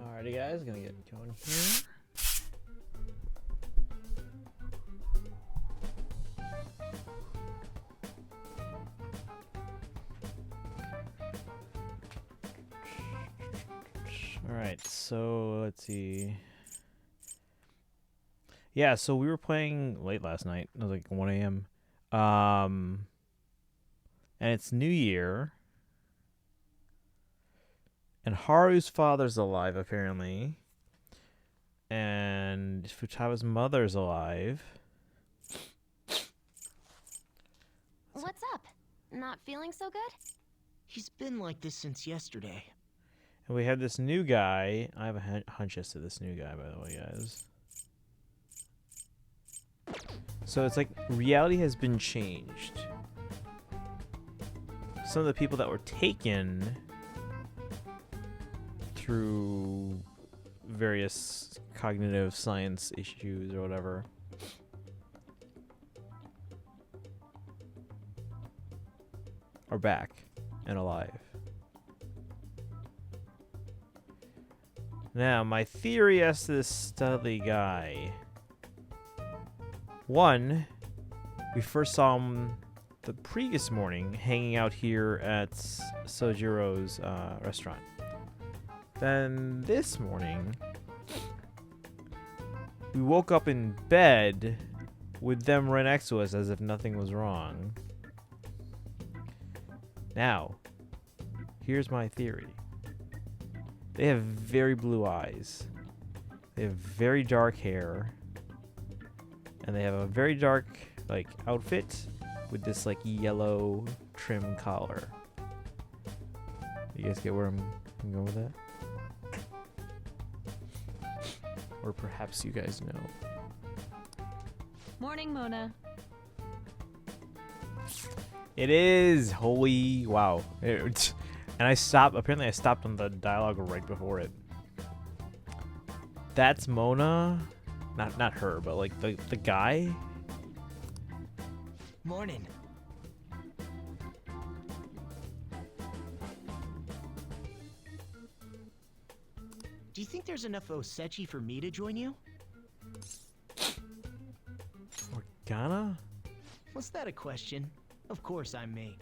Alrighty guys, gonna get going here. Alright, so let's see. Yeah, so we were playing late last night. It was like 1 a.m. And it's New Year. And Haru's father's alive, apparently. And Futaba's mother's alive. What's up? Not feeling so good? He's been like this since yesterday. And we have this new guy. I have a hunch as to this new guy, by the way, guys. So it's like reality has been changed. Some of the people that were taken through various cognitive science issues or whatever are back and alive. Now, my theory as to this Studley guy. One, we first saw him the previous morning hanging out here at Sojiro's restaurant. Then this morning, we woke up in bed with them right next to us as if nothing was wrong. Now, here's my theory. They have very blue eyes. They have very dark hair. And they have a very dark, like, outfit with this, like, yellow trim collar. You guys get where I'm going with that? Or perhaps you guys know. Morning, Mona. It is! Holy wow. And I stopped, apparently I stopped on the dialogue right before it. That's Mona. Not her, but like the guy. Morning. Do you think there's enough Osechi for me to join you? Morgana? Was that a question? Of course I'm me.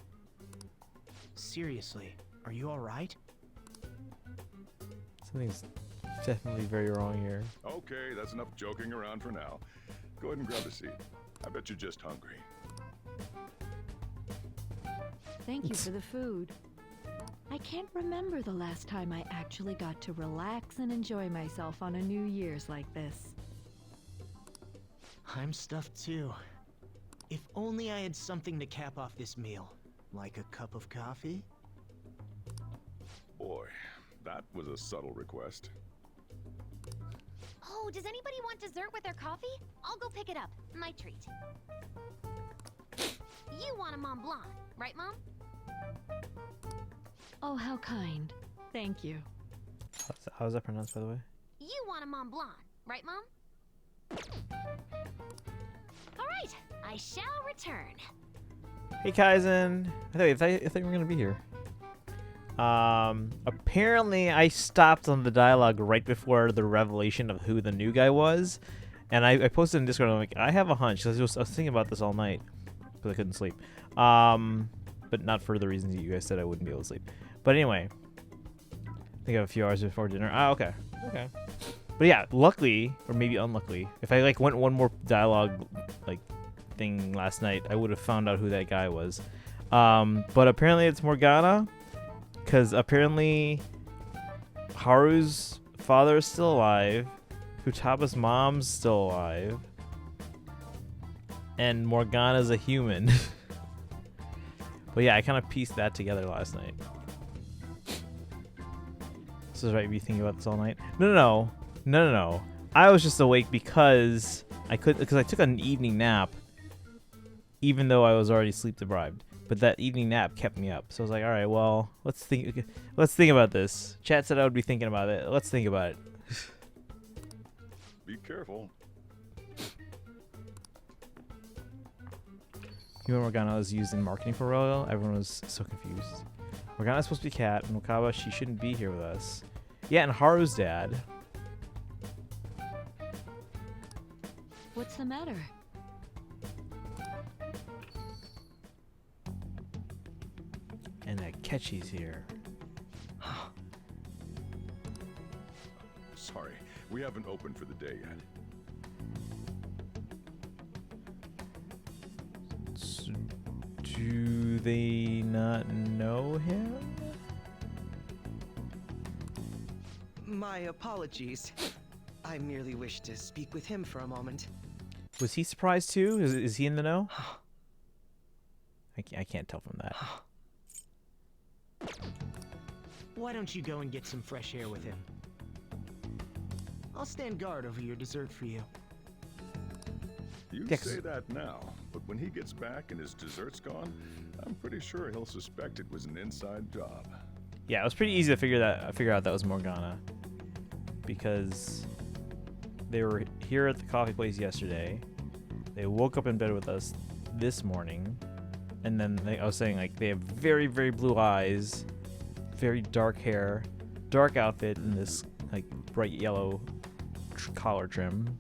Seriously, are you alright? Something's definitely very wrong here. Okay, that's enough joking around for now. Go ahead and grab a seat. I bet you're just hungry. Thank you for the food. I can't remember the last time I actually got to relax and enjoy myself on a New Year's like this. I'm stuffed too. If only I had something to cap off this meal. Like a cup of coffee? Boy, that was a subtle request. Oh, does anybody want dessert with their coffee? I'll go pick it up. My treat. You want a Mont Blanc, right, Mom? Oh, how kind. Thank you. How's that pronounced, by the way? You want a Mont Blanc, right, Mom? All right, I shall return. Hey, Kaizen. I thought you were gonna be here. Apparently I stopped on the dialogue right before the revelation of who the new guy was, and I posted in Discord. I'm like, I have a hunch because I was thinking about this all night because I couldn't sleep. But not for the reasons that you guys said I wouldn't be able to sleep. But anyway, I think I have a few hours before dinner. Okay. But yeah, luckily or maybe unluckily, if I like went one more dialogue like thing last night, I would have found out who that guy was. But apparently it's Morgana. Because apparently Haru's father is still alive, Futaba's mom's still alive, and Morgana's a human. But yeah, I kind of pieced that together last night. This is right, be thinking about this all night. No. I was just awake because I took an evening nap, even though I was already sleep deprived. But that evening nap kept me up. So I was like, all right, well, let's think about this. Chat said I would be thinking about it. Let's think about it. Be careful. You know, Morgana was used in marketing for Royal. Everyone was so confused. Morgana's supposed to be cat, and Wakaba, she shouldn't be here with us. Yeah, and Haru's dad. What's the matter? And Akechi's here. Sorry, we haven't opened for the day yet. Do they not know him? My apologies. I merely wish to speak with him for a moment. Was he surprised too? Is he in the know? I can't tell from that. Why don't you go and get some fresh air with him? I'll stand guard over your dessert for you. You Yeah, 'cause- say that now, but when he gets back and his dessert's gone, I'm pretty sure he'll suspect it was an inside job. Yeah, it was pretty easy to figure out that was Morgana, because they were here at the coffee place yesterday. They woke up in bed with us this morning, and then I was saying, like, they have very, very blue eyes, very dark hair, dark outfit, and this like bright yellow collar trim.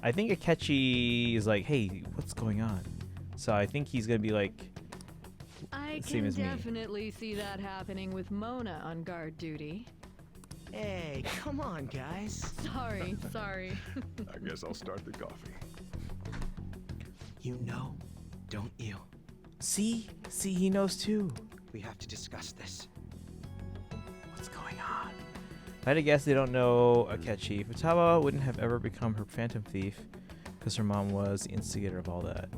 I think Akechi is like, hey, what's going on? So I think he's gonna be like, I Same can as me. definitely see that happening with Mona on guard duty. Hey, come on, guys. Sorry, sorry. I guess I'll start the coffee. You know, don't you? see, he knows too. We have to discuss this. What's going on? If I had to guess, they don't know Akechi. Futaba wouldn't have ever become her phantom thief because her mom was the instigator of all that.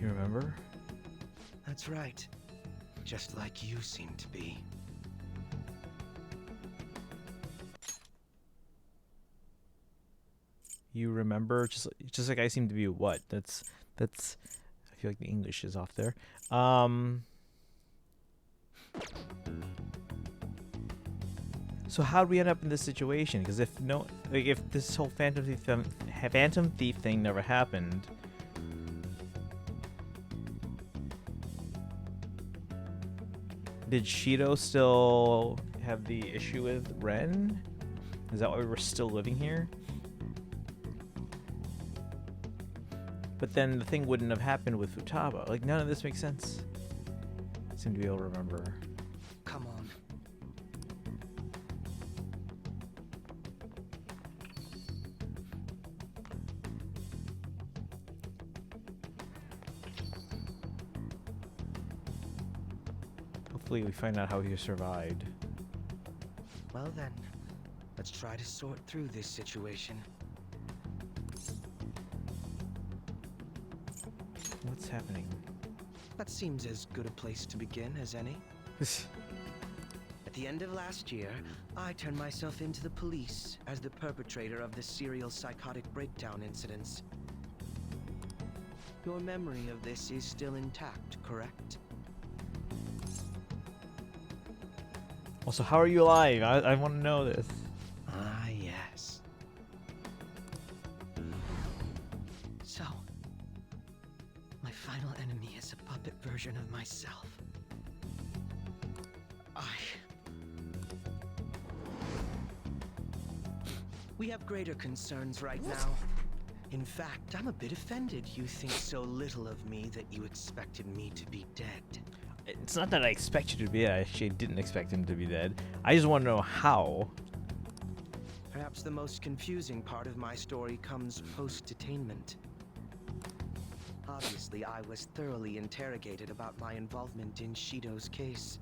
You remember? That's right. Just like you seem to be. You remember? Just like I seem to be. What? That's. I feel like the English is off there. So how'd we end up in this situation? Because if this whole phantom thief thing never happened, did Shido still have the issue with Ren? Is that why we were still living here? But then the thing wouldn't have happened with Futaba. Like, none of this makes sense. I seem to be able to remember. Come on. Hopefully we find out how he survived. Well then, let's try to sort through this situation. What's happening? That seems as good a place to begin as any. At the end of last year, I turned myself into the police as the perpetrator of the serial psychotic breakdown incidents. Your memory of this is still intact, correct? Also, how are you alive? I want to know this. Ah, yes. So, my final enemy is a puppet version of myself. We have greater concerns right now. In fact, I'm a bit offended you think so little of me that you expected me to be dead. It's not that I expect you to be dead. I actually didn't expect him to be dead. I just want to know how. Perhaps the most confusing part of my story comes post-detainment. Obviously, I was thoroughly interrogated about my involvement in Shido's case.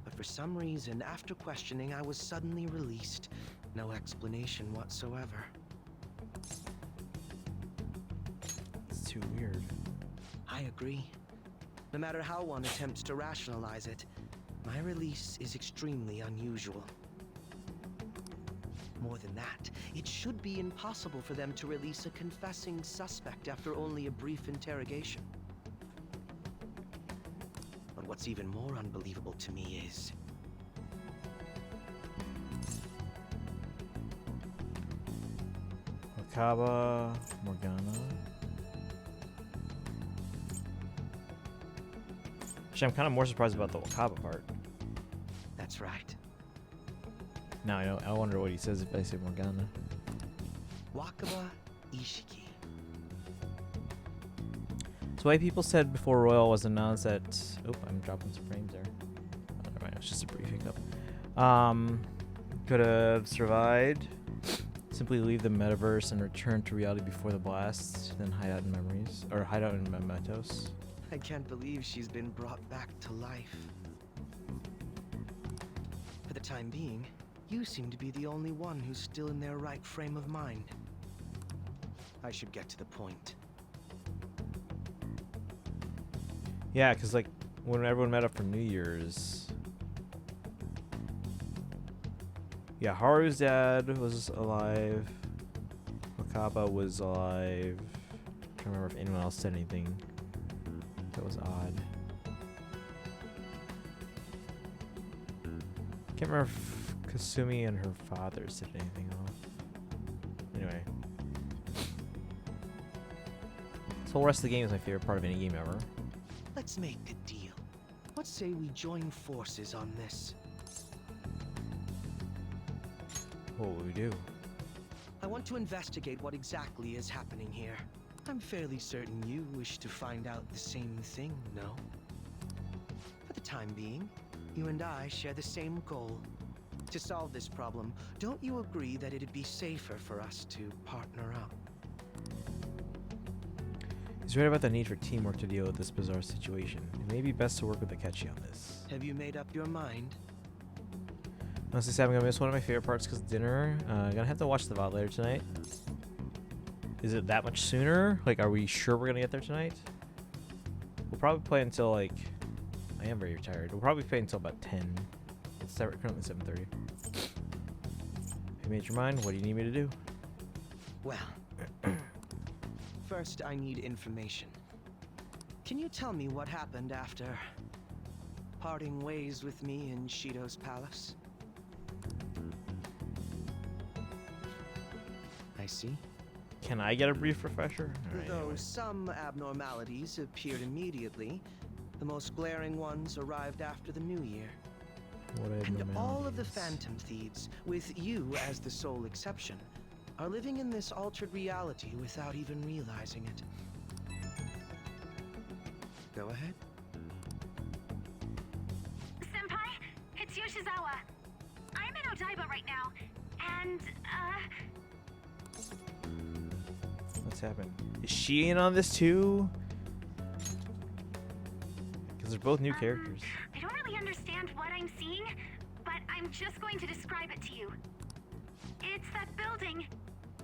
But for some reason, after questioning, I was suddenly released. No explanation whatsoever. It's too weird. I agree. No matter how one attempts to rationalize it, my release is extremely unusual. More than that, it should be impossible for them to release a confessing suspect after only a brief interrogation. But what's even more unbelievable to me is... Wakaba, Morgana. Actually, I'm kind of more surprised about the Wakaba part. That's right. Now I know. I wonder what he says if I say Morgana. Wakaba Ishiki. So why people said before Royal was announced that... Oh, I'm dropping some frames there. Oh, never mind. It's just a brief hiccup. Could have survived. Simply leave the metaverse and return to reality before the blast, then hide out in memories, or hide out in mementos. I can't believe she's been brought back to life. For the time being, you seem to be the only one who's still in their right frame of mind. I should get to the point. Yeah, because like when everyone met up for New Year's, yeah, Haru's dad was alive. Wakaba was alive. I can't remember if anyone else said anything. That was odd. Can't remember if Kasumi and her father said anything else. Anyway. This whole rest of the game is my favorite part of any game ever. Let's make a deal. What say we join forces on this? What will we do? I want to investigate what exactly is happening here. I'm fairly certain you wish to find out the same thing, no? For the time being, you and I share the same goal. To solve this problem, don't you agree that it'd be safer for us to partner up? He's right about the need for teamwork to deal with this bizarre situation. It may be best to work with Akechi on this. Have you made up your mind? Honestly, Sam, I'm gonna miss one of my favorite parts because dinner. Gonna have to watch the VOD later tonight. Is it that much sooner? Like, are we sure we're gonna get there tonight? We'll probably play until like... I am very tired. We'll probably play until about 10. It's currently 7:30. Have you made your mind? What do you need me to do? Well, first I need information. Can you tell me what happened after parting ways with me in Shido's palace? I see. Can I get a brief refresher? All right, Though anyway. some abnormalities appeared immediately, the most glaring ones arrived after the new year. What And all of the abnormalities? Phantom Thieves, with you as the sole exception, are living in this altered reality without even realizing it. Go ahead. Senpai, it's Yoshizawa. I'm in Odaiba right now, and, What's happened? Is she in on this too? Because they're both new characters. I don't really understand what I'm seeing, but I'm just going to describe it to you. It's that building.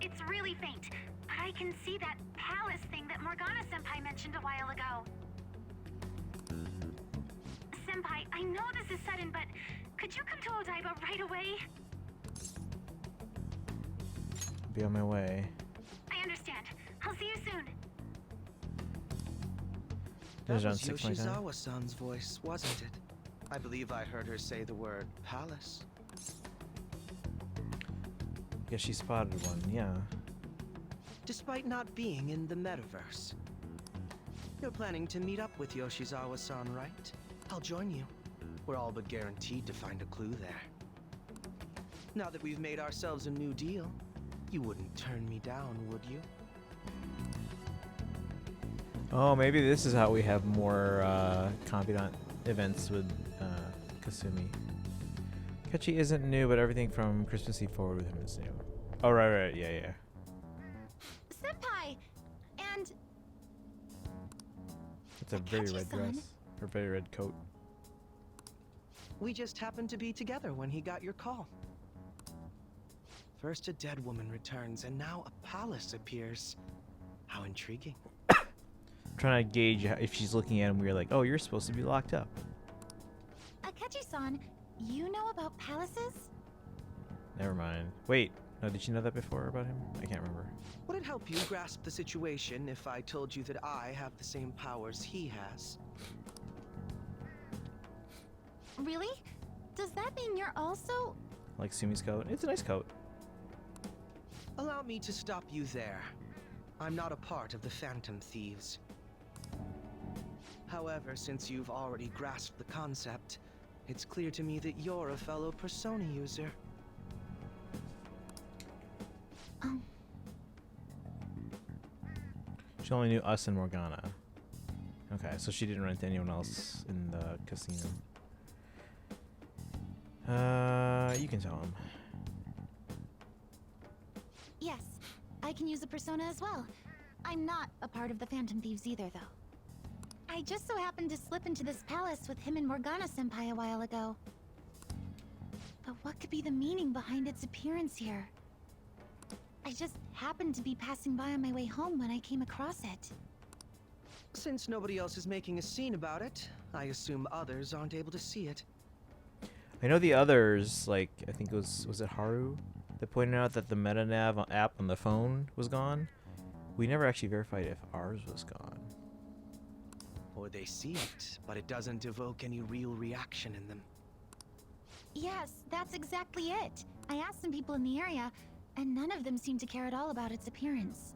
It's really faint, but I can see that palace thing that Morgana-senpai mentioned a while ago. Senpai, I know this is sudden, but could you come to Odaiba right away? Be on my way. I understand. I'll see you soon. There's That on was 6 my time. Yoshizawa-san's voice, wasn't it? I believe I heard her say the word palace. Yeah, she spotted one. Yeah. Despite not being in the metaverse. You're planning to meet up with Yoshizawa-san, right? I'll join you. We're all but guaranteed to find a clue there. Now that we've made ourselves a new deal, you wouldn't turn me down, would you? Oh, maybe this is how we have more confidant events with Kasumi. Akechi isn't new, but everything from Christmas Eve forward with him is new. Oh, right, yeah. Senpai! And It's a very red Akechi-san? dress. Her very red coat. We just happened to be together when he got your call. First a dead woman returns, and now a palace appears. How intriguing. I'm trying to gauge if she's looking at him weird, like, oh, you're supposed to be locked up. Akechi-san, you know about palaces? Never mind. Wait, no, did you know that before about him? I can't remember. Would it help you grasp the situation if I told you that I have the same powers he has? Really? Does that mean you're also... Like Sumi's coat? It's a nice coat. Allow me to stop you there. I'm not a part of the Phantom Thieves. However, since you've already grasped the concept, it's clear to me that you're a fellow Persona user. She only knew us and Morgana. Okay, so she didn't run into anyone else in the casino. You can tell him. Yes, I can use a persona as well. I'm not a part of the Phantom Thieves either, though. I just so happened to slip into this palace with him and Morgana-senpai a while ago. But what could be the meaning behind its appearance here? I just happened to be passing by on my way home when I came across it. Since nobody else is making a scene about it, I assume others aren't able to see it. I know the others, like, I think it was it Haru that pointed out that the MetaNav app on the phone was gone? We never actually verified if ours was gone. Or they see it, but it doesn't evoke any real reaction in them. Yes, that's exactly it. I asked some people in the area, and none of them seemed to care at all about its appearance.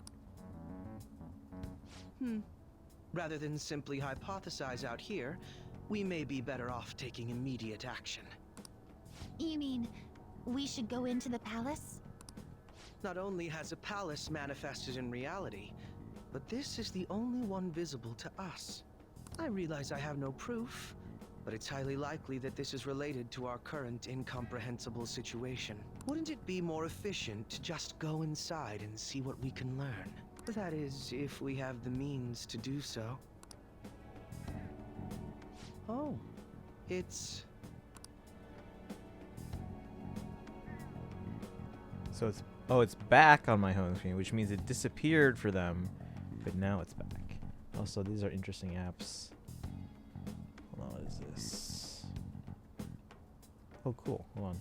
Rather than simply hypothesize out here, we may be better off taking immediate action. You mean, we should go into the palace? Not only has a palace manifested in reality, but this is the only one visible to us. I realize I have no proof, but it's highly likely that this is related to our current incomprehensible situation. Wouldn't it be more efficient to just go inside and see what we can learn? That is, if we have the means to do so. Oh, it's... So it's back on my home screen, which means it disappeared for them, but now it's back. Also, these are interesting apps. Hold on, what is this? Oh, cool. Hold on.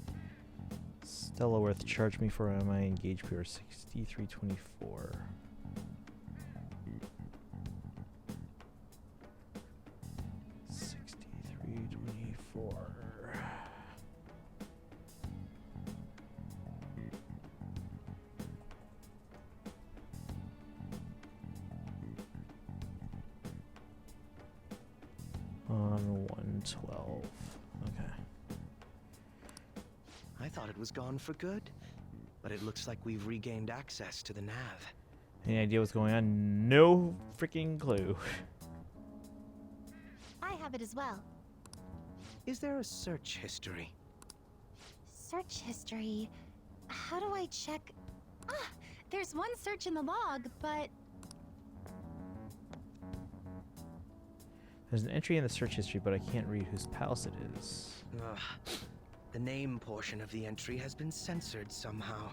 Stellaworth charged me for my engaged PR 6324. On 112. Okay. I thought it was gone for good, but it looks like we've regained access to the nav. Any idea what's going on? No freaking clue. I have it as well. Is there a search history? Search history. How do I check? Ah, there's one search in the log, but There's an entry in the search history, but I can't read whose palace it is. Ugh. The name portion of the entry has been censored somehow.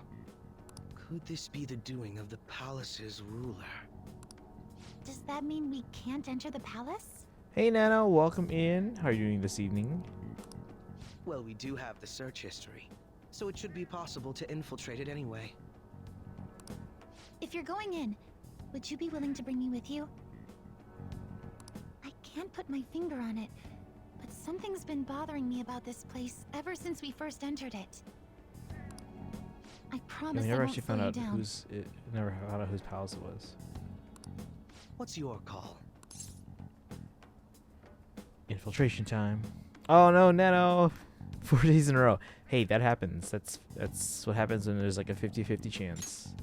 Could this be the doing of the palace's ruler? does that mean we can't enter the palace? Hey Nano, welcome in. How are you doing this evening? Well, we do have the search history, so it should be possible to infiltrate it anyway. If you're going in, would you be willing to bring me with you? I can't put my finger on it, but something's been bothering me about this place ever since we first entered it. I Yeah, promise we I never won't actually slow found you out down. never found out whose palace it was. What's your call? Infiltration time. Oh no, Nano! 4 days in a row. Hey, that happens. That's what happens when there's like a 50-50 chance.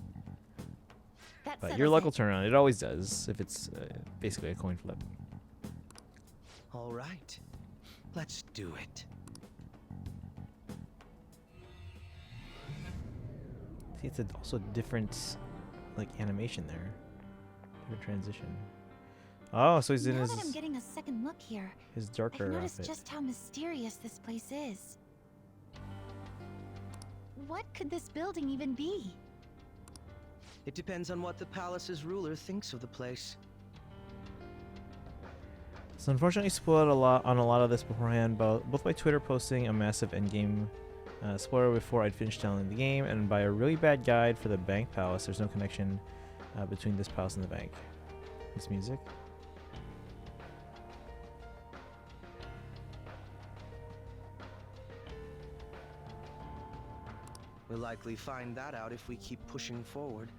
That But settles your luck will it. turn around. It always does if it's basically a coin flip. All right, let's do it. See, it's also different, like, animation there. Different transition. Oh, so he's in Now his that I'm getting a second look here, his I've darker noticed outfit. just how mysterious this place is. What could this building even be? It depends on what the palace's ruler thinks of the place. So unfortunately, spoiled a lot of this beforehand, both by Twitter posting a massive endgame spoiler before I'd finished downloading the game, and by a really bad guide for the bank palace. There's no connection between this palace and the bank. This music. We'll likely find that out if we keep pushing forward.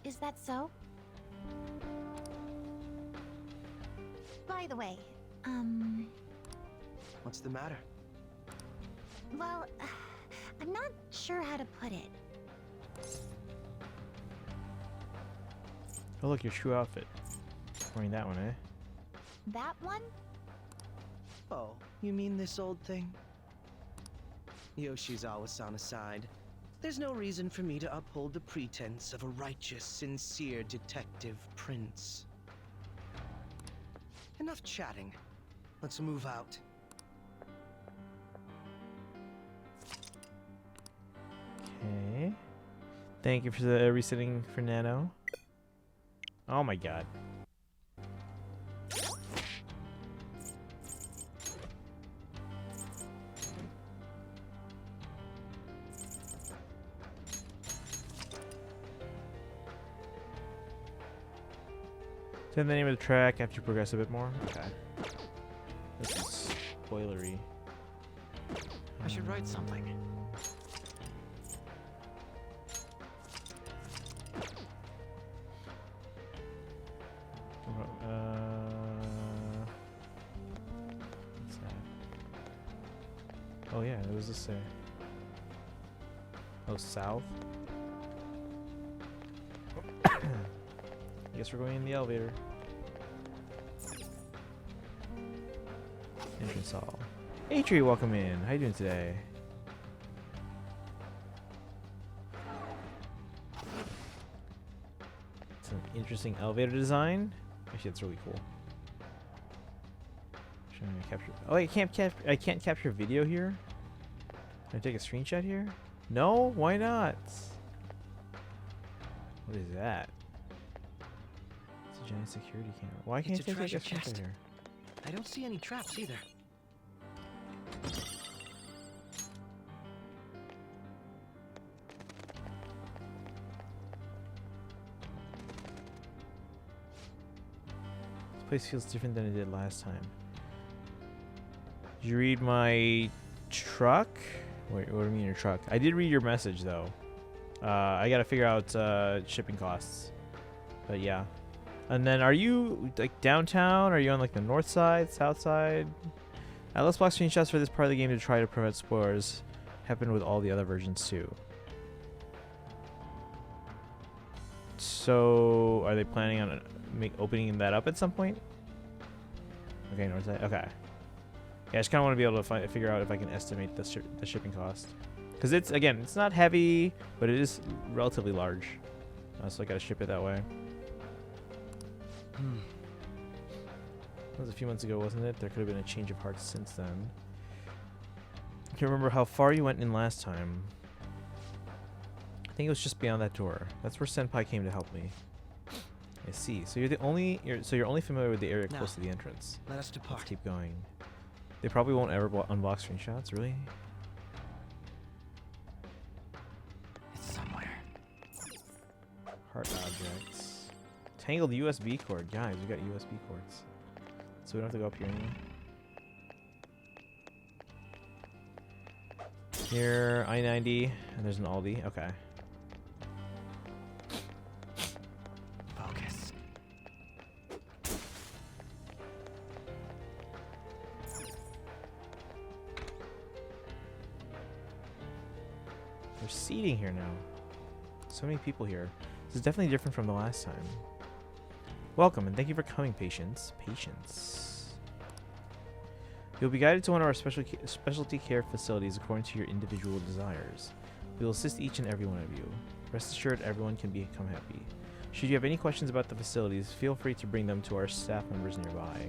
Is that so? By the way, What's the matter? well, I'm not sure how to put it. Oh look, your true outfit. Wearing that one, eh? That one? Oh, you mean this old thing? Yoshizawa-san aside, there's no reason for me to uphold the pretense of a righteous, sincere detective prince. Enough chatting. Let's move out. Okay. Thank you for the resetting for Nano. Oh my god. Then the name of the track after you progress a bit more. Okay. This is spoilery. I should write something. What's that? Oh yeah, what does this say? Oh, south? I guess we're going in the elevator. Entrance hall. Hey Tree, welcome in. How you doing today? It's an interesting elevator design. Actually, it's really cool. Trying to capture. Oh, I can't capture video here. Can I take a screenshot here? No, why not? What is that? It's a giant security camera. Why can't I take a treasure screenshot chest. here? I don't see any traps either. This place feels different than it did last time. Did you read my truck? Wait, what do you mean your truck? I did read your message though. I gotta figure out shipping costs. But yeah. And then are you like downtown? Are you on like the north side, south side? Let's block screenshots for this part of the game to try to prevent spoilers. Happened with all the other versions too. So are they planning on opening that up at some point? Okay, north side. Okay. Yeah, I just kind of want to be able to figure out if I can estimate the shipping cost. Because it's, again, it's not heavy, but it is relatively large. So I got to ship it that way. That was a few months ago, wasn't it? There could have been a change of heart since then. I can't remember how far you went in last time. I think it was just beyond that door. That's where Senpai came to help me. I see. So you're only familiar with the area close to the entrance. Let us depart. Let's keep going. They probably won't ever unblock screenshots, really? It's somewhere. Heart objects. Tangled USB cord. Guys, we got USB cords. So we don't have to go up here anymore. Here, I-90, and there's an Aldi. Okay. Focus. There's seating here now. So many people here. This is definitely different from the last time. Welcome, and thank you for coming, patients. Patience. You'll be guided to one of our specialty care facilities according to your individual desires. We will assist each and every one of you. Rest assured, everyone can become happy. Should you have any questions about the facilities, feel free to bring them to our staff members nearby.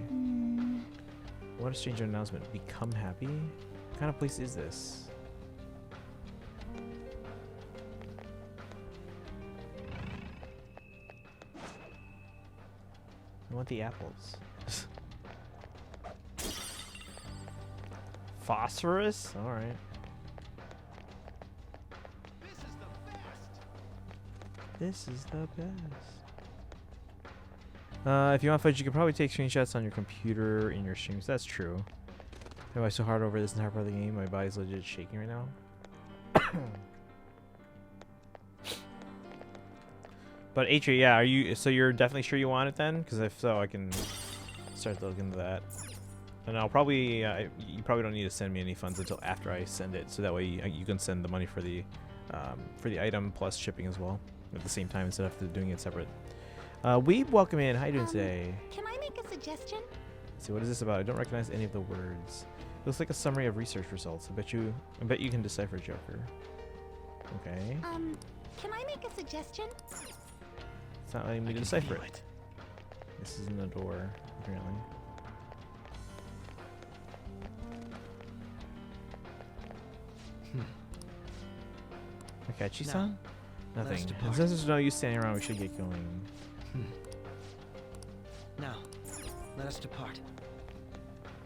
What a strange announcement. Become happy? What kind of place is this? I want the apples. Phosphorus? Alright. This is the best. If you want footage, you can probably take screenshots on your computer in your streams. That's true. Am I so hard over this entire part of the game? My body's legit shaking right now. But Atria, yeah, so you're definitely sure you want it then? Because if so, I can start to look into that. And I'll probably you probably don't need to send me any funds until after I send it, so that way you can send the money for the item plus shipping as well at the same time instead of doing it separate. Weeb, welcome in. How you doing today? Can I make a suggestion? Let's see, what is this about? I don't recognize any of the words. Looks like a summary of research results. I bet you can decipher Joker. Okay. Can I make a suggestion? It's not letting me decipher it. This isn't a door, apparently. Akechi-san? Nothing. Since there's no use standing around, we should get going. Now, let us depart.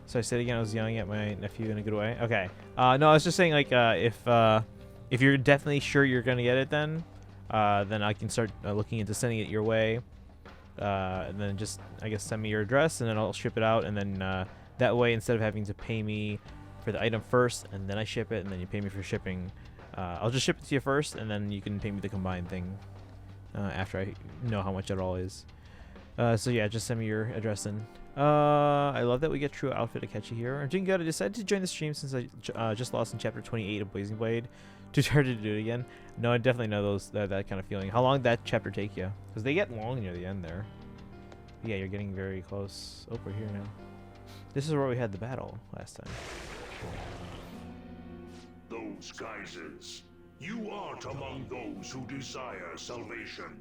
So I said again, I was yelling at my nephew in a good way. Okay. No, I was just saying, like, if you're definitely sure you're gonna get it, then I can start looking into sending it your way, and then just I guess send me your address, and then I'll ship it out, and then that way instead of having to pay me for the item first and then I ship it and then you pay me for shipping, I'll just ship it to you first, and then you can pay me the combined thing after I know how much it all is. So yeah, just send me your address in. I love that we get true outfit Akechi here. I'm doing good. I decided to join the stream since I just lost in chapter 28 of Blazing Blade. Too tired to do it again. No, I definitely know that kind of feeling. How long did that chapter take you? Because they get long near the end there. Yeah, you're getting very close. Oh, we're here now. This is where we had the battle last time. Those guises. You aren't among those who desire salvation.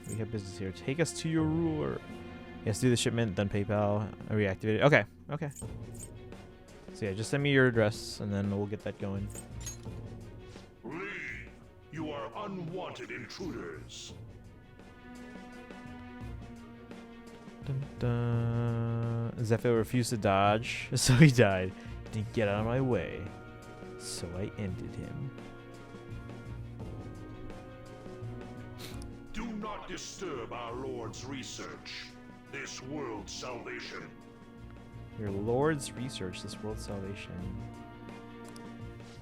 We have business here. Take us to your ruler. Yes, do the shipment, then PayPal. Reactivate it. Okay. Okay. So yeah, just send me your address, and then we'll get that going. Leave. You are unwanted intruders. Dun, dun. Zephyr refused to dodge, so he died. Didn't get out of my way, so I ended him. Do not disturb our Lord's research. This world's salvation. Your Lord's research, this world's salvation.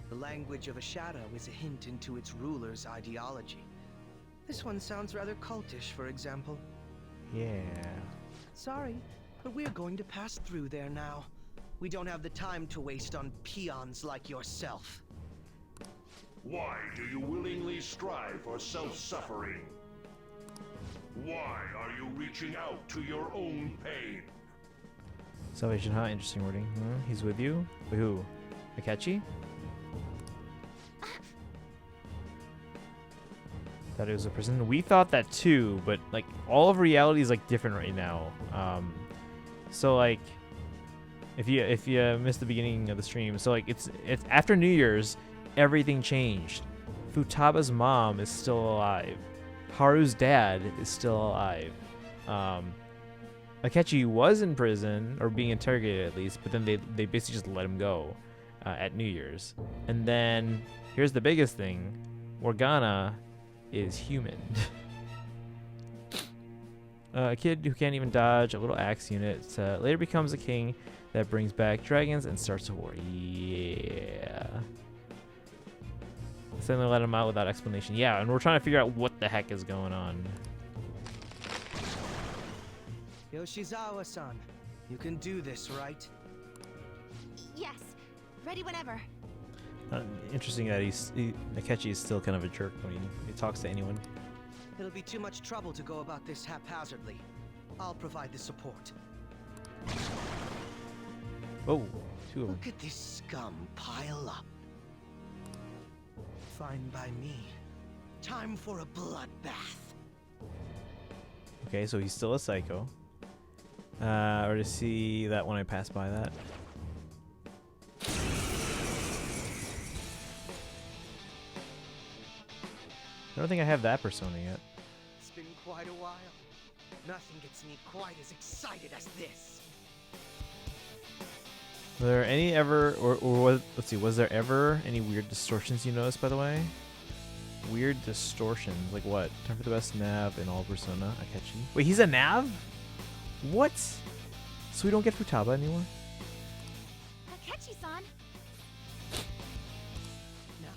The language of a shadow is a hint into its ruler's ideology. This one sounds rather cultish, for example. Yeah. Sorry, but we're going to pass through there now. We don't have the time to waste on peons like yourself. Why do you willingly strive for self-suffering? Why are you reaching out to your own pain? Salvation, huh? Interesting wording. He's with you? Wait, who? Akechi? Thought it was a prison. We thought that too, but like all of reality is like different right now. So like, if you missed the beginning of the stream, so like it's after New Year's, everything changed. Futaba's mom is still alive. Haru's dad is still alive. Akechi was in prison, or being interrogated at least, but then they basically just let him go at New Year's. And then here's the biggest thing: Morgana is human. A kid who can't even dodge a little axe unit later becomes a king that brings back dragons and starts a war. Yeah. Suddenly let him out without explanation. Yeah, and we're trying to figure out what the heck is going on. Yoshizawa-san, you can do this, right? Yes. Ready whenever. Interesting that Akechi is still kind of a jerk when he talks to anyone. It'll be too much trouble to go about this haphazardly. I'll provide the support. Oh, two of them. Look at this scum pile up. Fine by me. Time for a bloodbath. Okay, so he's still a psycho. Or to see that when I pass by that. I don't think I have that persona yet. It's been quite a while. Nothing gets me quite as excited as this. Were there any ever, let's see, was there ever any weird distortions you noticed, by the way? Weird distortions, like what? Time for the best nav in all Persona, Akechi. Wait, he's a nav? What? So we don't get Futaba anymore? Akechi-san. Now,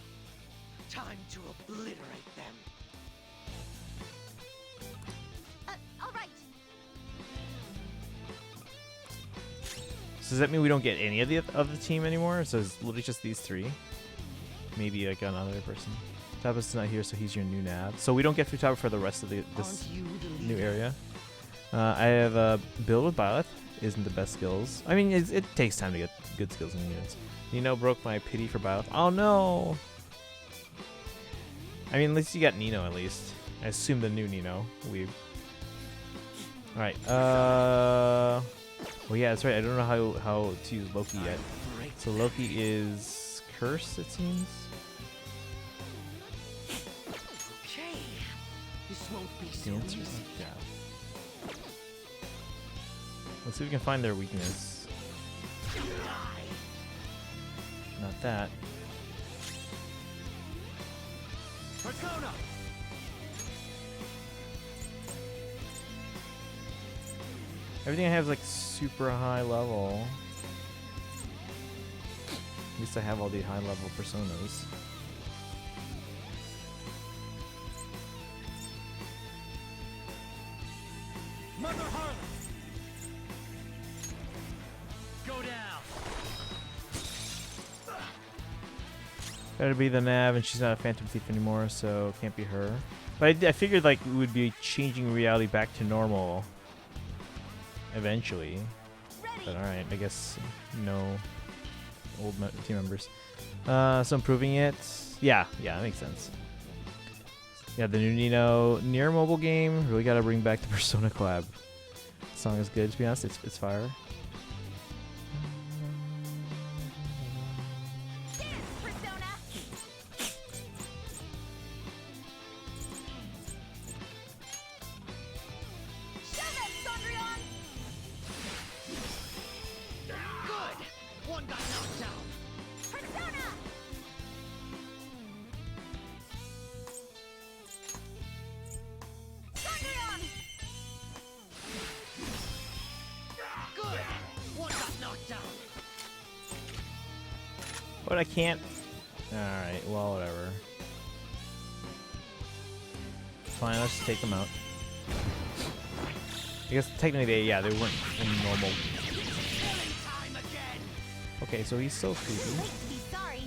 time to obliterate them. So does that mean we don't get any of the team anymore? So it's literally just these three? Maybe like another person. Tabitha's not here, so he's your new nav. So we don't get Futaba for the rest of this new area. I have Build with Byleth. Isn't the best skills. I mean, it takes time to get good skills in units. Nino broke my pity for Byleth. Oh no! I mean, at least you got Nino at least. I assume the new Nino. We've. Alright, well yeah, that's right. I don't know how to use Loki yet. So Loki is cursed, it seems. Okay. This won't be The so answer easy. is yeah. Let's see if we can find their weakness. Not that. Persona! Everything I have is like super high level. At least I have all the high level personas. Mother Harlot! Go down! Better be the Nav, and she's not a Phantom Thief anymore, so can't be her. But I figured like we would be changing reality back to normal eventually. But alright, I guess no old team members. So improving it. Yeah, that makes sense. Yeah, the new Nino near mobile game. Really got to bring back the Persona collab. The song is good, to be honest. It's fire. Dance, Persona! Show them, Sondrion! Good! One got knocked down. Persona! Sondrion! Good! One got knocked down. But I can't. Alright, well, whatever. Fine, let's just take them out. I guess technically, yeah, they weren't in normal. Time again! Okay, so he's so creepy. Late to be sorry.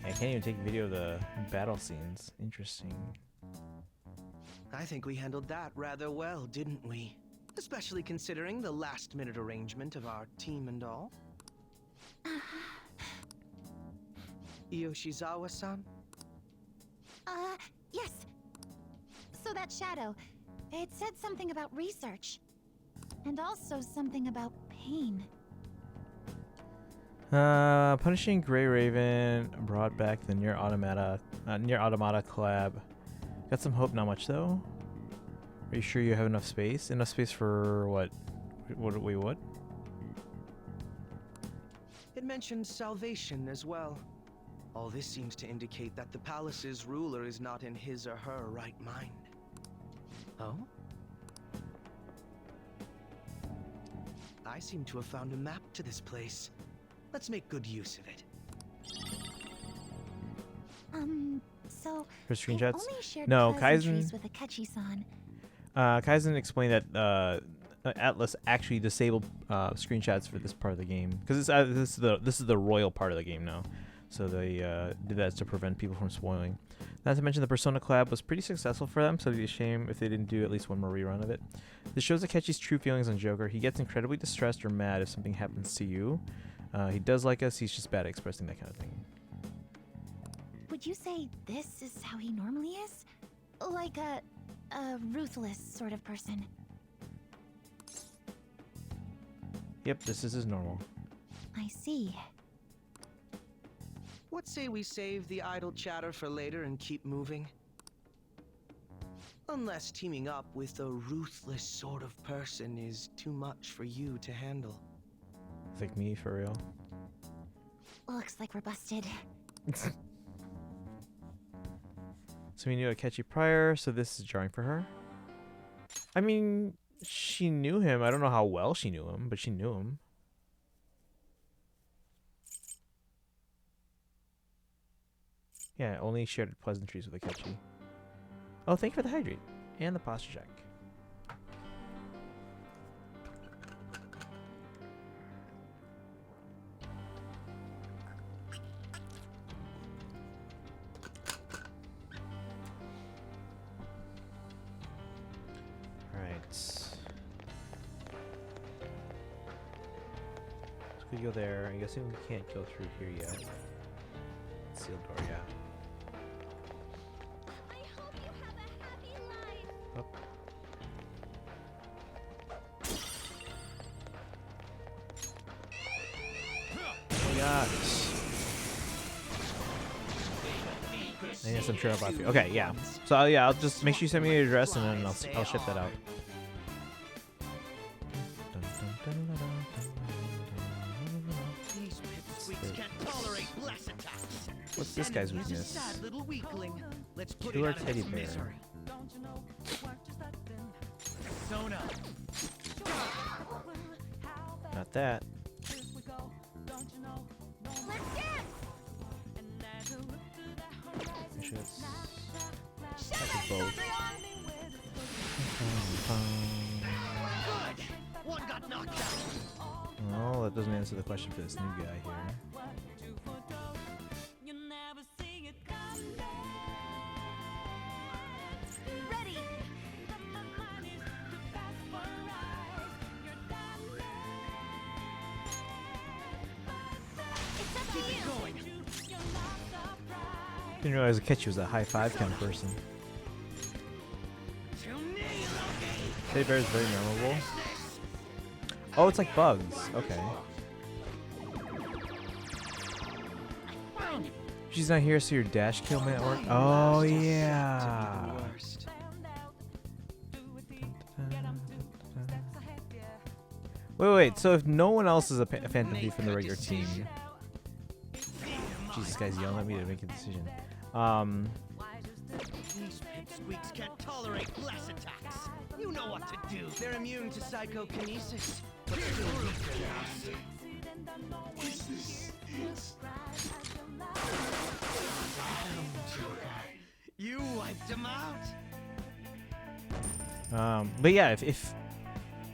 I can't even take video of the battle scenes. Interesting. I think we handled that rather well, didn't we? Especially considering the last-minute arrangement of our team and all. Yoshizawa-san? Yes. So that shadow, it said something about research. And also something about pain. Punishing Grey Raven brought back the near automata collab. Got some hope, not much though. Are you sure you have enough space? Enough space for what? Wait, what? It mentioned salvation as well. All this seems to indicate that the palace's ruler is not in his or her right mind. Oh? I seem to have found a map to this place. Let's make good use of it. So For screenshots? I've only shared No, pleasantries Kaizen. with Akechi-san. Kaizen explained that Atlas actually disabled screenshots for this part of the game because this is the royal part of the game now, so they did that to prevent people from spoiling. Not to mention the Persona collab was pretty successful for them, so it'd be a shame if they didn't do at least one more rerun of it. This shows Akechi's true feelings on Joker. He gets incredibly distressed or mad if something happens to you. He does like us. He's just bad at expressing that kind of thing. Would you say this is how he normally is? Like a ruthless sort of person? Yep, this is his normal. I see. What say we save the idle chatter for later and keep moving? Unless teaming up with a ruthless sort of person is too much for you to handle. Like me, for real. Looks like we're busted. So we knew Akechi prior, so this is jarring for her. I mean, she knew him. I don't know how well she knew him, but she knew him. Yeah, only shared pleasantries with Akechi. Oh, thank you for the hydrate and the posture check. So we go there. I'm guessing we can't go through here yet. Sealed door, yeah. I hope you have a happy life. Oh. Oh my gosh. I need some sure about you. Okay, yeah. So yeah, I'll just make sure you send me your address and then I'll ship that out. These pipsqueaks can't tolerate blast attacks. What's this guy's He's a weakness? sad little weakling. Let's put Killer it out of teddy its bear. misery. Persona. Not that. Let's dance! Make sure it's Shut like up, a boat. Good. One got knocked out. Well, that doesn't answer the question for this new guy here. Ready! It's up to Keep it you! going. Didn't realize the catch was a high five kind of person. To me, Loki. Teddy bear is very memorable. Oh, it's like bugs. Okay. She's not here, so your dash kill may not work. Oh yeah. Worst. Wait. So if no one else is a Phantom Thief from the regular team, Jesus, guy's yelling at me to make a decision. These pipsqueaks can't tolerate blast attacks. You know what to do. They're immune to psychokinesis, but still weaker than us. You wiped them out. But yeah, if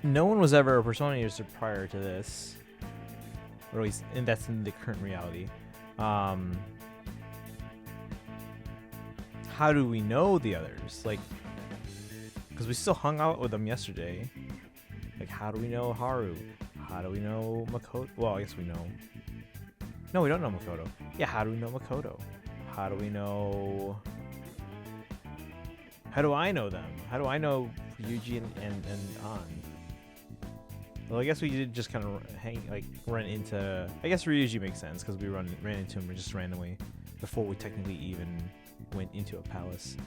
no one was ever a Persona user prior to this, or at least, and that's in the current reality, how do we know the others? Like, because we still hung out with them yesterday. Like, how do we know Haru? How do we know Makoto? Well, I guess we know. No, we don't know Makoto. Yeah, how do we know Makoto? How do we know? How do I know them? How do I know Ryuji and An? Well, I guess we did just kind of run into. I guess Ryuji makes sense because we ran into him just randomly before we technically even went into a palace.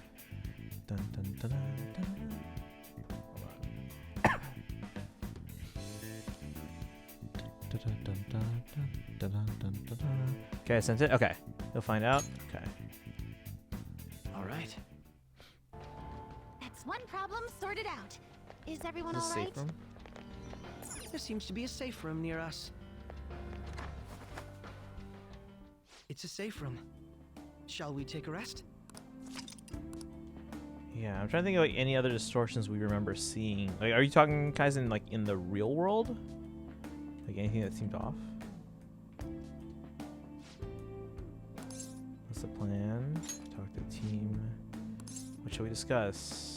Dun, dun, dun, dun, dun. Hold on. Dun, dun, dun, dun, dun, dun, dun, dun, dun. Okay, I sent it. Okay, you'll find out. Okay. All right. That's one problem sorted out. Is everyone Is this alright? safe room? There seems to be a safe room near us. It's a safe room. Shall we take a rest? Yeah, I'm trying to think of like any other distortions we remember seeing. Like, are you talking Kaizen like in the real world? Like anything that seemed off? What's the plan? Talk to the team. What shall we discuss?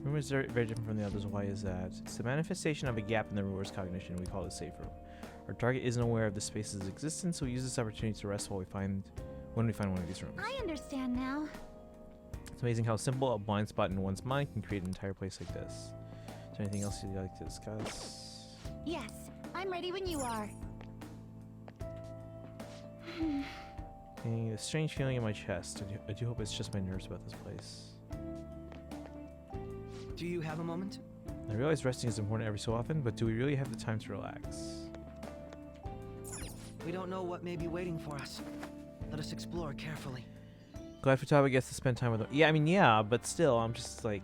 Rumors are very different from the others. Why is that? It's the manifestation of a gap in the rumor's cognition. We call it safe room. Our target isn't aware of the space's existence, so we use this opportunity to rest when we find one of these rooms. I understand now. It's amazing how simple a blind spot in one's mind can create an entire place like this. Is there anything else you'd like to discuss? Yes, I'm ready when you are. A strange feeling in my chest. I do hope it's just my nerves about this place. Do you have a moment? I realize resting is important every so often, but do we really have the time to relax? We don't know what may be waiting for us. Let us explore carefully. Glad Futaba gets to spend time with them. Yeah, I mean, yeah, but still, I'm just like,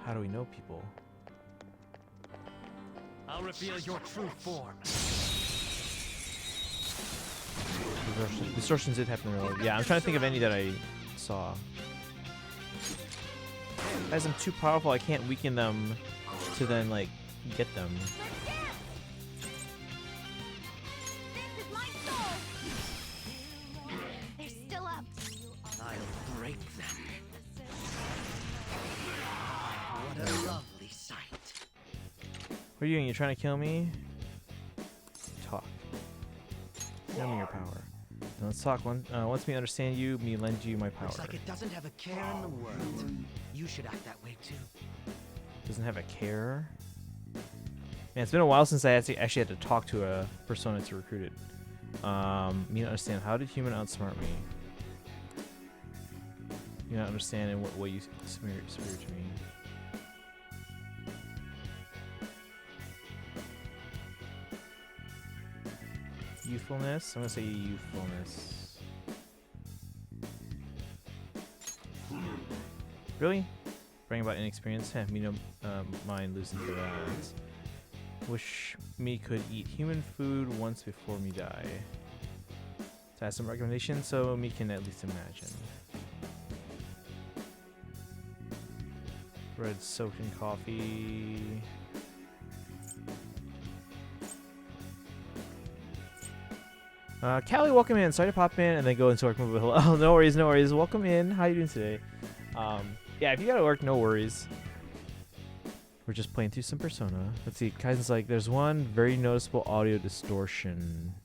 how do we know people? I'll reveal your true form. Distortions did happen earlier. Yeah, I'm trying to think of any that I saw. As I'm too powerful, I can't weaken them to then, like, get them. Let's dance! This is my soul! They're still up. I'll break them. What are you doing? You trying to kill me? Talk. Show me your power. Now let's talk. Once me understand you, me lend you my power. Looks like it doesn't have a care in the world. You should act that way too. Doesn't have a care? Man, it's been a while since I actually had to talk to a persona to recruit it. Me not understand. How did human outsmart me? You not understanding what you smear to me. Youthfulness? I'm gonna say youthfulness. Really? Bring about inexperience? Heh, me no mind losing to that. Wish me could eat human food once before me die. To ask some recommendations so me can at least imagine. Bread soaked in coffee. Callie, welcome in. Sorry to pop in and then go into work. Oh, no worries, no worries. Welcome in. How you doing today? Yeah, if you gotta work, no worries. We're just playing through some Persona. Let's see. Kaizen's like, there's one very noticeable audio distortion.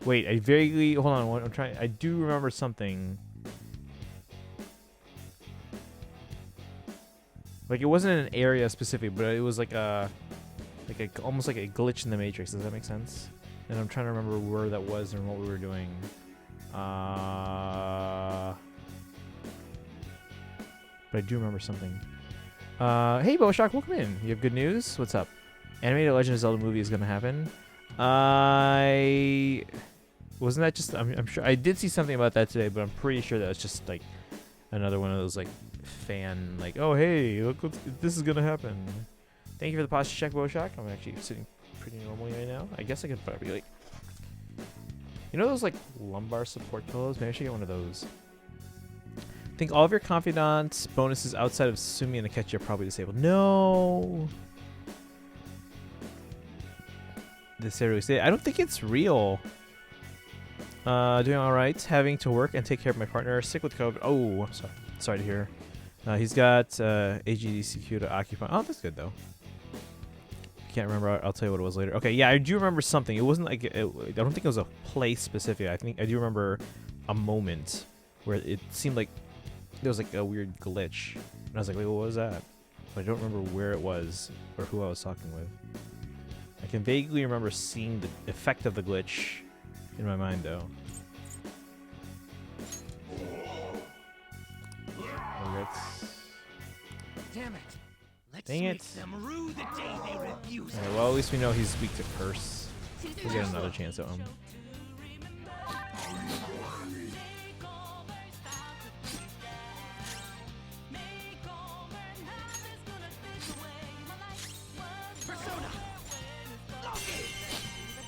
Wait, I vaguely hold on. I'm trying. I do remember something. Like it wasn't an area specific, but it was like almost like a glitch in the Matrix. Does that make sense? And I'm trying to remember where that was and what we were doing. But I do remember something. Hey, Boshock, welcome in. You have good news? What's up? Animated Legend of Zelda movie is gonna happen. Wasn't that just? I'm sure I did see something about that today, but I'm pretty sure that was just like another one of those like fan like, oh hey, look, this is gonna happen. Thank you for the posture check, Boshock. I'm actually sitting pretty normally right now. I guess I could probably like, you know those like lumbar support pillows? Maybe I should get one of those. I think all of your confidant bonuses outside of Sumi and Akechi are probably disabled. No. This area state. I don't think it's real. Doing all right. Having to work and take care of my partner. Sick with COVID. Oh, I'm sorry to hear. He's got AGDCQ to occupy. Oh, that's good though. Can't remember. I'll tell you what it was later. Okay, yeah, I do remember something. It wasn't like I don't think it was a place specific. I think I do remember a moment where it seemed like there was like a weird glitch, and I was like, wait, what was that? But I don't remember where it was or who I was talking with. I can vaguely remember seeing the effect of the glitch in my mind, though. Damn it! Let's Dang make it. them rue the day they refuse. Okay, well, at least we know he's weak to curse. We'll get another chance at him.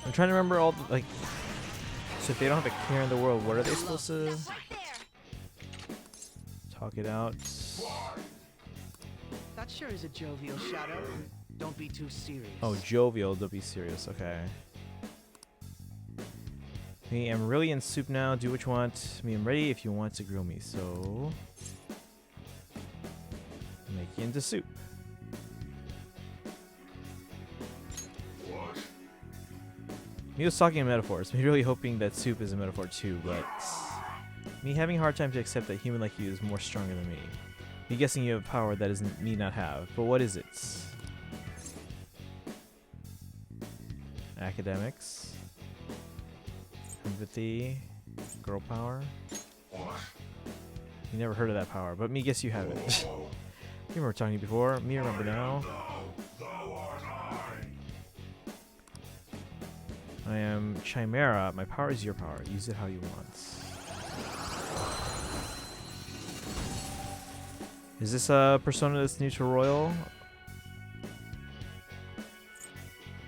I'm trying to remember all the, like, so if they don't have a care in the world, what are they supposed to talk it out? That sure is a jovial shadow. Don't be too serious. Oh, jovial, don't be serious, okay. Me, I'm really in soup now. Do what you want. Me, I'm ready if you want to grill me. So, make you into soup. Me was talking in metaphors. Me really hoping that soup is a metaphor too, but me having a hard time to accept that a human like you is more stronger than me. Me guessing you have power that isn't me not have. But what is it? Academics. Empathy. Girl power. You never heard of that power, but me guess you have it. You remember talking to you before. Me remember now. I am Chimera. My power is your power. Use it how you want. Is this a persona that's new to Royal?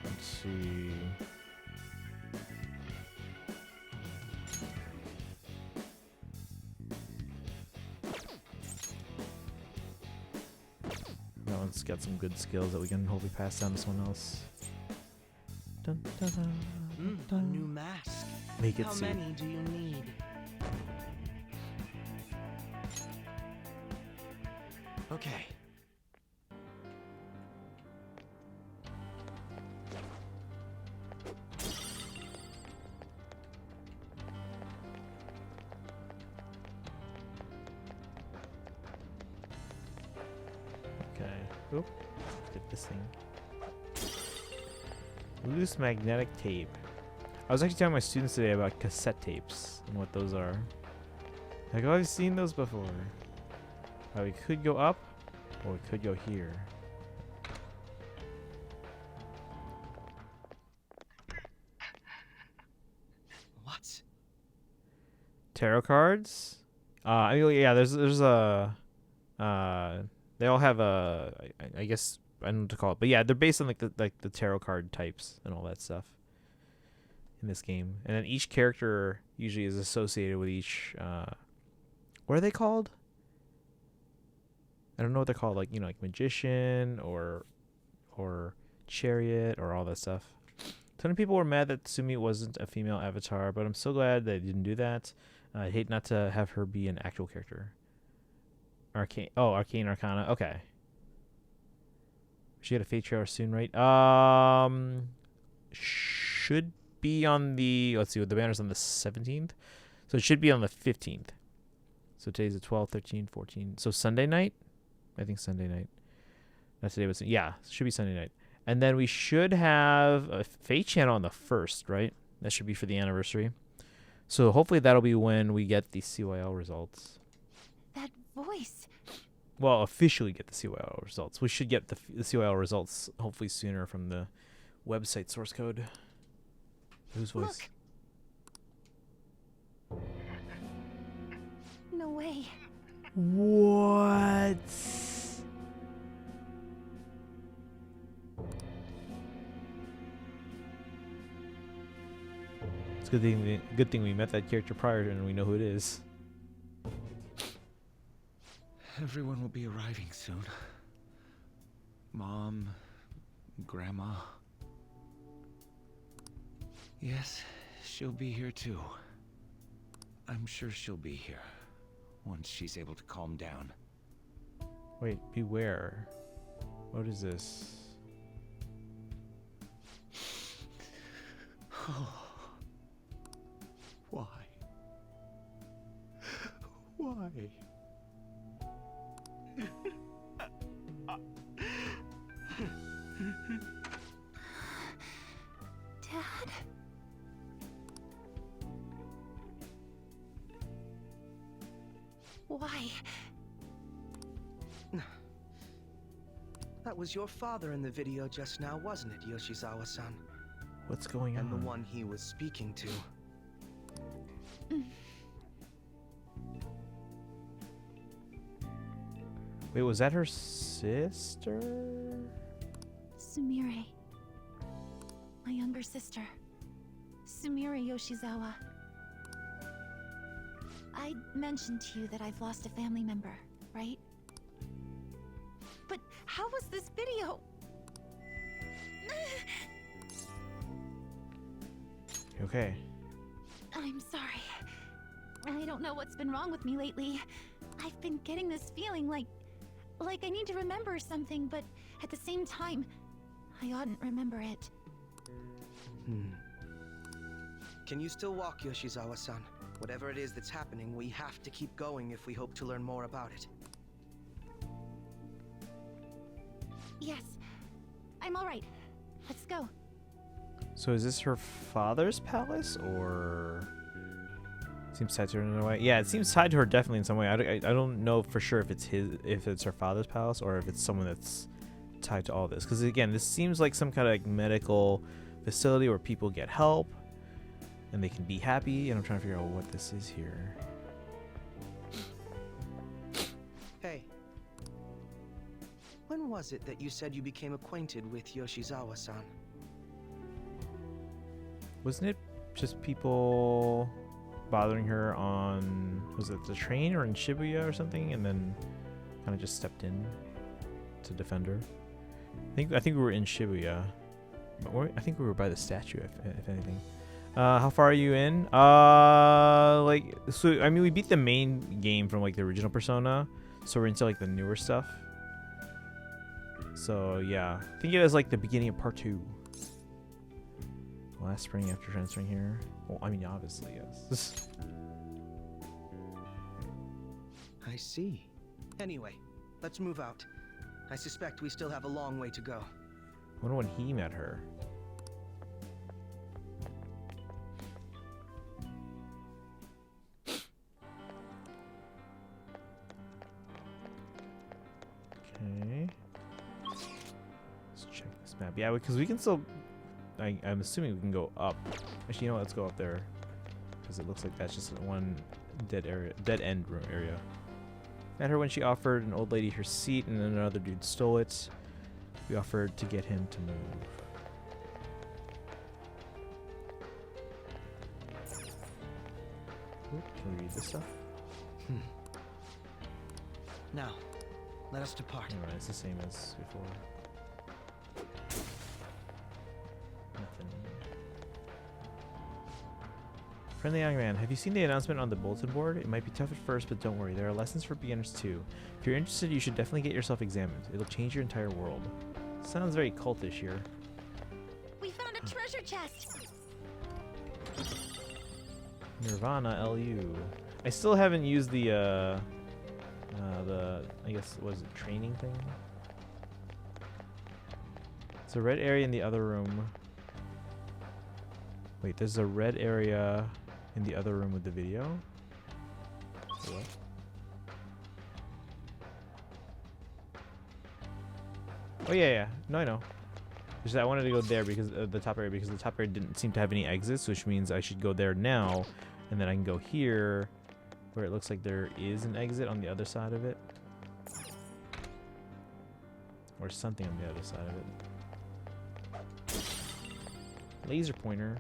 Let's see. That one's got some good skills that we can hopefully pass down to someone else. Dun, dun, dun, A new mask. Make it How soup. many do you need? Okay. Oop. Get this thing. Loose magnetic tape. I was actually telling my students today about cassette tapes and what those are. Like, oh, I've seen those before. We could go up, or we could go here. What? Tarot cards. I mean, yeah. There's a. They all have a. I guess I don't know what to call it, but yeah, they're based on like the tarot card types and all that stuff in this game, and then each character usually is associated with each. What are they called? I don't know what they're called. Like, you know, like magician or chariot or all that stuff. A ton of people were mad that Sumi wasn't a female avatar, but I'm so glad they didn't do that. I hate not to have her be an actual character. Arcane Arcana. Okay. She had a fate trailer soon, right? Should be on the, let's see, the banner's on the 17th. So it should be on the 15th. So today's the 12th, 13th, 14th. So Sunday night? I think Sunday night. Not today, but yeah, it should be Sunday night. And then we should have a Fate channel on the 1st, right? That should be for the anniversary. So hopefully that'll be when we get the CYL results. That voice. Well, officially get the CYL results. We should get the CYL results hopefully sooner from the website source code. Whose voice? Look. No way. What? It's a good thing we met that character prior and we know who it is. Everyone will be arriving soon. Mom, Grandma. Yes, she'll be here too. I'm sure she'll be here once she's able to calm down. Wait, beware. What is this? Why? Why? Dad? Why? That was your father in the video just now, wasn't it, Yoshizawa-san? What's going on? And the one he was speaking to. Wait, was that her sister? Sumire. My younger sister. Sumire Yoshizawa. I mentioned to you that I've lost a family member, right? But how was this video? Okay. I'm sorry. I don't know what's been wrong with me lately. I've been getting this feeling like I need to remember something, but at the same time, I oughtn't remember it. Can you still walk, Yoshizawa-san? Whatever it is that's happening, we have to keep going if we hope to learn more about it. Yes. I'm all right. Let's go. So is this her father's palace, or seems tied to her in a way? Yeah, it seems tied to her definitely in some way. I don't know for sure if it's her father's palace or if it's someone that's tied to all this. Because again, this seems like some kind of like medical facility where people get help and they can be happy. And I'm trying to figure out what this is here. Hey. When was it that you said you became acquainted with Yoshizawa-san? Wasn't it just people bothering her on, was it the train or in Shibuya or something, and then kind of just stepped in to defend her? I think we were in Shibuya. I think we were by the statue, if anything. How far are you in? Like, so I mean, we beat the main game from like the original Persona, so we're into like the newer stuff. So yeah, I think it was like the beginning of part 2. Last spring after transferring here. Well, I mean, obviously, yes. I see. Anyway, let's move out. I suspect we still have a long way to go. I wonder when he met her. Okay. Let's check this map. Yeah, because we can still... I'm assuming we can go up. Actually, you know what? Let's go up there. Because it looks like that's just one dead end room area. Met her when she offered an old lady her seat and then another dude stole it. We offered to get him to move. Ooh, can we read this stuff? Now, let us depart. Alright, it's the same as before. Nothing. Friendly young man, have you seen the announcement on the bulletin board? It might be tough at first, but don't worry, there are lessons for beginners too. If you're interested, you should definitely get yourself examined. It'll change your entire world. Sounds very cultish here. We found a treasure chest. Nirvana LU. I still haven't used the I guess, was it training thing? It's a red area in the other room. Wait, there's a red area in the other room with the video? What? Oh yeah. No, I know. Just I wanted to go there because the top area, because the top area didn't seem to have any exits, which means I should go there now, and then I can go here, where it looks like there is an exit on the other side of it, or something on the other side of it. Laser pointer.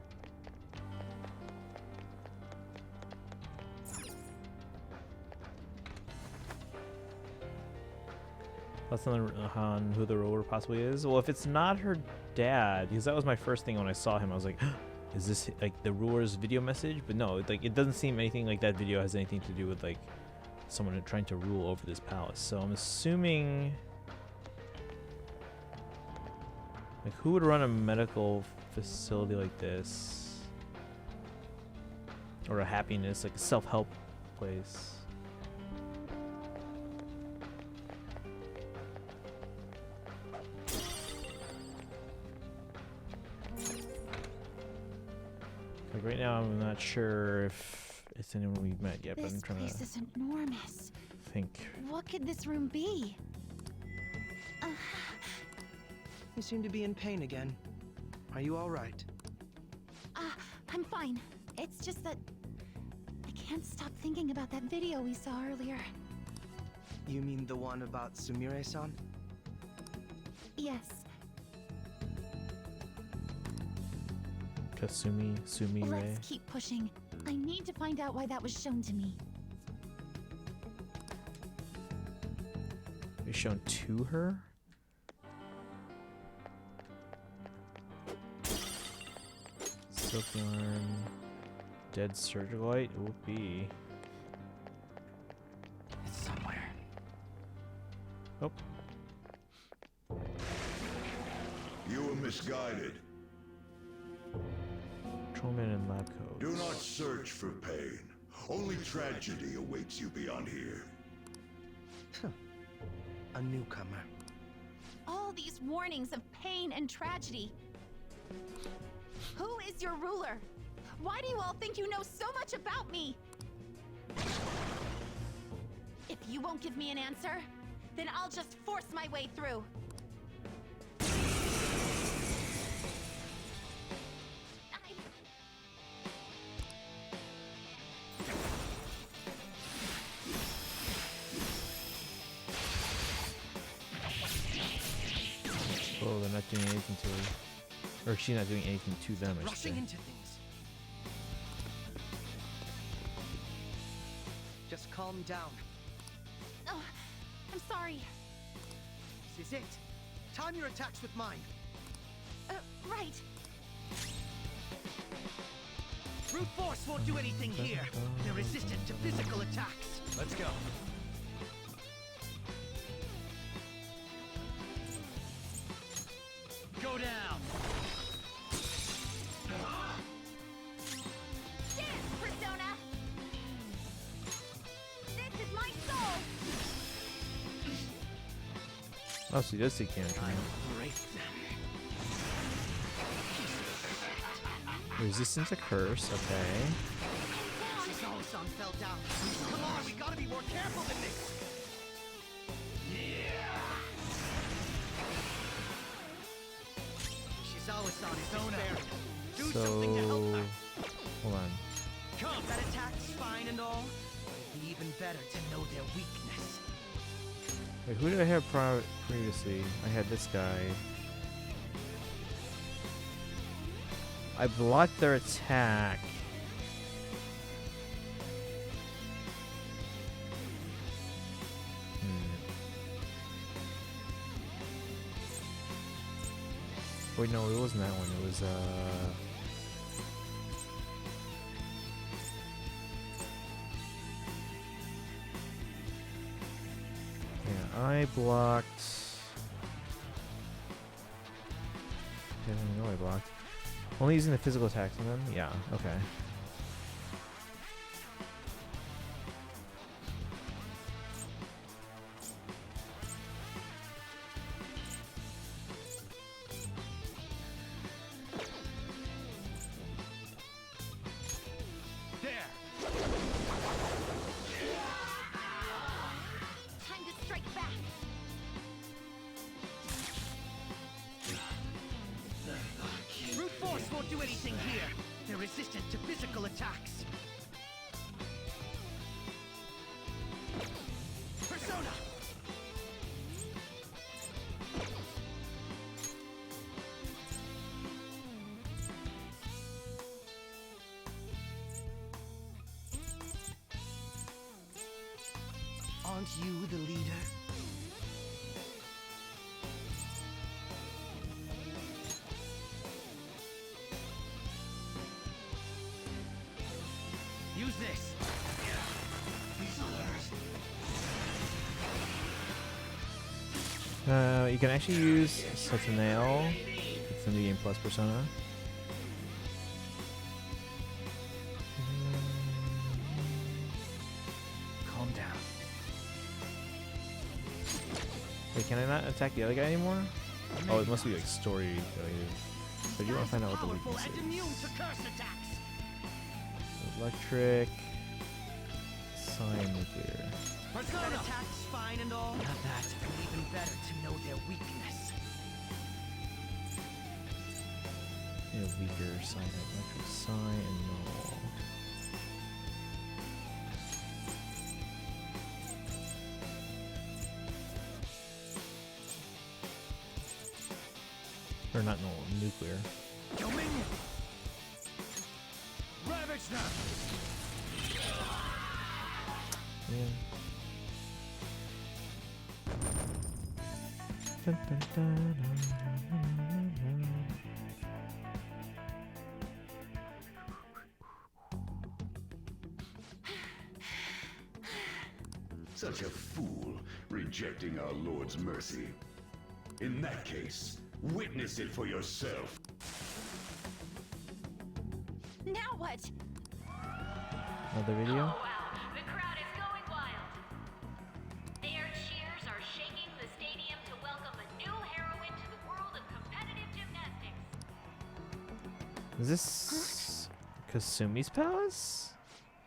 That's on who the ruler possibly is. Well, if it's not her dad, because that was my first thing when I saw him. I was like, is this like the ruler's video message? But no, like it doesn't seem anything like that video has anything to do with like someone trying to rule over this palace. So I'm assuming, like, who would run a medical facility like this, or a happiness, like a self-help place? Like right now, I'm not sure if it's anyone we've met yet, but I'm trying to This place is enormous. think. What could this room be? You seem to be in pain again. Are you all right? I'm fine. It's just that I can't stop thinking about that video we saw earlier. You mean the one about Sumire-san? Yes. Sumire. Let's keep pushing. I need to find out why that was shown to me. Is shown to her? Silk yarn. Dead surgical light? Whoopee. It's somewhere. Oh. You were misguided. Patrolman and lab coats. Do not search for pain. Only tragedy awaits you beyond here. A newcomer. All these warnings of pain and tragedy. Who is your ruler? Why do you all think you know so much about me? If you won't give me an answer, then I'll just force my way through. Oh, they're not doing anything to her. Or she's not doing anything to them, I should Rushing say. into things. Just calm down. Oh, I'm sorry. This is it. Time your attacks with mine. Right. Brute force won't do anything here. They're resistant to physical attacks. Let's go. Go down. Dance, Persona! This is my soul! Oh, so he does take damage. Break them. Resistance to curse. Okay. She's always on fell down. Come on, we gotta be more careful than this. She's always on his own. Do something to help her. Hold on. Come, that attack's fine and all. It'd be even better to know their weakness. Wait, who did I have previously? I had this guy. I blocked their attack. Wait, no, it wasn't that one. It was, yeah, I blocked... I don't know I blocked. Only using the physical attacks on them? Yeah, okay. Time to strike back. Brute force won't do anything here. They're resistant to physical attacks. Persona! Aren't you the leader? Use this. You can actually use such a nail. It's in the game plus persona. Calm down. Wait, can I not attack the other guy anymore? Oh, it must be like story related. So you want to find out what the Powerful weakness and immune is. to curse attacks. Electric, Psi, nuclear. Persona attacks fine and all. Not that. Even better to know their weakness. Yeah, weaker side, electric, Psi, and null. Or not null, nuclear. Dominion. Ravage them. Yeah. Dun, dun, dun, dun, dun, dun, dun. Such a fool, rejecting our Lord's mercy. In that case, witness it for yourself. Now what? Another video? Oh, wow. The crowd is going wild. Their cheers are shaking the stadium to welcome a new heroine to the world of competitive gymnastics. Is this Kasumi's palace?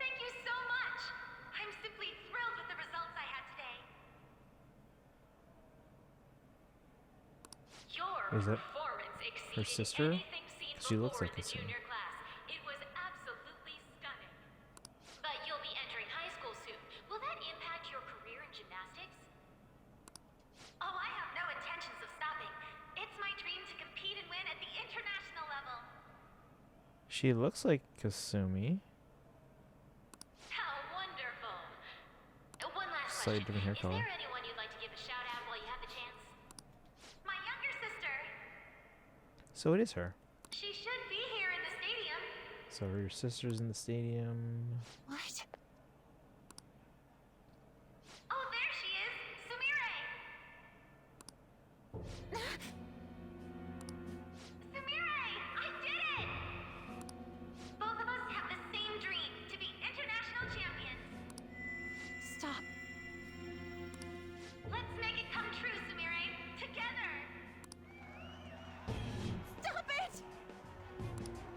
Thank you so much. I'm simply thrilled with the results I had today. Your Is that performance exceeded her sister? anything seen She looks before like in the Kasumi. junior class. It was absolutely stunning. But you'll be entering high school soon. Will that impact your career in gymnastics? Oh, I have no intentions of stopping. It's my dream to compete and win at the international level. She looks like Kasumi. How wonderful. One last Slightly question. different hair Is color. there anyone you'd like to give a shout out while you have the chance? My younger sister. So it is her. She should be here in the stadium. So your sister's in the stadium. What? Oh, there she is. Sumire. Sumire, I did it! Both of us have the same dream, to be international champions. Stop. Let's make it come true, Sumire.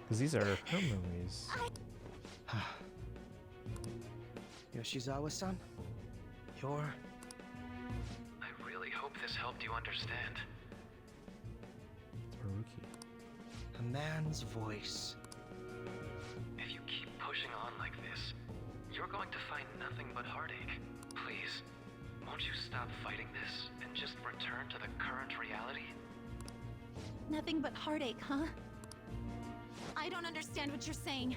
Because these are her movies. Yoshizawa-san, you're... I really hope this helped you understand. It's Maruki. a man's voice. If you keep pushing on like this, you're going to find nothing but heartache. Please, won't you stop fighting this and just return to the current reality? Nothing but heartache, huh? I don't understand what you're saying,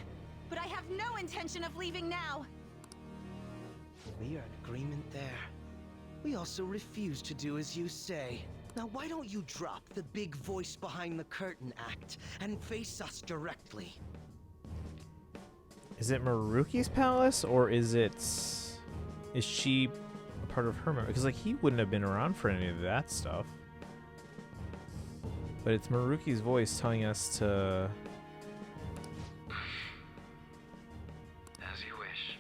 but I have no intention of leaving now. We are in agreement there. We also refuse to do as you say. Now why don't you drop the big voice behind the curtain act and face us directly? Is it Maruki's palace, or is she a part of her? Because like he wouldn't have been around for any of that stuff. But it's Maruki's voice telling us to. As you wish.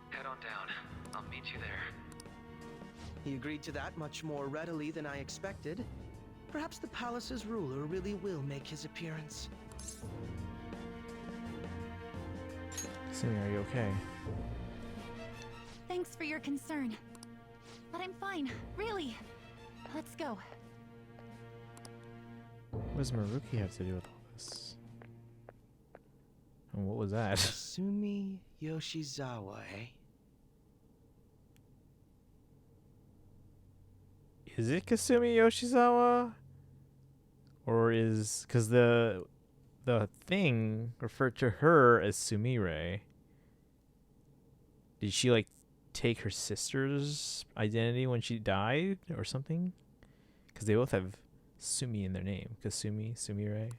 Head on down. I'll meet you there. He agreed to that much more readily than I expected. Perhaps the palace's ruler really will make his appearance. Sammy, are you okay? Thanks for your concern. But I'm fine, really. Let's go. What does Maruki have to do with all this? And what was that? Sumi Yoshizawa, eh? Is it Kasumi Yoshizawa? Or is... Because the thing referred to her as Sumire. Did she, like, take her sister's identity when she died or something? Because they both have Sumi in their name. Kasumi, Sumire.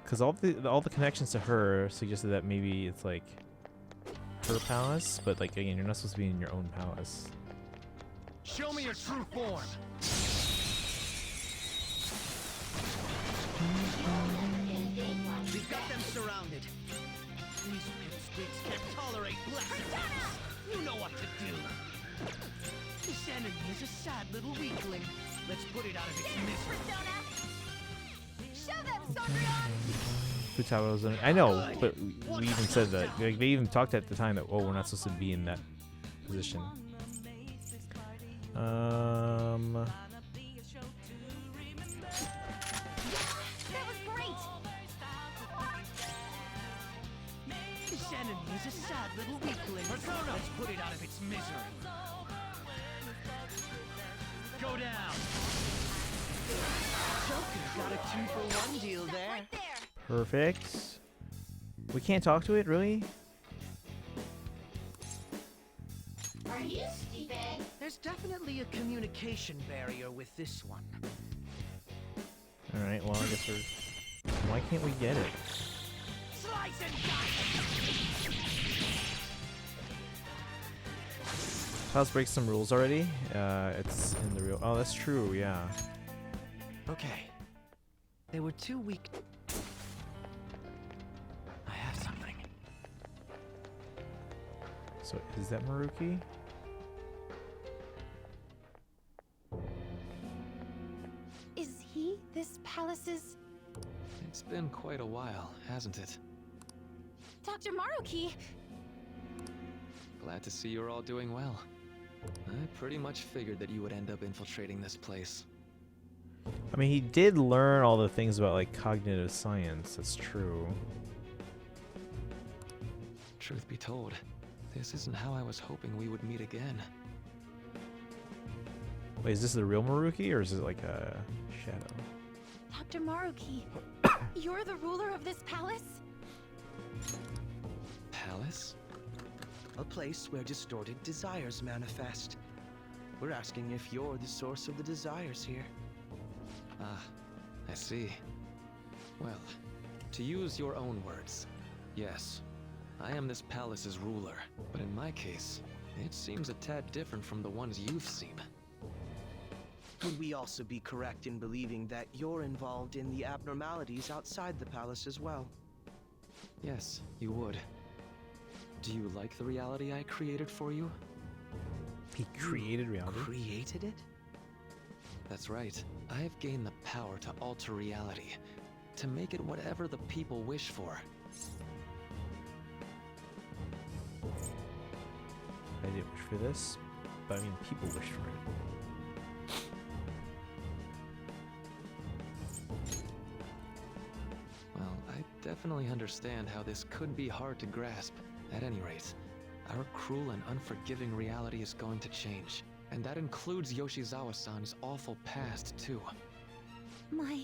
Because all the connections to her suggested that maybe it's like her palace, but like again, you're not supposed to be in your own palace. Show me your true form. We've got them surrounded. These pipsqueaks can't tolerate blessings. You know what to do. This enemy is a sad little weakling. Let's put it out of its misery. Show them, Sondrian! Futaro's in it. I know, but we even said that. Like, they even talked at the time that, oh, we're not supposed to be in that position. That was great! This enemy is a sad little weakling. Let's put it out of its misery. Go down. Joker got a 2-for-1 deal there. Right there! Perfect. We can't talk to it, really? Are you stupid? There's definitely a communication barrier with this one. Alright, well, I guess we're... Why can't we get it? Slice and dice! Palace breaks some rules already. It's in the real... Oh, that's true, yeah. Okay. They were too weak. I have something. So, is that Maruki? Is he this palace's It's been quite a while, hasn't it? Dr. Maruki? Glad to see you're all doing well. I pretty much figured that you would end up infiltrating this place. I mean, he did learn all the things about, like, cognitive science. That's true. Truth be told, this isn't how I was hoping we would meet again. Wait, is this the real Maruki, or is it like a shadow? Dr. Maruki, you're the ruler of this palace? Palace? A place where distorted desires manifest. We're asking if you're the source of the desires here. Ah, I see. Well, to use your own words, yes, I am this palace's ruler, but in my case, it seems a tad different from the ones you've seen. Would we also be correct in believing that you're involved in the abnormalities outside the palace as well? Yes, you would. Do you like the reality I created for you? He created reality. Created it? That's right. I have gained the power to alter reality, to make it whatever the people wish for. I didn't wish for this, but I mean, people wish for it. Well, I definitely understand how this could be hard to grasp. At any rate, our cruel and unforgiving reality is going to change. And that includes Yoshizawa-san's awful past, too. My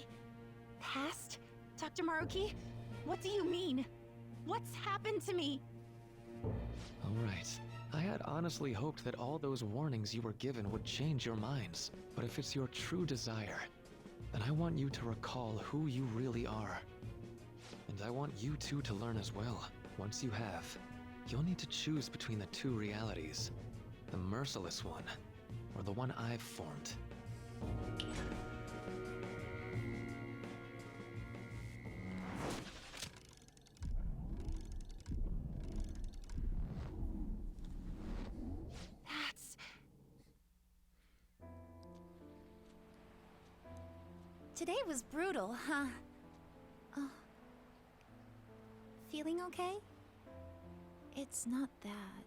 past? Dr. Maruki? What do you mean? What's happened to me? Alright. I had honestly hoped that all those warnings you were given would change your minds. But if it's your true desire, then I want you to recall who you really are. And I want you two to learn as well. Once you have, you'll need to choose between the two realities. The merciless one, or the one I've formed. That's... Today was brutal, huh? Oh. Feeling okay? It's not that.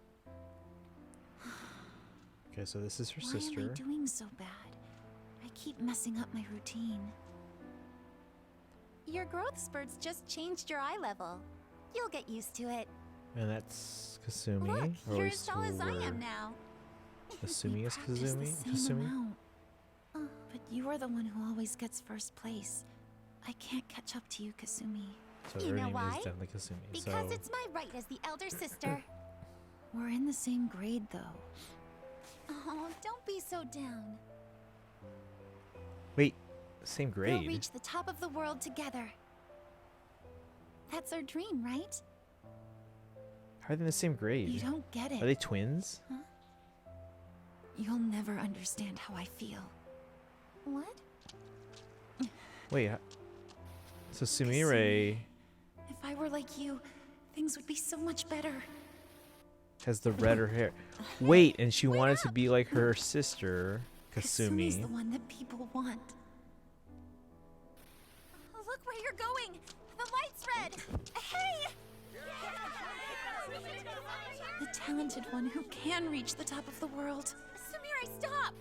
Okay, so this is her Why sister. am I doing so bad? I keep messing up my routine. Your growth spurts just changed your eye level. You'll get used to it. And that's Kasumi. Look, Or you're is as tall as I we're am now. Assuming it's Practice the Kasumi. same Kasumi. amount. But you are the one who always gets first place. I can't catch up to you, Kasumi. So You her know name why? is definitely Kasumi. Because so it's my right as the elder sister. We're in the same grade, though. Oh, don't be so down. wait, same grade. We'll reach the top of the world together. That's our dream, right? How are they in the same grade? You don't get it. Are they twins? You'll never understand how I feel. What? Wait. So Sumire If I were like you, things would be so much better. has the redder hair. Wait, and she wanted to be like her sister, Kasumi's Kasumi. the one that people want. Look where you're going! The light's red! Hey! The talented one who can reach the top of the world. Sumire, stop!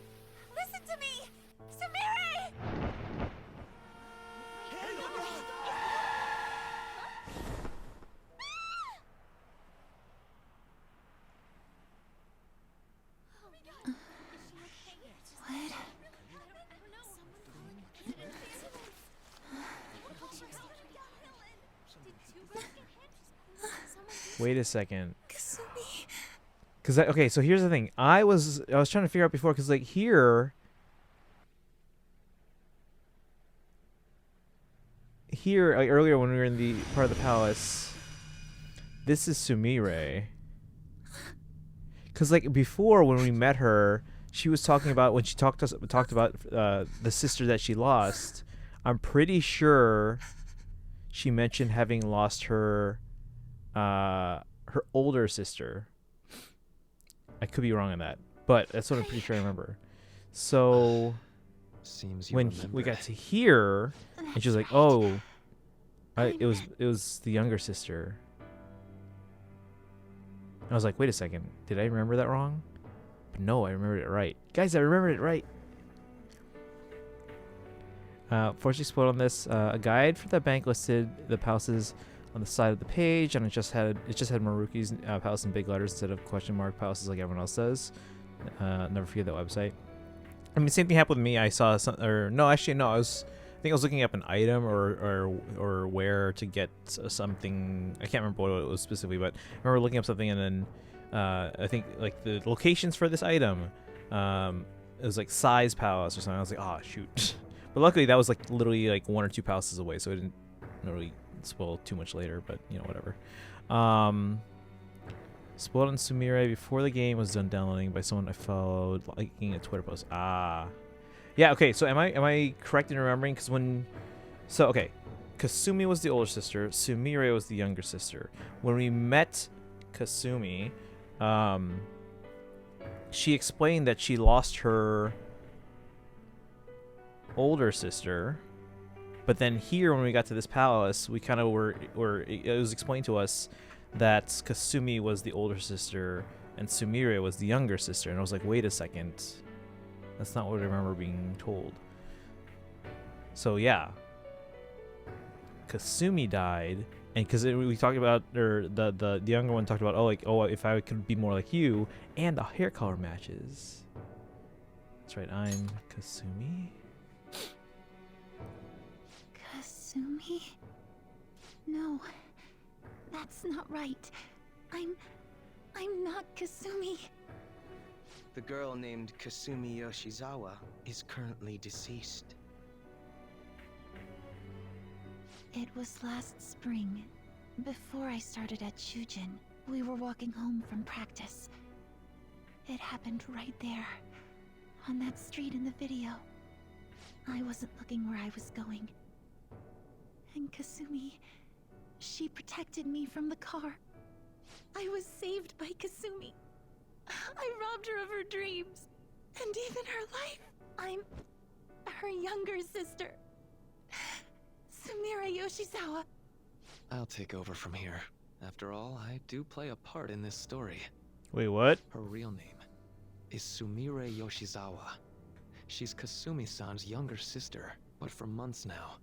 Listen to me! Sumire! What? Wait a second. Kasumi. Cause okay, so here's the thing. I was trying to figure out before, cause like here, like earlier when we were in the part of the palace, this is Sumire. Cause like before when we met her, she was talking about when she talked about the sister that she lost. I'm pretty sure she mentioned having lost her her older sister. I could be wrong on that, but that's what I'm pretty sure I remember. So Seems you when remember. we got to here, and she was like, "Oh, it was the younger sister." And I was like, "Wait a second, did I remember that wrong?" But no, I remembered it right, guys. I remembered it right. Fortunately, spoiled on this. A guide for the bank listed the palaces on the side of the page, and it just had Maruki's palace in big letters instead of question mark palaces like everyone else does. Never forget that website. I mean, same thing happened with me. I saw some, or no, actually no. I think I was looking up an item or where to get something. I can't remember what it was specifically, but I remember looking up something, and then I think like the locations for this item, it was like size palace or something. I was like, oh shoot. But luckily that was like literally like 1 or 2 palaces away, so it didn't really spoil too much later, but you know, whatever. Spoiled on Sumire before the game was done downloading by someone I followed liking a Twitter post. Yeah, okay, so am I correct in remembering? Because okay, Kasumi was the older sister, Sumire was the younger sister. When we met Kasumi, she explained that she lost her older sister, but then here when we got to this palace, we kind of were it was explained to us that Kasumi was the older sister and Sumire was the younger sister, and I was like, wait a second, that's not what I remember being told. So yeah, Kasumi died, and because we talked about, or the younger one talked about, if I could be more like you, and the hair color matches. That's right, I'm Kasumi. Kasumi? No, that's not right. I'm not Kasumi. The girl named Kasumi Yoshizawa is currently deceased. It was last spring, before I started at Shujin. We were walking home from practice. It happened right there, on that street in the video. I wasn't looking where I was going. And Kasumi, she protected me from the car. I was saved by Kasumi. I robbed her of her dreams, and even her life. I'm her younger sister, Sumire Yoshizawa. I'll take over from here. After all, I do play a part in this story. Wait, what? Her real name is Sumire Yoshizawa. She's Kasumi-san's younger sister, but for months now,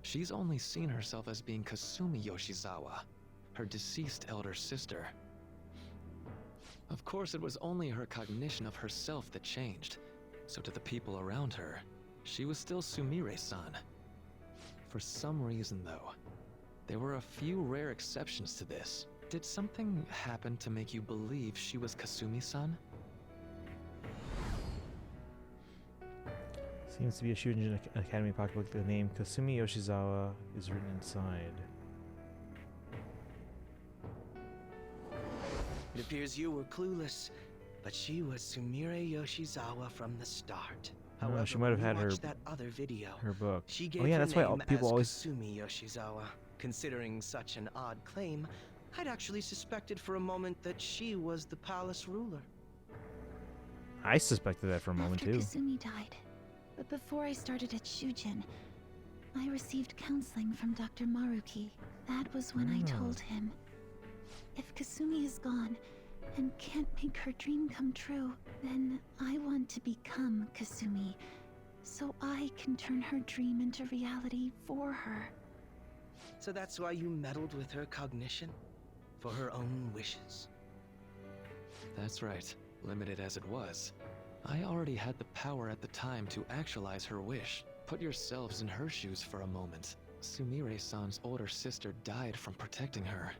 she's only seen herself as being Kasumi Yoshizawa, her deceased elder sister. Of course, it was only her cognition of herself that changed, so to the people around her, she was still Sumire-san. For some reason, though, there were a few rare exceptions to this. Did something happen to make you believe she was Kasumi-san? Seems to be a Shujin Academy pocketbook. The name Kasumi Yoshizawa is written inside. It appears you were clueless, but she was Sumire Yoshizawa from the start. However, she might have had her that other video. Her book. She gave that's her why name people as always. Kasumi Yoshizawa. Considering such an odd claim, I'd actually suspected for a moment that she was the palace ruler. I suspected that for a moment After too. Kasumi died, but before I started at Shujin, I received counseling from Dr. Maruki. That was when I told him, if Kasumi is gone and can't make her dream come true, then I want to become Kasumi, so I can turn her dream into reality for her. So that's why you meddled with her cognition? For her own wishes? That's right, limited as it was. I already had the power at the time to actualize her wish. Put yourselves in her shoes for a moment. Sumire-san's older sister died from protecting her.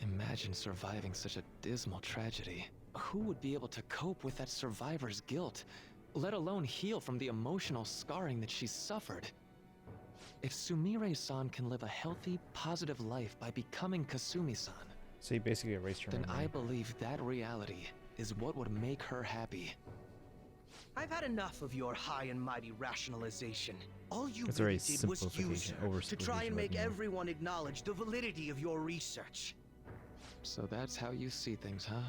Imagine surviving such a dismal tragedy. Who would be able to cope with that survivor's guilt, let alone heal from the emotional scarring that she suffered? If Sumire-san can live a healthy, positive life by becoming Kasumi-san, So you basically erased her then memory. I believe that reality is what would make her happy. I've had enough of your high and mighty rationalization. All you That's a really very did was use simplification, her to try and oversimplification, make but, you know. everyone acknowledge the validity of your research. So that's how you see things, huh?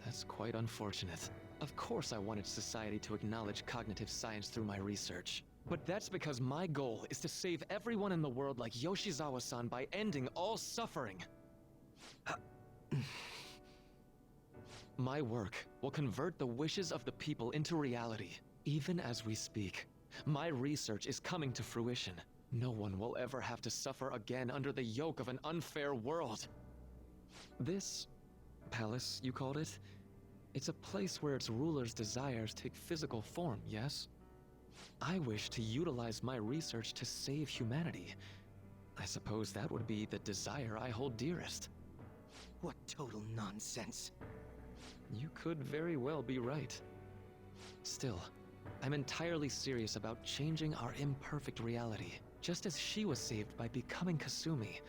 That's quite unfortunate. Of course I wanted society to acknowledge cognitive science through my research. But that's because my goal is to save everyone in the world like Yoshizawa-san by ending all suffering. My work will convert the wishes of the people into reality. Even as we speak, my research is coming to fruition. No one will ever have to suffer again under the yoke of an unfair world. This palace, you called it? It's a place where its ruler's desires take physical form, yes? I wish to utilize my research to save humanity. I suppose that would be the desire I hold dearest. What total nonsense. You could very well be right. Still, I'm entirely serious about changing our imperfect reality. Just as she was saved by becoming Kasumi,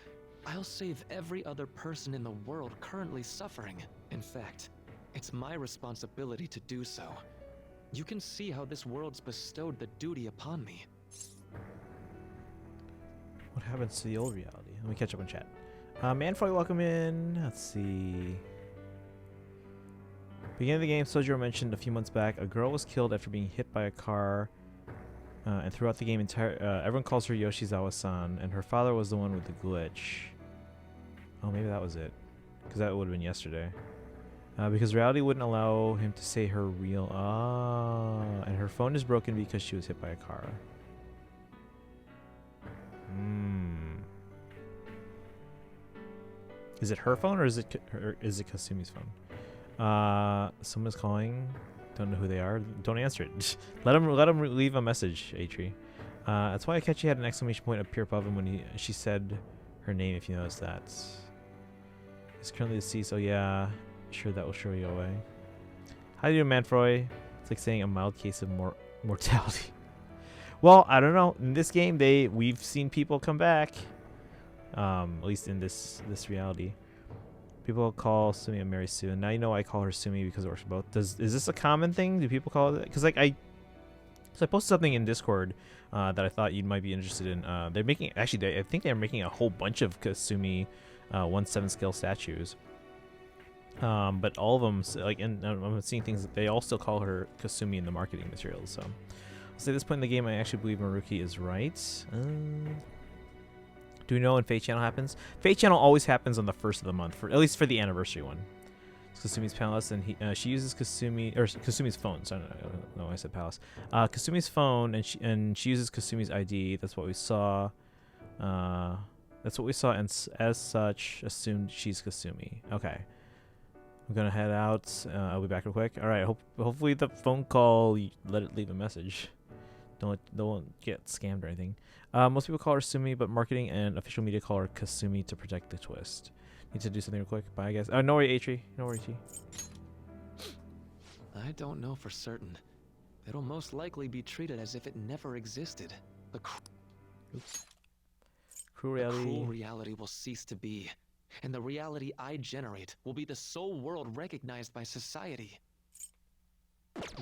I'll save every other person in the world currently suffering. In fact, it's my responsibility to do so. You can see how this world's bestowed the duty upon me. What happens to the old reality? Let me catch up in chat. Manfroy, welcome in. Let's see. Beginning of the game, Sojiro mentioned a few months back, a girl was killed after being hit by a car. And throughout the game, everyone calls her Yoshizawa-san, and her father was the one with the glitch. Oh, maybe that was it. Because that would have been yesterday. Because reality wouldn't allow him to say her real... and her phone is broken because she was hit by a car. Is it her phone or is it Kasumi's phone? Someone's calling. Don't know who they are. Don't answer it. let him leave a message, Atri. That's why Akechi had an exclamation point appear above him when she said her name, if you noticed that. He's currently deceased, so yeah. Sure, that will show you away. How do you do, Manfroy? It's like saying a mild case of mortality. Well, I don't know. In this game, we've seen people come back. At least in this reality. People call Sumi a Mary Sue, and now you know I call her Sumi because it works for both. Is this a common thing? Do people call it? Because like I posted something in Discord that I thought you might be interested in. They're making I think they're making a whole bunch of Kasumi 1/7 scale statues. But all of them, like, and I'm seeing things that they all still call her Kasumi in the marketing materials. So, I'll say at this point in the game, I actually believe Maruki is right. Do we know when Fate Channel happens? Fate Channel always happens on the 1st of the month, at least for the anniversary one. It's Kasumi's palace, and she uses Kasumi's phone. Sorry, I don't know why I said palace. Kasumi's phone, and she uses Kasumi's ID. That's what we saw. And as such, assumed she's Kasumi. Okay. I'm gonna head out. I'll be back real quick. All right. Hopefully the phone call, let it leave a message. Don't get scammed or anything. Most people call her Sumi, but marketing and official media call her Kasumi to protect the twist. Need to do something real quick. Bye, guys. No worry, Atri. No worry, T. I don't know for certain. It'll most likely be treated as if it never existed. The cruel reality will cease to be. And the reality I generate will be the sole world recognized by society.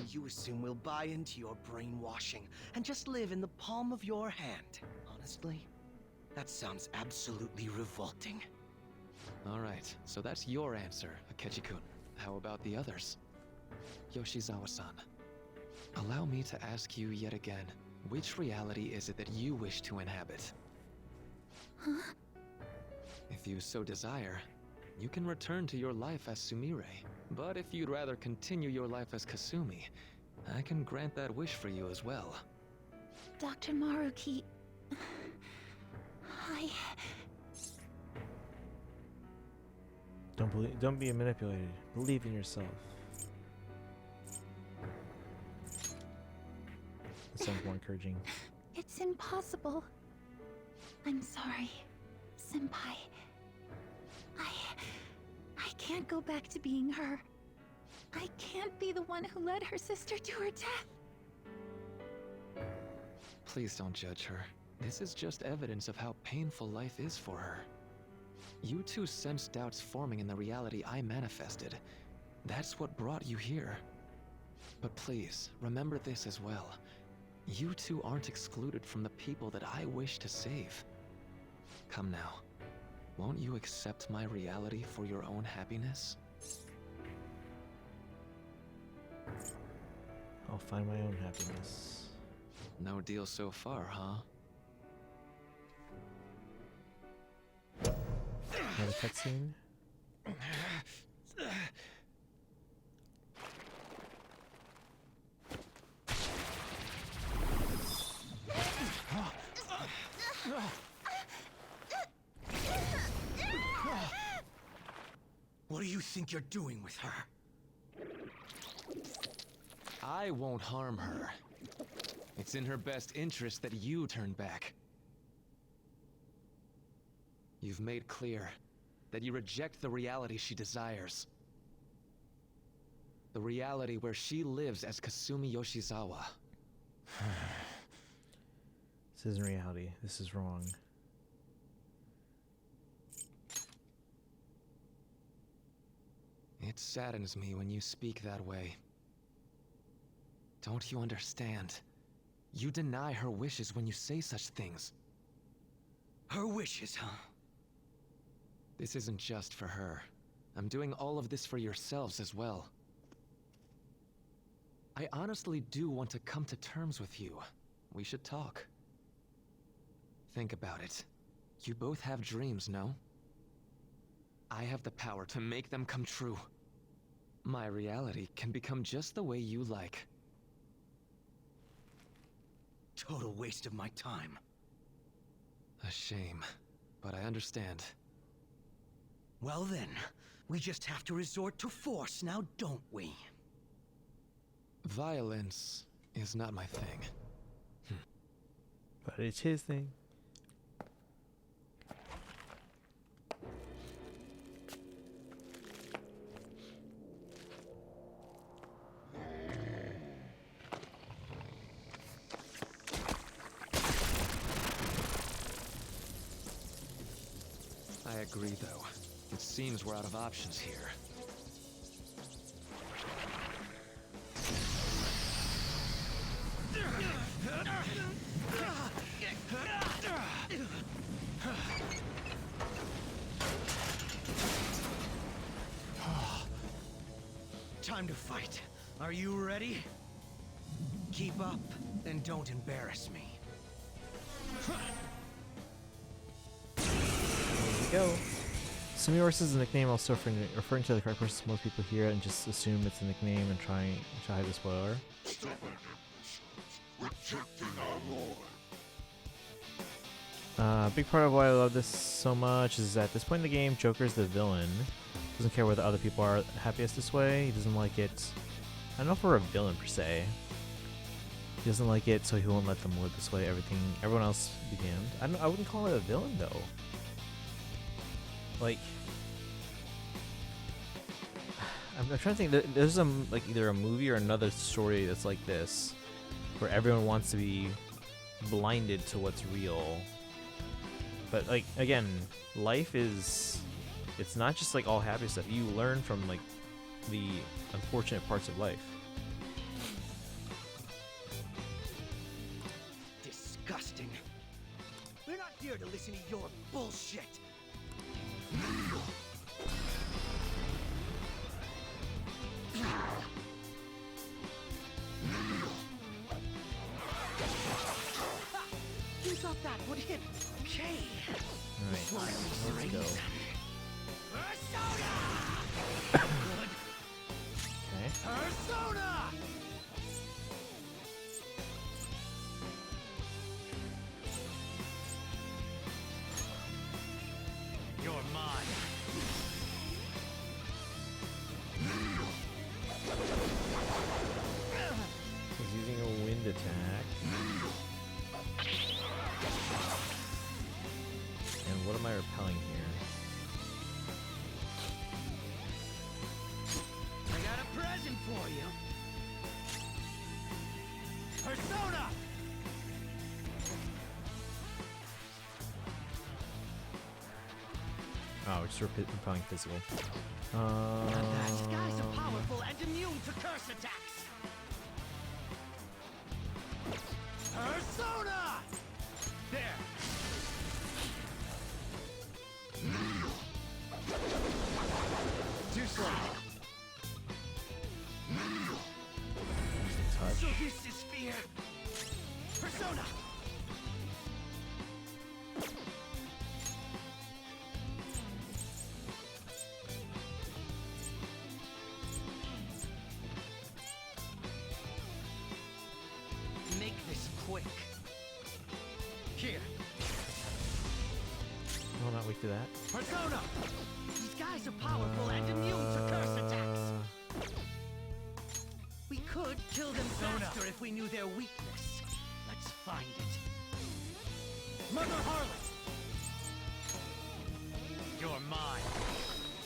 You assume we'll buy into your brainwashing and just live in the palm of your hand. Honestly, that sounds absolutely revolting. Alright, so that's your answer, Akechi-kun. How about the others? Yoshizawa-san, allow me to ask you yet again, which reality is it that you wish to inhabit? Huh? If you so desire, you can return to your life as Sumire. But if you'd rather continue your life as Kasumi, I can grant that wish for you as well. Dr. Maruki... Don't be manipulated. Believe in yourself. That sounds more encouraging. It's impossible. I'm sorry, Senpai. I can't go back to being her. I can't be the one who led her sister to her death. Please don't judge her. This is just evidence of how painful life is for her. You two sensed doubts forming in the reality I manifested. That's what brought you here. But please, remember this as well. You two aren't excluded from the people that I wish to save. Come now. Won't you accept my reality for your own happiness? I'll find my own happiness. No deal so far, huh? Another cutscene. What do you think you're doing with her? I won't harm her. It's in her best interest that you turn back. You've made clear that you reject the reality she desires. The reality where she lives as Kasumi Yoshizawa. This isn't reality. This is wrong. It saddens me when you speak that way. Don't you understand? You deny her wishes when you say such things. Her wishes, huh? This isn't just for her. I'm doing all of this for yourselves as well. I honestly do want to come to terms with you. We should talk. Think about it. You both have dreams, no? I have the power to make them come true. My reality can become just the way you like. Total waste of my time. A shame, but I understand. Well then, we just have to resort to force now, don't we? Violence is not my thing. But it's his thing. I agree, though. It seems we're out of options here. Time to fight. Are you ready? Keep up and don't embarrass me. There we go. Sumiorus is a nickname also referring to the correct person. Most people hear it and just assume it's a nickname and try to hide the spoiler. Big part of why I love this so much is at this point in the game, Joker's the villain. Doesn't care whether other people are happiest this way. He doesn't like it. I don't know if we're a villain per se. He doesn't like it, so he won't let them live this way. Everyone else be damned. I wouldn't call it a villain though. Like, I'm trying to think. There's like either a movie or another story that's like this, where everyone wants to be blinded to what's real. But like again, life it's not just like all happy stuff. You learn from like the unfortunate parts of life. Disgusting. We're not here to listen to your bullshit. You thought that would hit? Okay. Alright, let's go. Persona! Okay. Persona! You're mine. He's using a wind attack. And what am I repelling here? I got a present for you. Persona! Oh, we're just repelling physical. These guys are powerful and immune to curse attacks. Persona! There. Too slow. Touch. So this is fear. Persona! Make this quick. Here. No, not weak to that. Persona! These guys are powerful and immune to curse attacks. We could kill them faster if we knew their weakness. Let's find it. Mother Harlot! You're mine.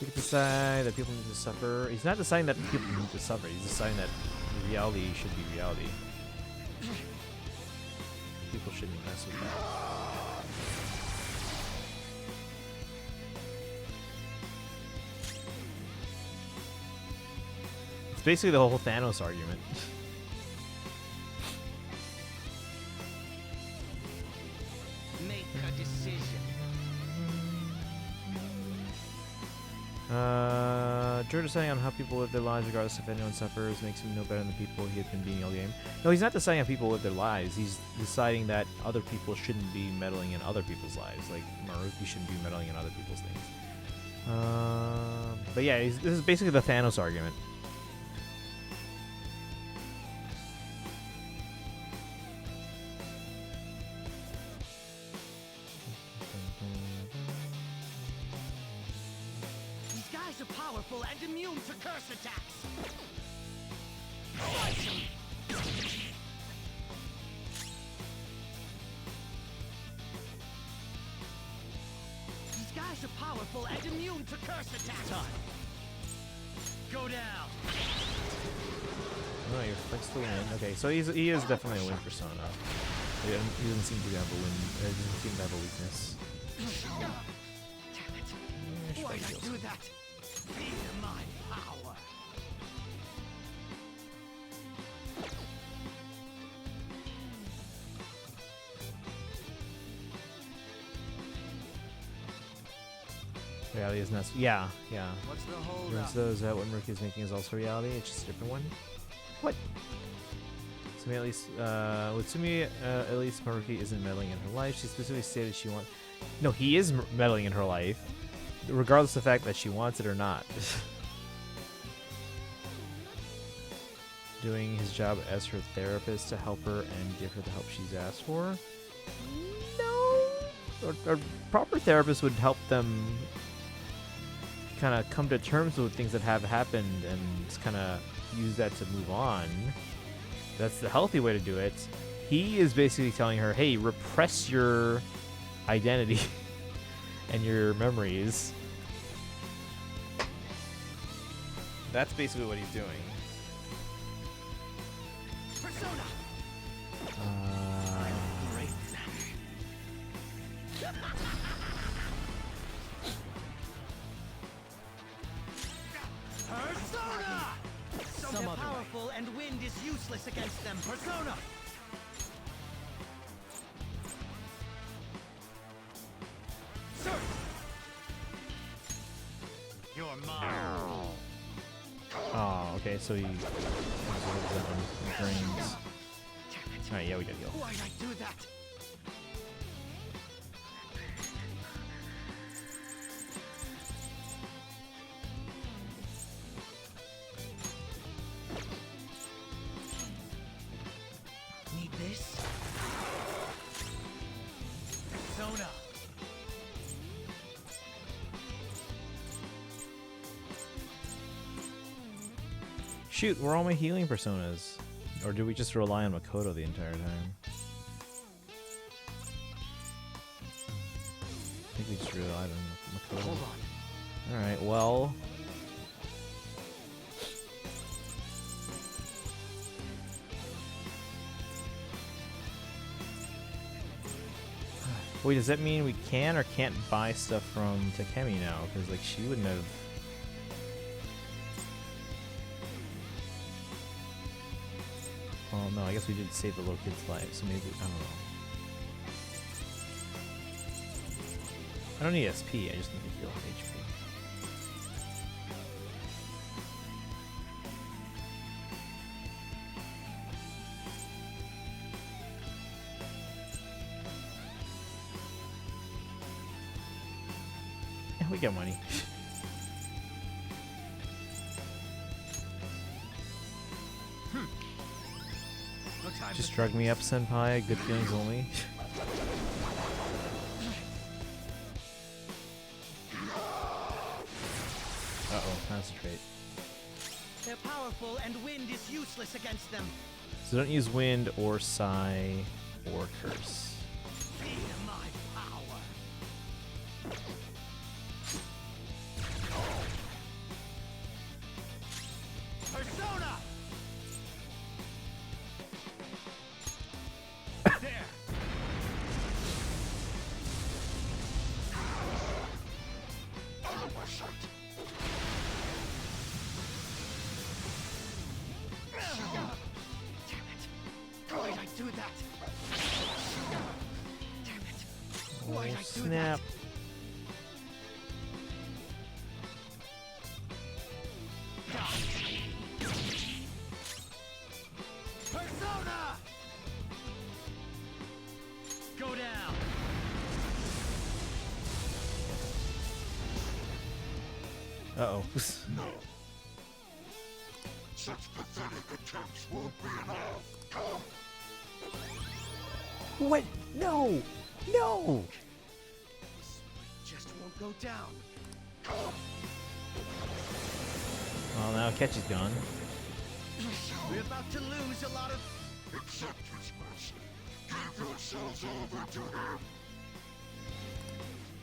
We can decide that people need to suffer. He's not deciding that people need to suffer. He's deciding that reality should be reality. People shouldn't mess with that. It's basically the whole Thanos argument. Make a decision. Drew deciding on how people live their lives, regardless if anyone suffers, makes him no better than the people he had been beating all game. No, he's not deciding how people live their lives. He's deciding that other people shouldn't be meddling in other people's lives. Like, Maruki shouldn't be meddling in other people's things. But yeah, this is basically the Thanos argument. These guys are powerful and immune to curse attacks. These guys are powerful and immune to curse attacks. Time. Go down. Oh, you're fixed to win. Okay, so he is definitely a win persona. He doesn't seem to have a win. He doesn't seem to have a weakness. Why did I do that? Feel my power. Reality is not. Yeah. What's the hold Everyone says that what Maruki is making is also reality. It's just a different one. What? Sumi at least, with Sumi, at least Maruki isn't meddling in her life. She specifically stated she wants. No, he is meddling in her life, regardless of the fact that she wants it or not. Doing his job as her therapist to help her and give her the help she's asked for. No, a proper therapist would help them kind of come to terms with things that have happened and just kind of use that to move on. That's the healthy way to do it. He is basically telling her, hey, repress your identity and your memories. That's basically what he's doing. Persona. Persona! Some are powerful and wind is useless against them. Persona! Sir! You're mine. Oh, okay, so he drains. Alright, yeah, we gotta go. Why'd I do that? Need this? Persona. Shoot, where are all my healing personas? Or do we just rely on Makoto the entire time? I think we just relied on Makoto. Hold on. Alright, well... Wait, does that mean we can or can't buy stuff from Takemi now? Because, like, she wouldn't have... Well, no, I guess we did save the little kid's life, so maybe... I don't know. I don't need SP, I just need to heal HP. Yeah, we got money. Just drug me up, senpai. Good feelings only. Uh-oh, concentrate. They're powerful and wind is useless against them. So don't use wind or sigh or curse. Feel my power. Persona! There! Why'd I do that? Damn it. Why'd I do Snap. Uh-oh. Such pathetic attempts won't be enough. Come! What? No! No! Just won't go down. Well, now Ketchy's gone. We're about to lose a lot of... Accept his mercy. Give yourselves over to him.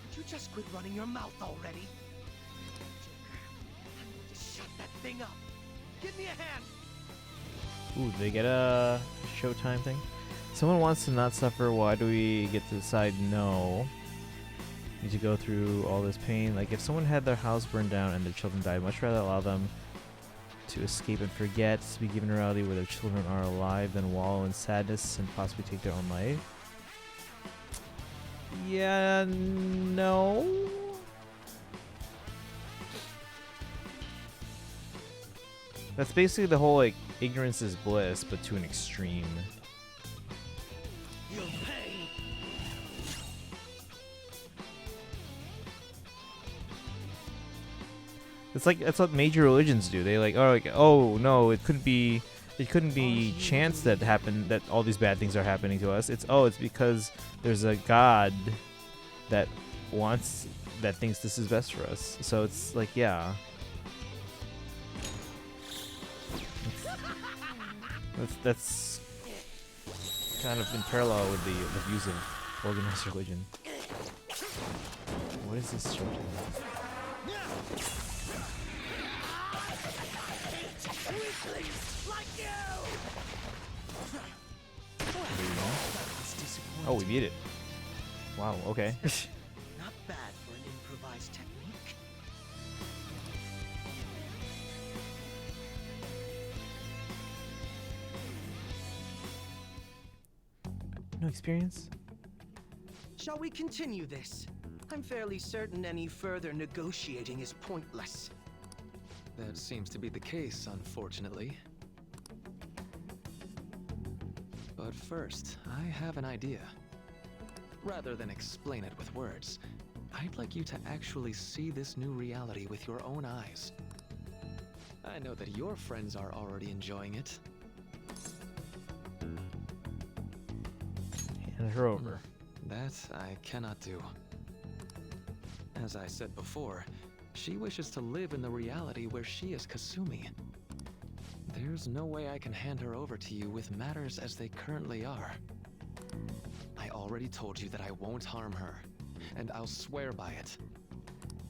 Would you just quit running your mouth already? I'm going to shut that thing up. Give me a hand. Ooh, they get a Showtime thing? Someone wants to not suffer. Why do we get to decide no? Need to go through all this pain. Like, if someone had their house burned down and their children died, much rather allow them to escape and forget, to be given a reality where their children are alive than wallow in sadness and possibly take their own life. Yeah, no. That's basically the whole, like, ignorance is bliss, but to an extreme. You'll pay. It's like that's what major religions do. They oh no, it couldn't be chance that happened that all these bad things are happening to us. It's because there's a God that thinks this is best for us. So it's like, yeah. That's kind of in parallel with the views of organized religion. What is this showtime? Oh, we beat it. Wow, okay. Not bad for an improvised technique. No experience? Shall we continue this? I'm fairly certain any further negotiating is pointless. That seems to be the case, unfortunately. But first, I have an idea. Rather than explain it with words, I'd like you to actually see this new reality with your own eyes. I know that your friends are already enjoying it. Hand her over. That I cannot do. As I said before, she wishes to live in the reality where she is Kasumi. There's no way I can hand her over to you with matters as they currently are. I already told you that I won't harm her, and I'll swear by it.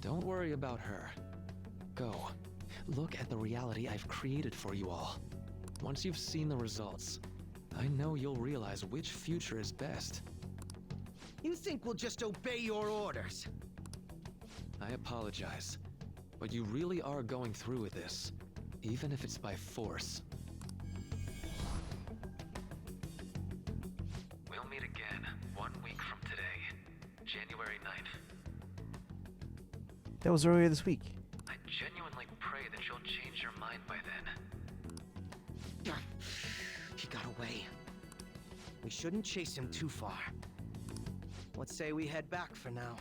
Don't worry about her. Go. Look at the reality I've created for you all. Once you've seen the results, I know you'll realize which future is best. You think we'll just obey your orders? I apologize, but you really are going through with this, even if it's by force. We'll meet again 1 week from today, January 9th. That was earlier this week. I genuinely pray that you'll change your mind by then. He got away. We shouldn't chase him too far. Let's say we head back for now.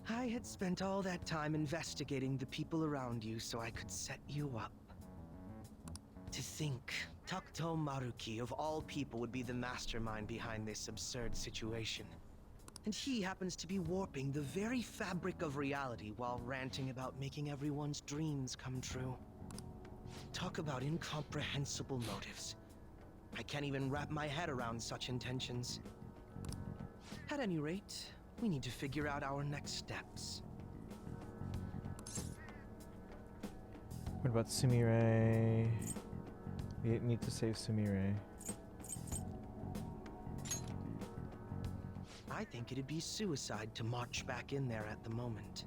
I had spent all that time investigating the people around you so I could set you up. To think, Takuto Maruki of all people would be the mastermind behind this absurd situation. And he happens to be warping the very fabric of reality while ranting about making everyone's dreams come true. Talk about incomprehensible motives. I can't even wrap my head around such intentions. At any rate, we need to figure out our next steps. What about Sumire? We need to save Sumire. I think it'd be suicide to march back in there at the moment.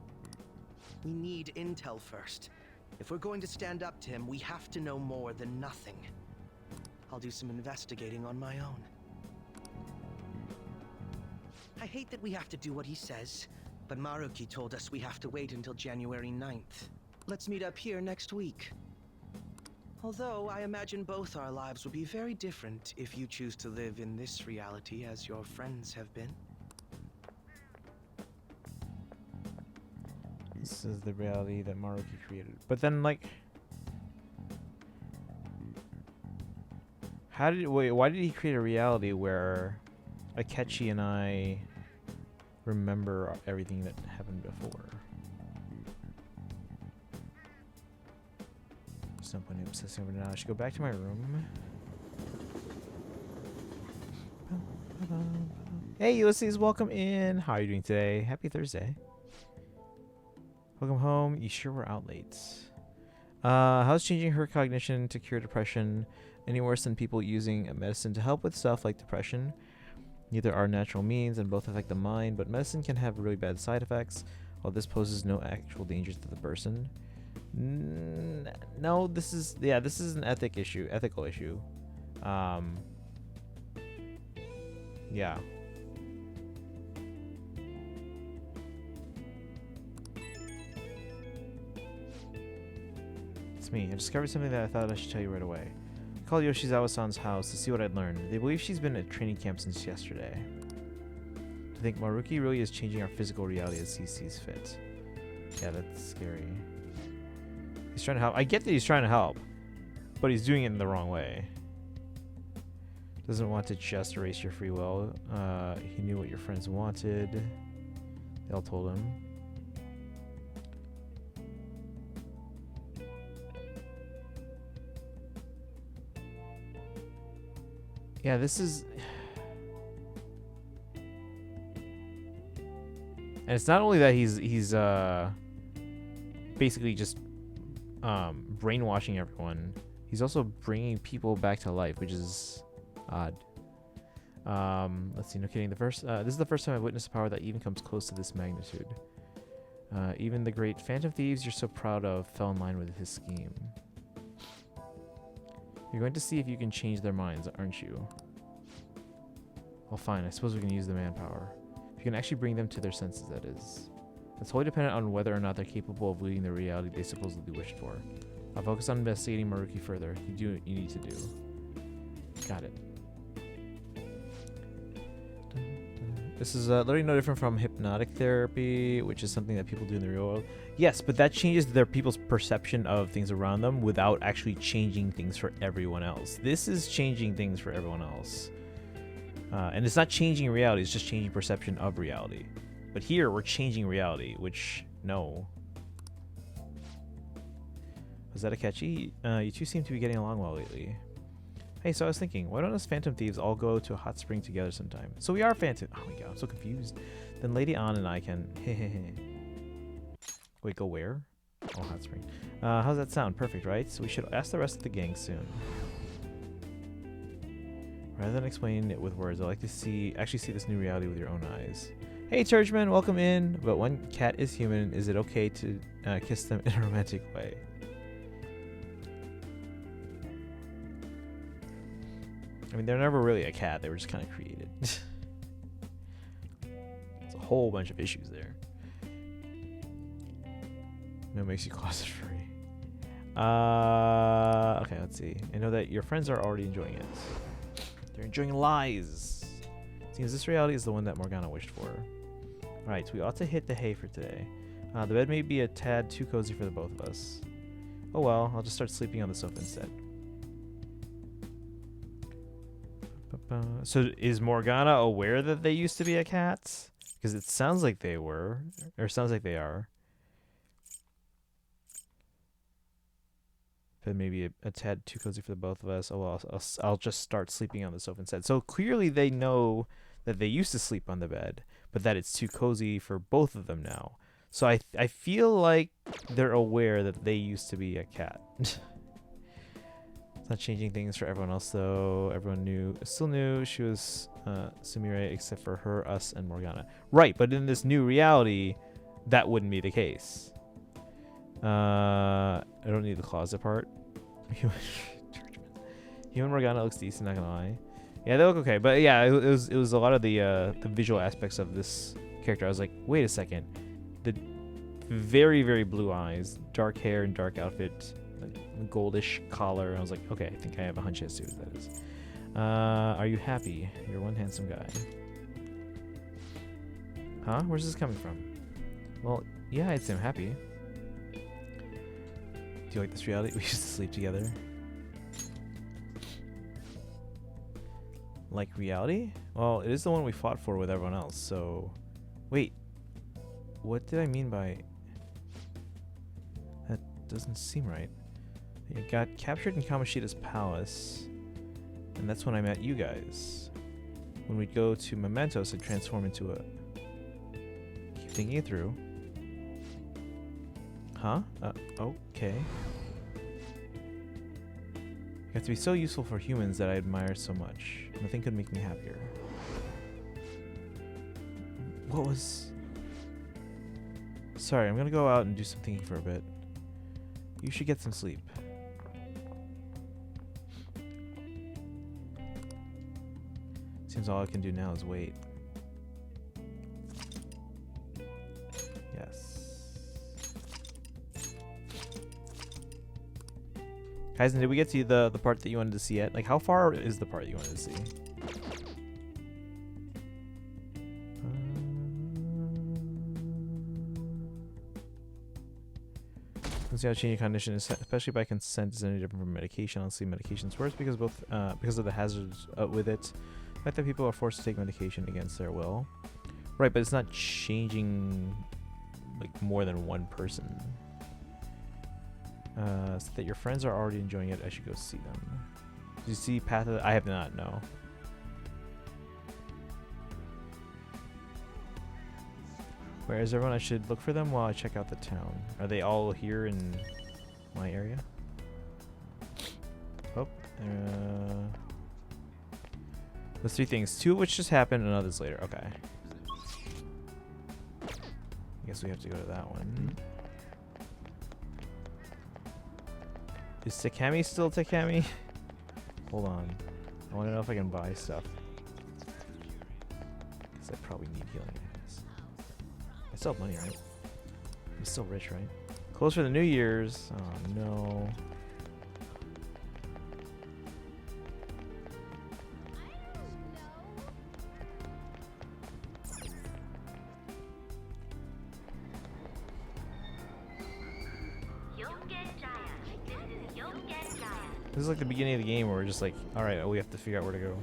We need intel first. If we're going to stand up to him, we have to know more than nothing. I'll do some investigating on my own. I hate that we have to do what he says, but Maruki told us we have to wait until January 9th. Let's meet up here next week. Although I imagine both our lives would be very different if you choose to live in this reality as your friends have been. This is the reality that Maruki created. But then, like, why did he create a reality where Akechi and I remember everything that happened before? There's no point in obsessing over it now. I should go back to my room. Hey Ulysses, welcome in. How are you doing today? Happy Thursday. Welcome home. You sure we're out late. How's changing her cognition to cure depression any worse than people using a medicine to help with stuff like depression? Neither are natural means and both affect the mind, but medicine can have really bad side effects, while this poses no actual dangers to the person. No, this is an ethical issue. Yeah. It's me. I discovered something that I thought I should tell you right away. I called Yoshizawa-san's house to see what I'd learned. They believe she's been at training camp since yesterday. To think Maruki really is changing our physical reality as he sees fit. Yeah, that's scary. He's trying to help. I get that he's trying to help, but he's doing it in the wrong way. Doesn't want to just erase your free will. He knew what your friends wanted. They all told him. Yeah, this is... And it's not only that he's basically just brainwashing everyone. He's also bringing people back to life, which is odd. Let's see, no kidding. This is the first time I've witnessed a power that even comes close to this magnitude. Even the great Phantom Thieves you're so proud of fell in line with his scheme. You're going to see if you can change their minds, aren't you? Well, fine. I suppose we can use the manpower. If you can actually bring them to their senses, that is. It's wholly dependent on whether or not they're capable of leading the reality they supposedly wished for. I'll focus on investigating Maruki further. You do what you need to do. Got it. This is literally no different from hypnotic therapy, which is something that people do in the real world. Yes, but that changes their people's perception of things around them without actually changing things for everyone else. This is changing things for everyone else. And it's not changing reality, it's just changing perception of reality. But here, we're changing reality, which, no. Was that Akechi? You two seem to be getting along well lately. Hey, so I was thinking, why don't us Phantom Thieves all go to a hot spring together sometime? So we are Phantom... Oh my god, I'm so confused. Then Lady An and I can... Wait, go where? Oh, hot spring. How's that sound? Perfect, right? So we should ask the rest of the gang soon. Rather than explaining it with words, I'd like to actually see this new reality with your own eyes. Hey, Churchman, welcome in. But when cat is human, is it okay to kiss them in a romantic way? I mean, they're never really a cat. They were just kind of created. There's a whole bunch of issues there. No, makes you closet free. Okay, let's see. I know that your friends are already enjoying it. They're enjoying lies. Seems this reality is the one that Morgana wished for. Right, we ought to hit the hay for today. The bed may be a tad too cozy for the both of us. Oh well, I'll just start sleeping on the sofa instead. So is Morgana aware that they used to be a cat? Because it sounds like they were, or sounds like they are. But maybe a tad too cozy for the both of us. Oh well, I'll just start sleeping on the sofa instead. So clearly they know that they used to sleep on the bed, but that it's too cozy for both of them now. So I feel like they're aware that they used to be a cat. It's not changing things for everyone else though. Everyone still knew she was Sumire except for her, us, and Morgana. Right, but in this new reality, that wouldn't be the case. I don't need the closet part. Human Morgana looks decent, not gonna lie. Yeah, they look okay, but yeah, it was a lot of the visual aspects of this character. I was like, wait a second, the very, very blue eyes, dark hair, and dark outfit. a goldish collar. And I was like, okay, I think I have a hunch as to what that is. Are you happy? You're one handsome guy. Huh? Where's this coming from? Well, yeah, I'd say I'm happy. Do you like this reality? We used to sleep together. Like reality? Well, it is the one we fought for with everyone else, so... Wait. What did I mean by... That doesn't seem right. I got captured in Kamoshida's palace, and that's when I met you guys. When we'd go to Mementos and transform into a... Keep thinking it through. Huh? Okay. You have to be so useful for humans that I admire so much. Nothing could make me happier. What was... Sorry, I'm gonna go out and do some thinking for a bit. You should get some sleep. Seems all I can do now is wait. Yes. Kaizen, did we get to the part that you wanted to see yet? Like, how far is the part you wanted to see? Let's see how changing condition is, especially by consent, is any different from medication. Honestly, medication's worse because because of the hazards with it. The fact that people are forced to take medication against their will. Right, but it's not changing like more than one person. So that your friends are already enjoying it, I should go see them. Did you see Path of the... I have not, no. Where is everyone? I should look for them while I check out the town. Are they all here in my area? Oh. There's 3 things. 2 of which just happened and others later. Okay. I guess we have to go to that one. Is Takami still Takami? Hold on. I want to know if I can buy stuff. Because I probably need healing items. I still have money, right? I'm still rich, right? Close for the New Year's. Oh, no. This is like the beginning of the game where we're just like, alright, we have to figure out where to go.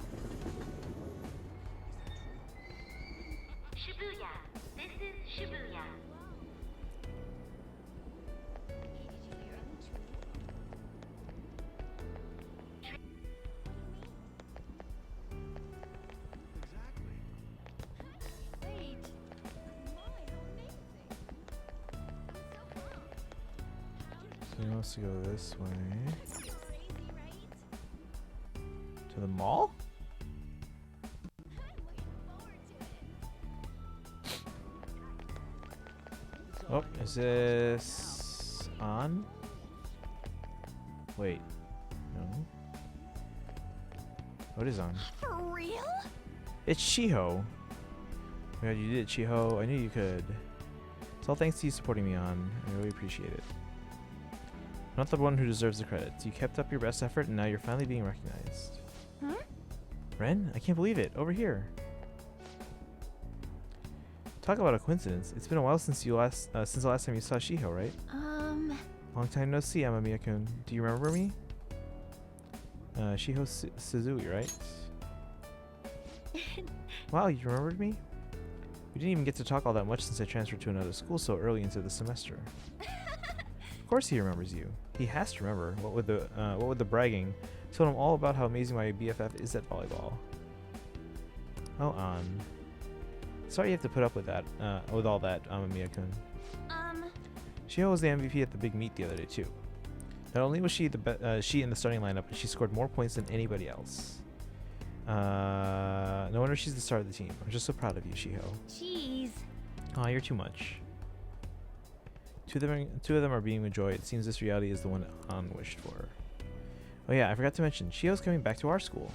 Shibuya. This is Shibuya. So he wants to go this way. To the mall? Oh, is this on? Wait. No. What is on? For real? It's Shiho. Oh my God, you did it, Shiho. I knew you could. It's all thanks to you supporting me on. I really appreciate it. I'm not the one who deserves the credit. You kept up your best effort and now you're finally being recognized. Huh? Ren? I can't believe it. Over here. Talk about a coincidence. It's been a while since the last time you saw Shiho, right? Long time no see, Amamiya-kun. Do you remember me? Shiho Suzui, right? Wow, you remembered me? We didn't even get to talk all that much since I transferred to another school so early into the semester. Of course he remembers you. He has to remember. What with the bragging. I told him all about how amazing my BFF is at volleyball. Oh, sorry you have to put up with that, with all that, Amamiya-kun. Shiho was the MVP at the big meet the other day too. Not only was she she in the starting lineup, but she scored more points than anybody else. No wonder she's the star of the team. I'm just so proud of you, Shiho. Jeez. Aw, you're too much. Two of them are being with joy. It seems this reality is the one An wished for. Oh yeah, I forgot to mention, Shiho's coming back to our school.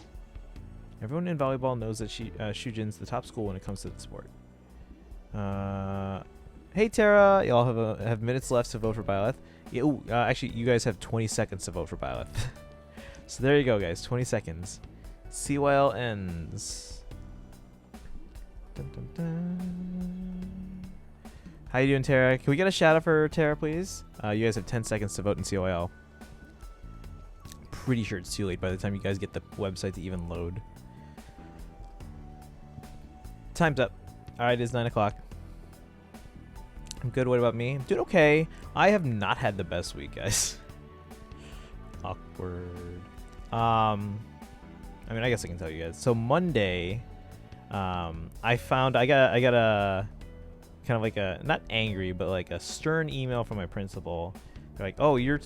Everyone in volleyball knows that Shujin's the top school when it comes to the sport. Hey Tara, y'all have minutes left to vote for Byleth. Yeah, ooh, actually, you guys have 20 seconds to vote for Byleth. So there you go, guys. 20 seconds. CYL ends. Dun, dun, dun. How you doing, Tara? Can we get a shout out for Tara, please? You guys have 10 seconds to vote in CYL. Pretty sure it's too late by the time you guys get the website to even load. Time's up. All right, it's 9 o'clock. I'm good. What about me? I'm doing okay. I have not had the best week, guys. Awkward. I mean, I guess I can tell you guys. So Monday, I got a kind of like a, not angry, but like a stern email from my principal. They're like, oh, you.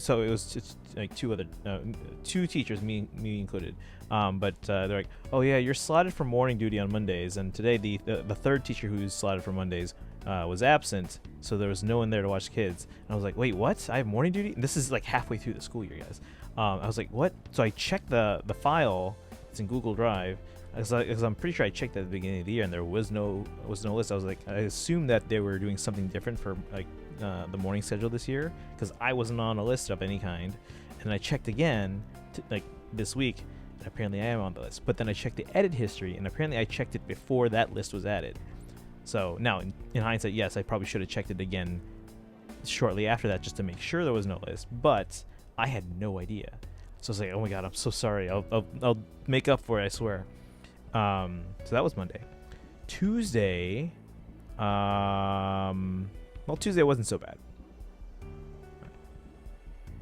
So it was just like two teachers, me included. But they're like, oh yeah, you're slotted for morning duty on Mondays, and today the third teacher who's slotted for Mondays was absent, so there was no one there to watch kids. And I was like, wait, what? I have morning duty? And this is like halfway through the school year, guys. I was like, what? So I checked the file. It's in Google Drive. Because I'm pretty sure I checked at the beginning of the year and there was no list. I was like, I assumed that they were doing something different for like the morning schedule this year, because I wasn't on a list of any kind. And I checked again like this week, and apparently I am on the list. But then I checked the edit history, and apparently I checked it before that list was added. So now in hindsight, yes, I probably should have checked it again shortly after that just to make sure there was no list. But I had no idea. So I was like, oh my god, I'm so sorry. I'll make up for it, I swear. So that was Monday. Tuesday, well, Tuesday wasn't so bad.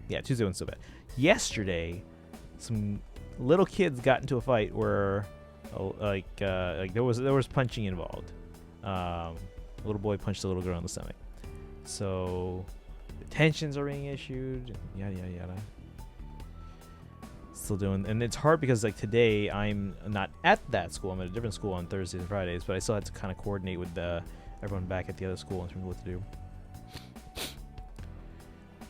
Yeah, Tuesday wasn't so bad. Yesterday, some little kids got into a fight where, like there was punching involved. A little boy punched a little girl in the stomach. So, detentions are being issued. Yada yada yada. Still doing, and it's hard because like today I'm not at that school. I'm at a different school on Thursdays and Fridays, but I still had to kind of coordinate with everyone back at the other school in terms of what to do.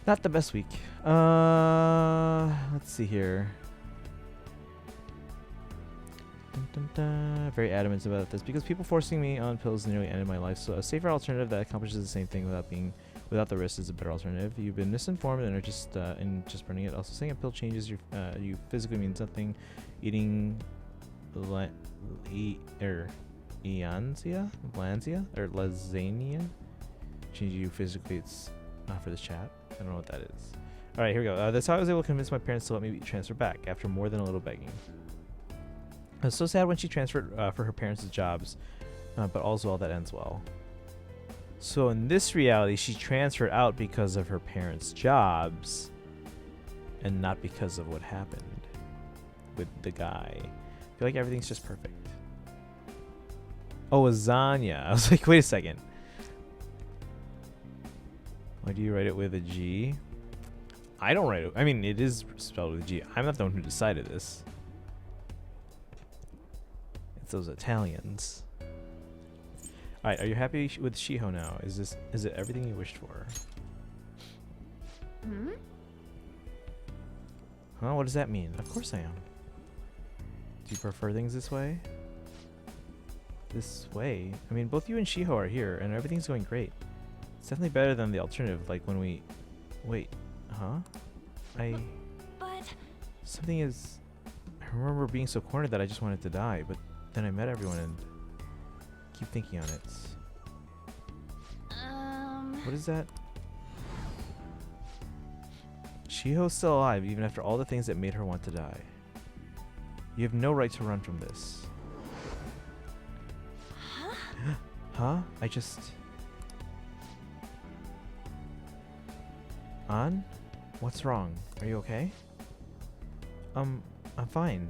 Not the best week. Let's see here. Dun, dun, dun. Very adamant about this because people forcing me on pills nearly ended my life. So a safer alternative that accomplishes the same thing without the risk is a better alternative. You've been misinformed and are just burning it. Also, saying a pill changes you physically means nothing. Eating Eansia or lasagna changes you physically. It's not for the chat. I don't know what that is. All right, here we go. That's how I was able to convince my parents to let me transfer back after more than a little begging. I was so sad when she transferred for her parents' jobs, but all's well that ends well. So in this reality, she transferred out because of her parents' jobs and not because of what happened with the guy. I feel like everything's just perfect. Oh, lasagna. I was like, wait a second. Why do you write it with a G? I don't write it. I mean, it is spelled with a G. I'm not the one who decided this. It's those Italians. Alright, are you happy with Shiho now? Is it everything you wished for? Hmm? Huh? What does that mean? Of course I am. Do you prefer things this way? This way? I mean, both you and Shiho are here, and everything's going great. It's definitely better than the alternative, like when we... Wait. Huh? But... Something is... I remember being so cornered that I just wanted to die, but then I met everyone and... Keep thinking on it. What is that? Shiho's still alive, even after all the things that made her want to die. You have no right to run from this. Huh? Huh? I just... An? What's wrong? Are you okay? I'm fine.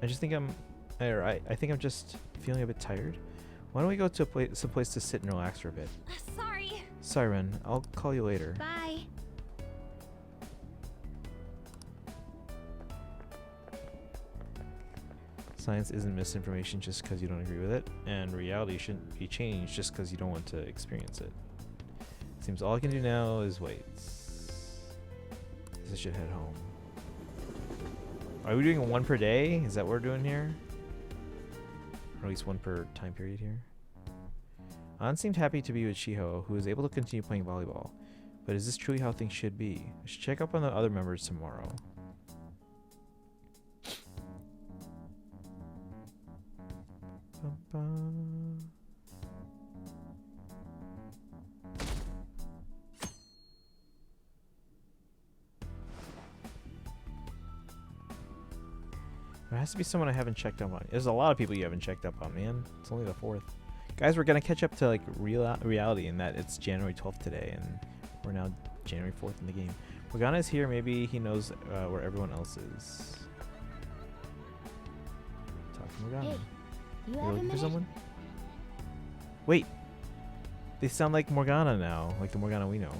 I just think I think I'm just feeling a bit tired. Why don't we go to some place to sit and relax for a bit? Sorry. Sorry, Ren. I'll call you later. Bye. Science isn't misinformation just because you don't agree with it, and reality shouldn't be changed just because you don't want to experience it. Seems all I can do now is wait. I should head home. Are we doing one per day? Is that what we're doing here? Or at least one per time period here? An seemed happy to be with Shiho, who was able to continue playing volleyball. But is this truly how things should be? I should check up on the other members tomorrow. There has to be someone I haven't checked up on. There's a lot of people you haven't checked up on, man. It's only the 4th. Guys, we're gonna catch up to like reality in that it's January 12th today, and we're now January 4th in the game. Morgana is here. Maybe he knows where everyone else is. Talk to Morgana. Hey, you You're have a looking for minute? someone? Wait. They sound like Morgana now, like the Morgana we know.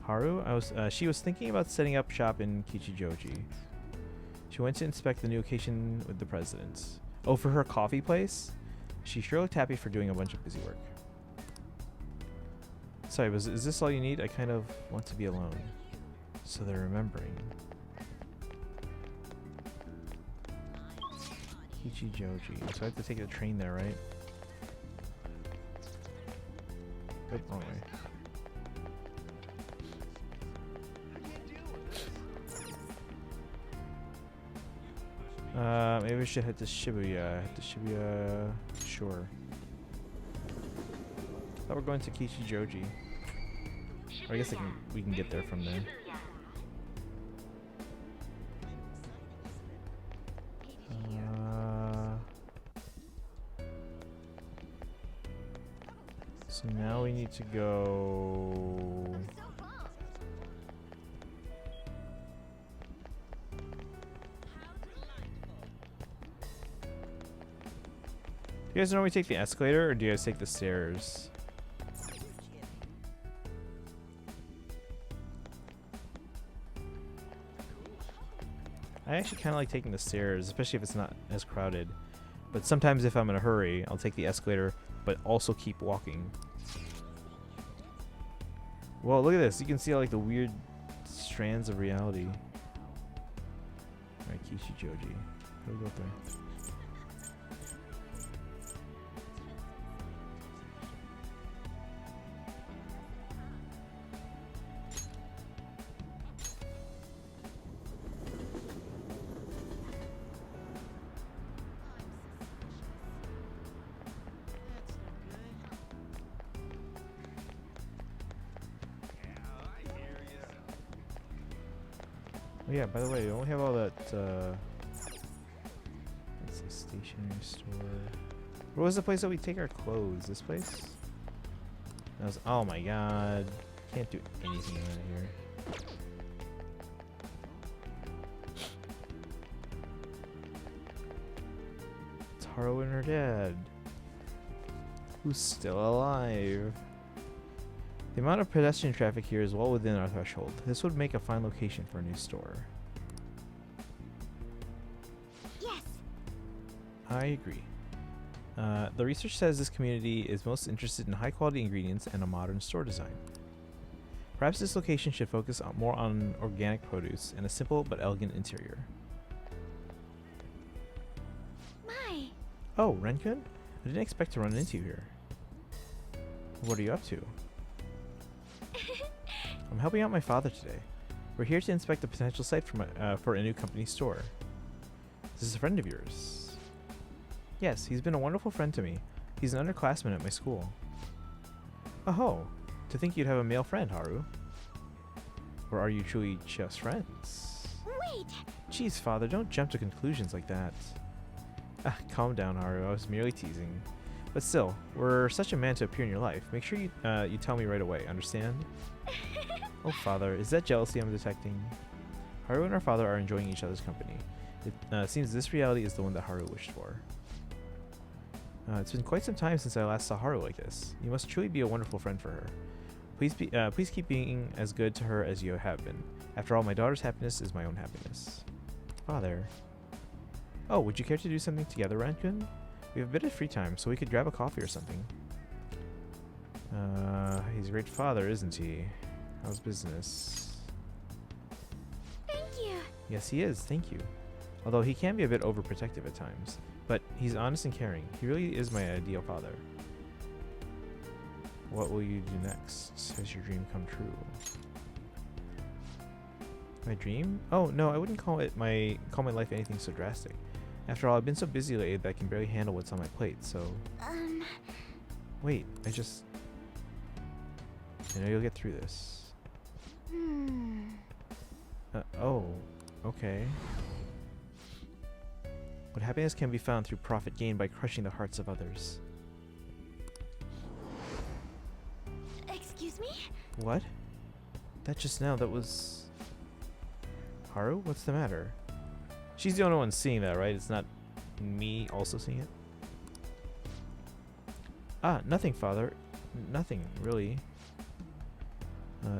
Haru, she was thinking about setting up shop in Kichijoji. She went to inspect the new location with the president. Oh, for her coffee place? She sure looked happy for doing a bunch of busy work. Sorry, is this all you need? I kind of want to be alone. So they're remembering. Kichijoji. So I have to take the train there, right? Oh, wrong way. Maybe we should head to Shibuya. Sure. Thought we're going to Kichijoji. Or I guess we can get there from there. So now we need to go. Do you guys normally take the escalator or do you guys take the stairs? I actually kind of like taking the stairs, especially if it's not as crowded. But sometimes if I'm in a hurry, I'll take the escalator, but also keep walking. Whoa, look at this. You can see all like the weird strands of reality. Alright, Kichijoji. How do we go up there? Oh yeah, by the way, we only have all that, let's see, stationery store. What was the place that we take our clothes? This place? That was, oh my god. Can't do anything out of here. Taro and her dad. Who's still alive. The amount of pedestrian traffic here is well within our threshold. This would make a fine location for a new store. Yes. I agree. The research says this community is most interested in high quality ingredients and a modern store design. Perhaps this location should focus more on organic produce and a simple but elegant interior. My. Oh, Renkun? I didn't expect to run into you here. What are you up to? I'm helping out my father today. We're here to inspect the potential site for a new company store. Is this a friend of yours? Yes, he's been a wonderful friend to me. He's an underclassman at my school. Oh, to think you'd have a male friend, Haru. Or are you truly just friends? Wait! Jeez, father, don't jump to conclusions like that. Ah, calm down, Haru. I was merely teasing. But still, we're such a man to appear in your life. Make sure you tell me right away, understand? Oh, father, is that jealousy I'm detecting? Haru and our father are enjoying each other's company. It seems this reality is the one that Haru wished for. It's been quite some time since I last saw Haru like this. You must truly be a wonderful friend for her. Please keep being as good to her as you have been. After all, my daughter's happiness is my own happiness. Father. Oh, would you care to do something together, Rankun? We have a bit of free time, so we could grab a coffee or something. He's a great father, isn't he? How's business? Thank you. Yes, he is. Thank you. Although he can be a bit overprotective at times. But he's honest and caring. He really is my ideal father. What will you do next? Has your dream come true? My dream? Oh no, I wouldn't call my life anything so drastic. After all, I've been so busy lately that I can barely handle what's on my plate. So wait, I know you'll get through this. Oh, okay. What happiness can be found through profit gained by crushing the hearts of others. Excuse me? What? That just now, that was... Haru? What's the matter? She's the only one seeing that, right? It's not me also seeing it? Ah, nothing, Father. Nothing, really.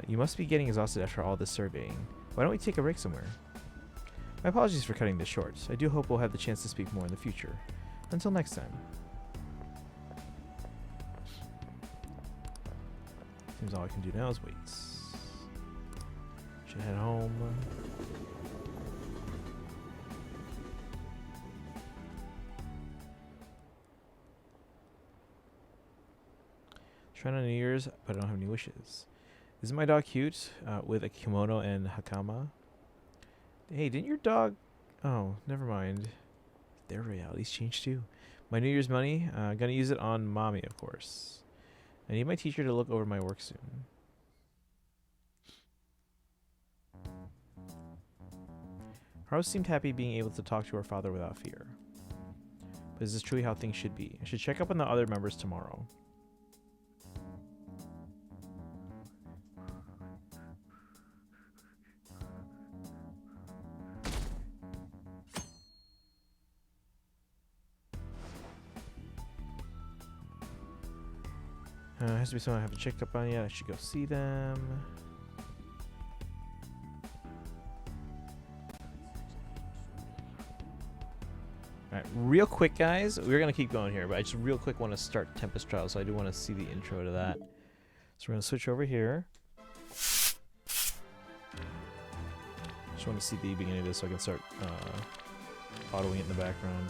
You must be getting exhausted after all this surveying. Why don't we take a break somewhere? My apologies for cutting this short. I do hope we'll have the chance to speak more in the future. Until next time. Seems all I can do now is wait. Should head home. Trying on New Year's, but I don't have any wishes. Isn't my dog cute? With a kimono and hakama? Hey, didn't your dog... Oh, never mind. Their realities changed too. My New Year's money, gonna use it on mommy, of course. I need my teacher to look over my work soon. Rose seemed happy being able to talk to her father without fear. But is this truly how things should be? I should check up on the other members tomorrow. Has to be someone I haven't checked up on yet. I should go see them. Alright, real quick, guys. We're going to keep going here, but I just real quick want to start Tempest Trials, so I do want to see the intro to that. So we're going to switch over here. Just want to see the beginning of this so I can start autoing it in the background.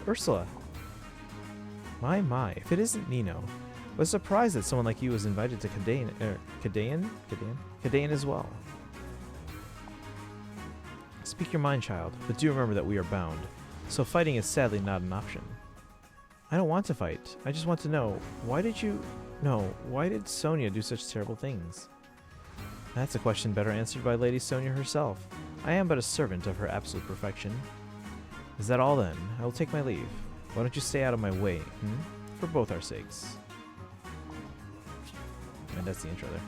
Ursula. My, if it isn't Nino. I was surprised that someone like you was invited to Kadayan as well. Speak your mind, child, but do remember that we are bound. So fighting is sadly not an option. I don't want to fight. I just want to know, why did Sonia do such terrible things? That's a question better answered by Lady Sonia herself. I am but a servant of her absolute perfection. Is that all then? I will take my leave. Why don't you stay out of my way, for both our sakes. And that's the intro there.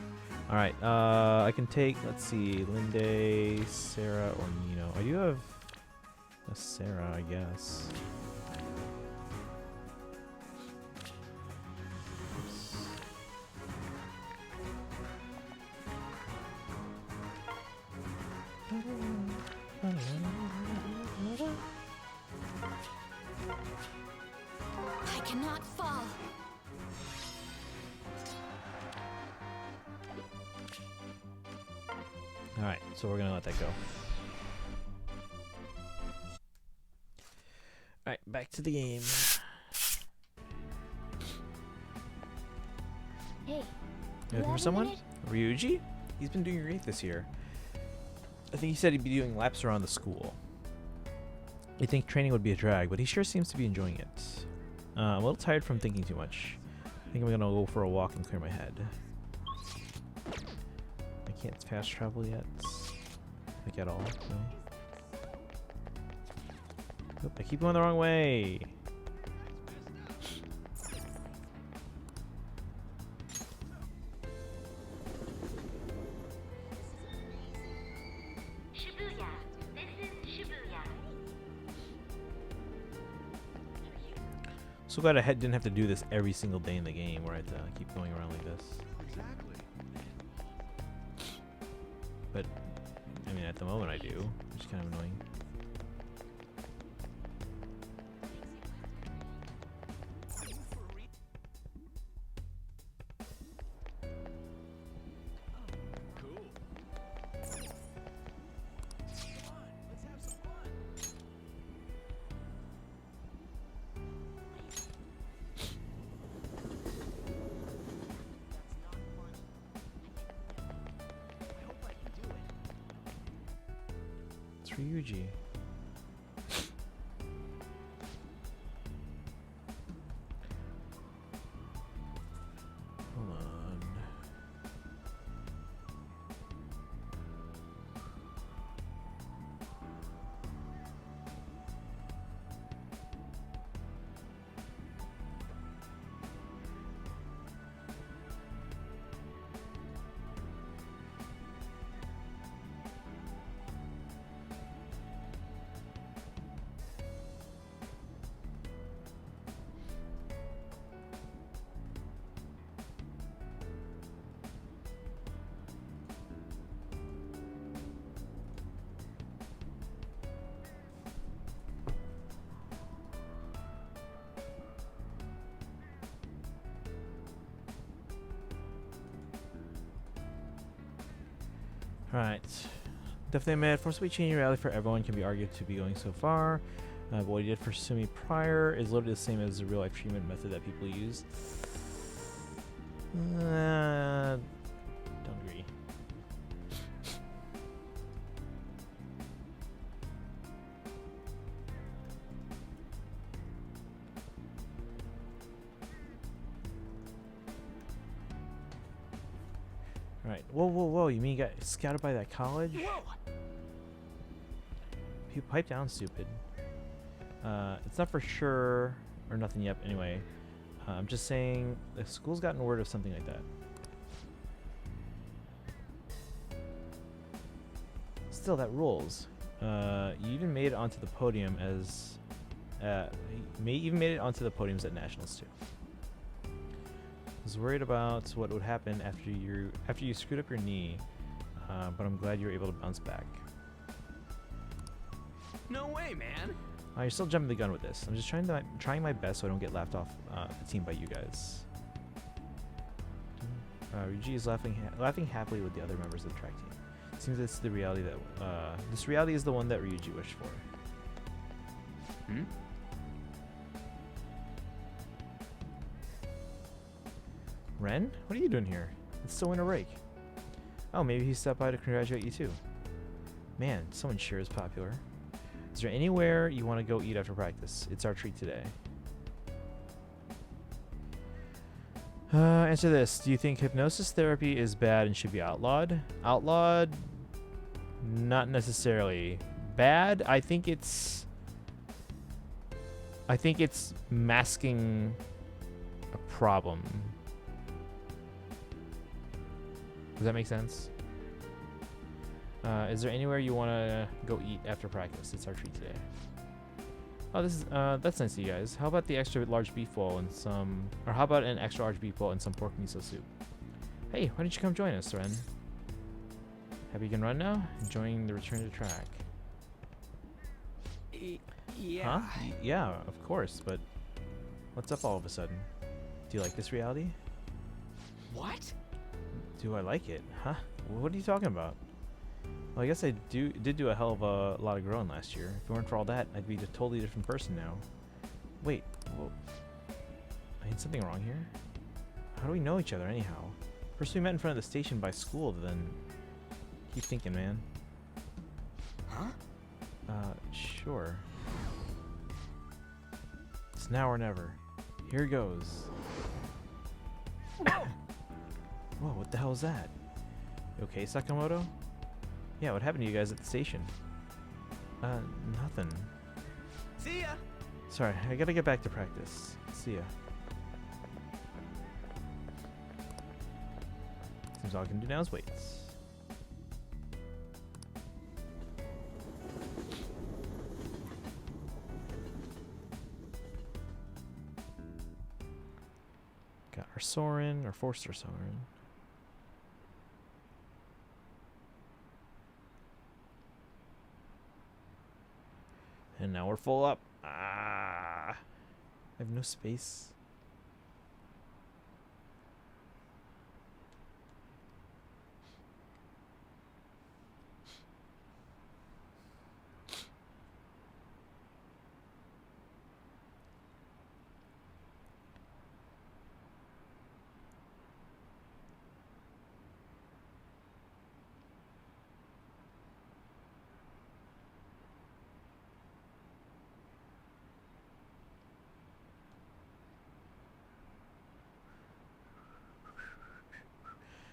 Alright, I can take, let's see, Linde, Sarah, or Nino. I do have a Sarah, I guess. I cannot fall. Alright, so we're gonna let that go. Alright, back to the game. Hey. You looking for someone? Ryuji? He's been doing great this year. I think he said he'd be doing laps around the school. I think training would be a drag, but he sure seems to be enjoying it. I'm a little tired from thinking too much. I think I'm gonna go for a walk and clear my head. I can't fast travel yet. Like at all. No. Oop, I keep going the wrong way. Shibuya. This is Shibuya. So glad I didn't have to do this every single day in the game where I had to keep going around like this. But, I mean, at the moment I do, which is kind of annoying. Ryuji? Hold on. Alright. Definitely mad. Forcibly changing reality for everyone can be argued to be going so far. But what he did for Sumi prior is literally the same as the real life treatment method that people use. Don't agree. Alright. Whoa, whoa, whoa. You mean you got scouted by that college? Whoa! You pipe down, stupid. It's not for sure or nothing yet. Anyway, I'm just saying the school's gotten word of something like that. Still, that rules. You even made it onto the podium as even made it onto the podiums at nationals too. I was worried about what would happen after you screwed up your knee, but I'm glad you were able to bounce back. No way, man. You're still jumping the gun with this. I'm just trying my best so I don't get laughed off the team by you guys. Ryuji is laughing happily with the other members of the track team. It seems this is the reality that this reality is the one that Ryuji wished for. Hmm? Ren? What are you doing here? It's still winter break. Oh, maybe he stopped by to congratulate you too. Man, someone sure is popular. Is there anywhere you want to go eat after practice? It's our treat today. Answer this. Do you think hypnosis therapy is bad and should be outlawed? Outlawed? Not necessarily. Bad? I think it's masking a problem. Does that make sense? Is there anywhere you want to go eat after practice? It's our treat today. Oh, this is that's nice of you guys. How about the extra large beef bowl and some, or how about an extra large beef bowl and some pork miso soup? Hey, why don't you come join us, Ren? Happy you can run now? Enjoying the return to track. Yeah. Huh? Yeah, of course. But what's up all of a sudden? Do you like this reality? What? Do I like it? Huh? What are you talking about? Well, I guess I did do a hell of a lot of growing last year. If it weren't for all that, I'd be a totally different person now. Wait, whoa. I did something wrong here? How do we know each other anyhow? First we met in front of the station by school, then... Keep thinking, man. Huh? Sure. It's now or never. Here goes. Whoa, what the hell is that? You okay, Sakamoto? Yeah, what happened to you guys at the station? Nothing. See ya! Sorry, I gotta get back to practice. See ya. Seems all I can do now is wait. Got our Soren, our Forster Soren. And now we're full up. I have no space.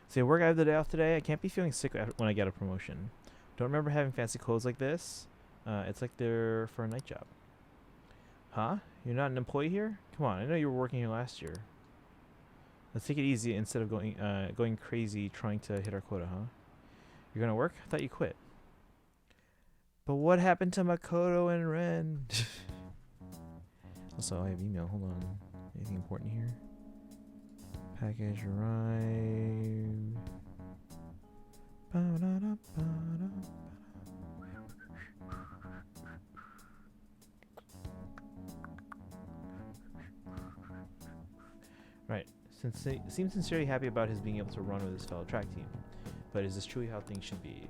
Say, work, I have the day off today. I can't be feeling sick when I get a promotion. Don't remember having fancy clothes like this. It's like they're for a night job. Huh? You're not an employee here? Come on, I know you were working here last year. Let's take it easy instead of going crazy trying to hit our quota, huh? You're gonna work? I thought you quit. But what happened to Makoto and Ren? Also, I have email. Hold on. Anything important here? Package arrived. Ba-da-da-ba-da. Right. Seems sincerely happy about his being able to run with his fellow track team. But is this truly how things should be?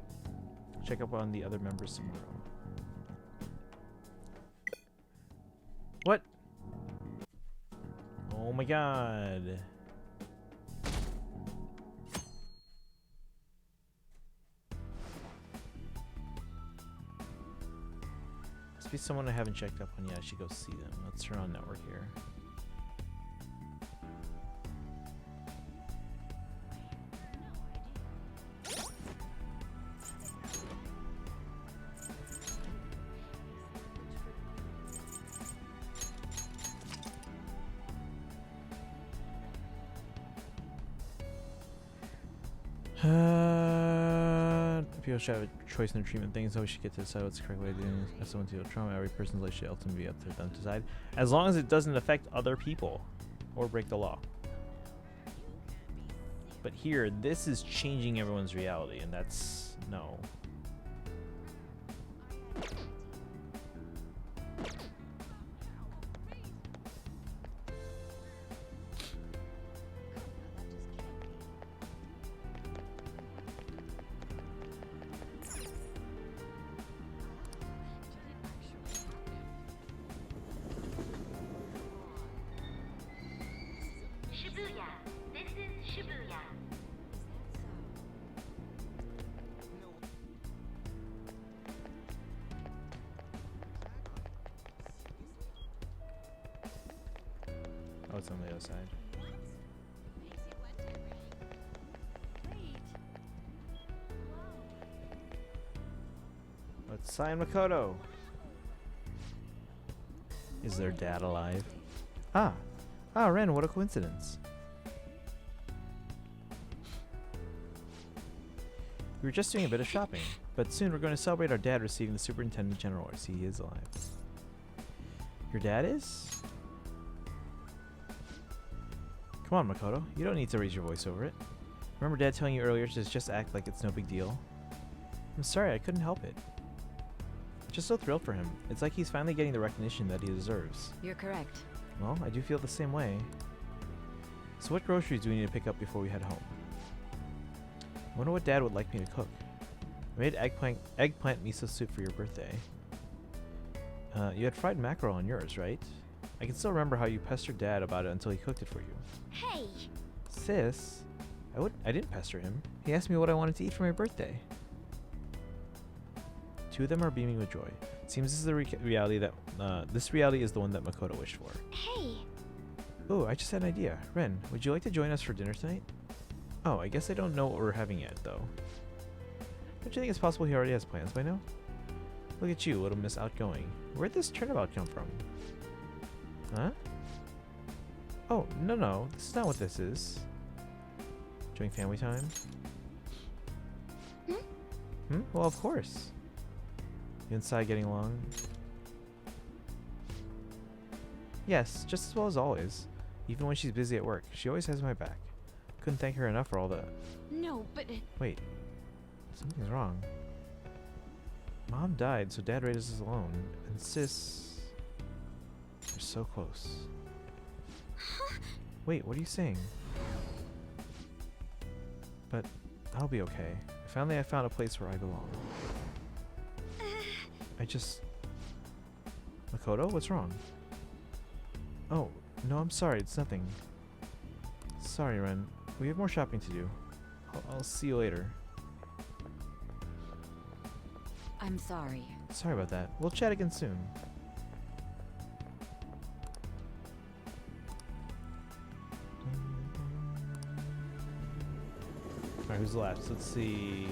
Check up on the other members tomorrow. What? Oh my god. Must be someone I haven't checked up on yet. I should go see them. Let's turn on network here. People should have a choice in their treatment things, so we should get to decide what's the correct way of doing this. If someone deals with trauma, every person's life should ultimately be up to them to decide, as long as it doesn't affect other people or break the law. But here, this is changing everyone's reality, and that's no. Shibuya. This is Shibuya. Oh, it's on the other side. Let's sign Makoto. Is their dad alive? Ah, Ren, what a coincidence. We were just doing a bit of shopping, but soon we're going to celebrate our dad receiving the Superintendent General. See, he is alive. Your dad is? Come on, Makoto. You don't need to raise your voice over it. Remember Dad telling you earlier to just act like it's no big deal? I'm sorry, I couldn't help it. Just so thrilled for him. It's like he's finally getting the recognition that he deserves. You're correct. Well, I do feel the same way. So what groceries do we need to pick up before we head home? I wonder what Dad would like me to cook. I made eggplant miso soup for your birthday. You had fried mackerel on yours, right? I can still remember how you pestered Dad about it until he cooked it for you. Hey! Sis, I didn't pester him. He asked me what I wanted to eat for my birthday. Two of them are beaming with joy. It seems this is the reality that this reality is the one that Makoto wished for. Hey! Oh, I just had an idea. Ren, would you like to join us for dinner tonight? Oh, I guess I don't know what we're having yet, though. Don't you think it's possible he already has plans by now? Look at you, little Miss Outgoing. Where'd this turnabout come from? Huh? Oh, no, this is not what this is. Enjoying family time? Hmm? Well, of course. You inside getting along? Yes, just as well as always. Even when she's busy at work, she always has my back. Couldn't thank her enough for all the... No, but... Wait. Something's wrong. Mom died, so Dad raised us alone. And Sis... They're so close. Wait, what are you saying? But I'll be okay. Finally, I found a place where I belong. I just... Makoto, what's wrong? Oh, no, I'm sorry. It's nothing. Sorry, Ren. We have more shopping to do. I'll see you later. I'm sorry. Sorry about that. We'll chat again soon. who's left? Let's see.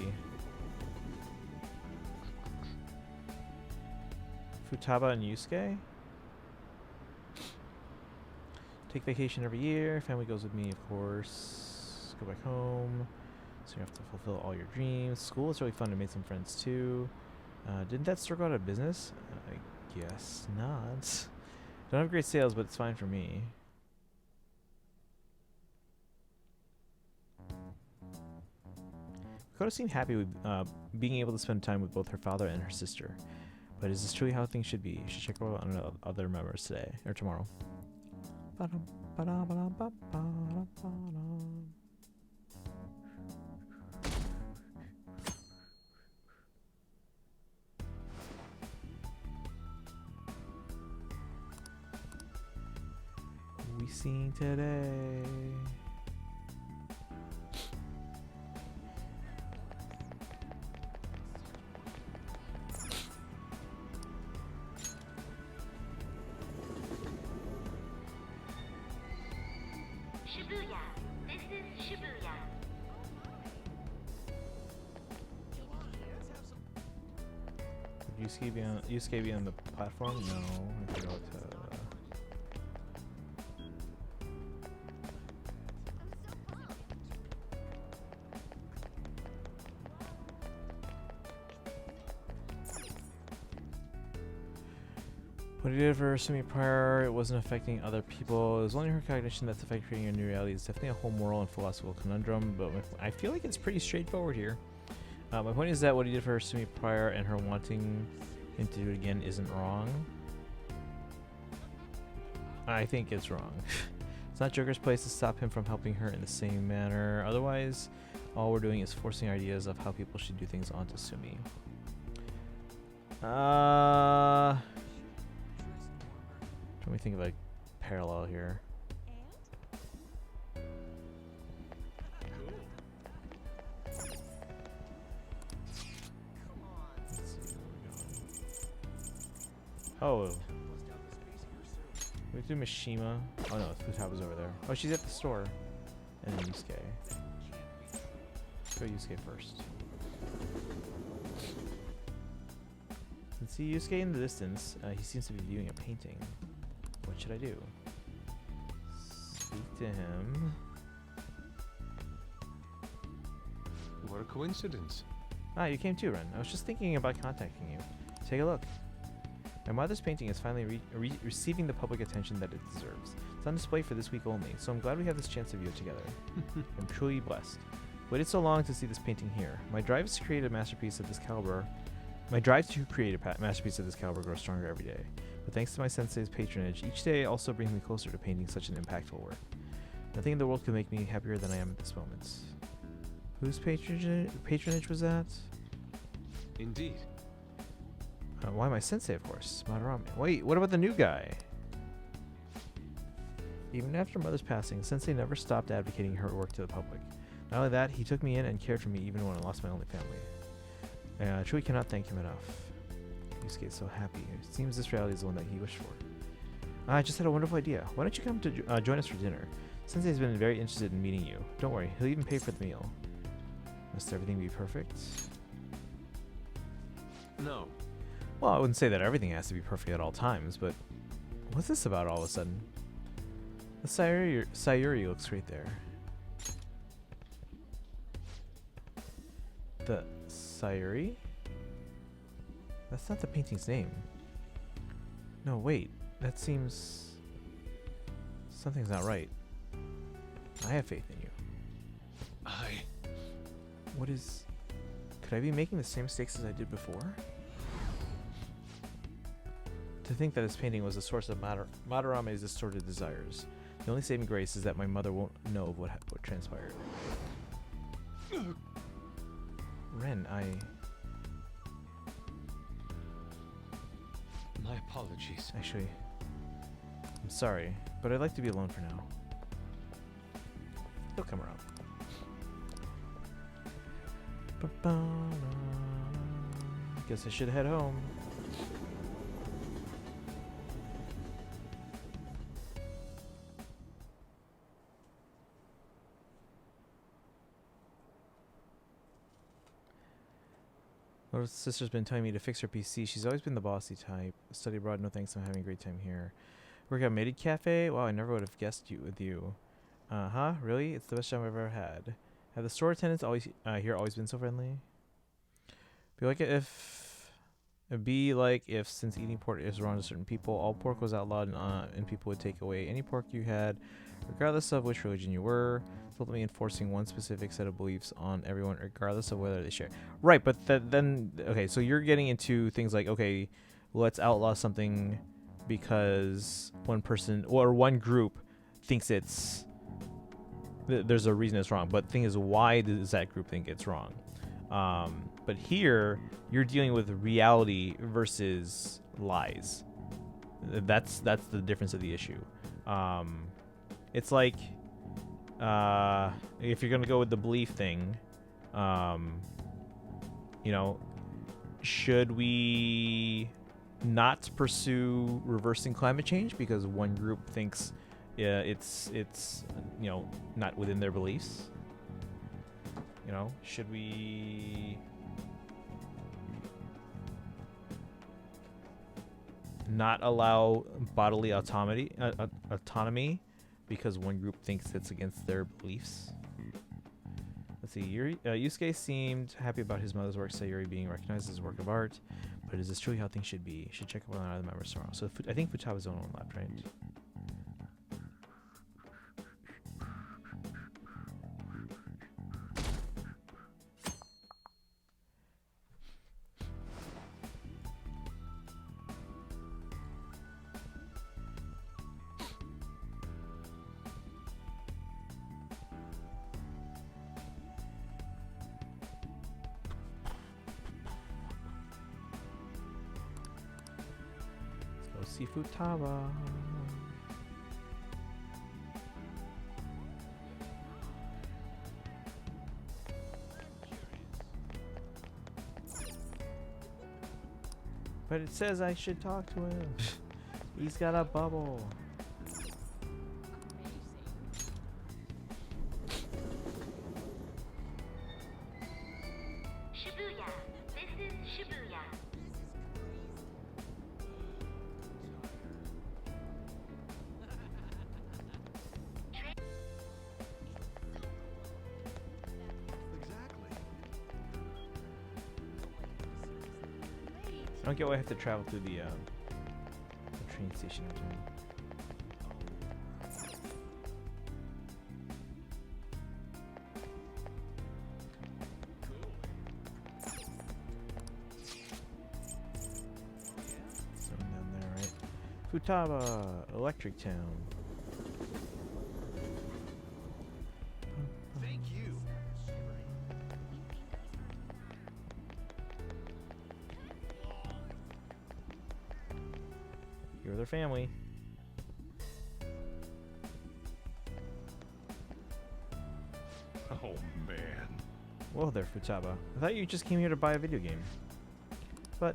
Futaba and Yusuke. Take vacation every year. Family goes with me, of course. Go back home. So you have to fulfill all your dreams. School is really fun. I made some friends too. Didn't that store go out of business? I guess not. Don't have great sales, but it's fine for me. Dakota seemed happy with being able to spend time with both her father and her sister. But is this truly how things should be? You should check out on other members today or tomorrow. We sing today. Shibuya. This is Shibuya. Would Yusuke be on the platform? No. I forgot to. What he did for Sumi prior, it wasn't affecting other people. It was only her cognition that's affecting creating a new reality. It's definitely a whole moral and philosophical conundrum, but I feel like it's pretty straightforward here. My point is that what he did for Sumi prior and her wanting him to do it again isn't wrong. I think it's wrong. It's not Joker's place to stop him from helping her in the same manner. Otherwise, all we're doing is forcing ideas of how people should do things onto Sumi. Let me think of a parallel here. Let's see where we're going. Oh. We do Mishima. Oh no, Futaba's over there. Oh, she's at the store. And then Yusuke. Let's go Yusuke first. You can see Yusuke in the distance. He seems to be viewing a painting. What should I do? Speak to him. What a coincidence. Ah, you came too, Ren. I was just thinking about contacting you. Take a look. My mother's painting is finally receiving the public attention that it deserves. It's on display for this week only, so I'm glad we have this chance to view it together. I'm truly blessed. Waited so long to see this painting here. My drive to create a masterpiece of this caliber grows stronger every day. But thanks to my sensei's patronage, each day also brings me closer to painting such an impactful work. Nothing in the world could make me happier than I am at this moment. Whose patronage was that? Indeed. Why my sensei, of course. Madarame. Wait, what about the new guy? Even after Mother's passing, Sensei never stopped advocating her work to the public. Not only that, he took me in and cared for me even when I lost my only family. I truly cannot thank him enough. Yusuke is so happy. It seems this reality is the one that he wished for. I just had a wonderful idea. Why don't you come to join us for dinner? Sensei has been very interested in meeting you. Don't worry, he'll even pay for the meal. Must everything be perfect? No. Well, I wouldn't say that everything has to be perfect at all times, but what's this about all of a sudden? The Sayuri looks great there. The Sayuri? That's not the painting's name. No, wait. That seems... Something's not right. I have faith in you. What is... Could I be making the same mistakes as I did before? To think that his painting was the source of Madarame's distorted desires. The only saving grace is that my mother won't know of what transpired. Ren, My apologies. Actually, I'm sorry, but I'd like to be alone for now. He'll come around. Guess I should head home. Our sister's been telling me to fix her PC. She's always been the bossy type. Study abroad, no thanks. I'm having a great time here. Work at Mated Cafe? Wow, I never would have guessed you with you. Uh-huh, really? It's the best job I've ever had. Have the store attendants always here always been so friendly? Be like if since eating pork is wrong to certain people, all pork was outlawed and people would take away any pork you had, regardless of which religion you were. Ultimately enforcing one specific set of beliefs on everyone, regardless of whether they share. Right, but then okay, so you're getting into things like, okay, let's outlaw something because one person or one group thinks it's there's a reason it's wrong. But the thing is, why does that group think it's wrong? But here you're dealing with reality versus lies. That's the difference of the issue. It's like if you're gonna go with the belief thing, you know, should we not pursue reversing climate change because one group thinks it's you know, not within their beliefs? You know, should we not allow bodily autonomy because one group thinks it's against their beliefs? Let's see. Yusuke seemed happy about his mother's work, Sayuri being recognized as a work of art. But is this truly how things should be? Should check up on other members tomorrow. So I think Futaba's the only one left, right? Futaba. But it says I should talk to him. He's got a bubble. Shibuya. This is Shibuya. I don't get why I have to travel through the train station every time. Something down there, right? Futaba, Electric Town. Thank you. You're their family. Oh, man. Whoa there, Futaba. I thought you just came here to buy a video game. But,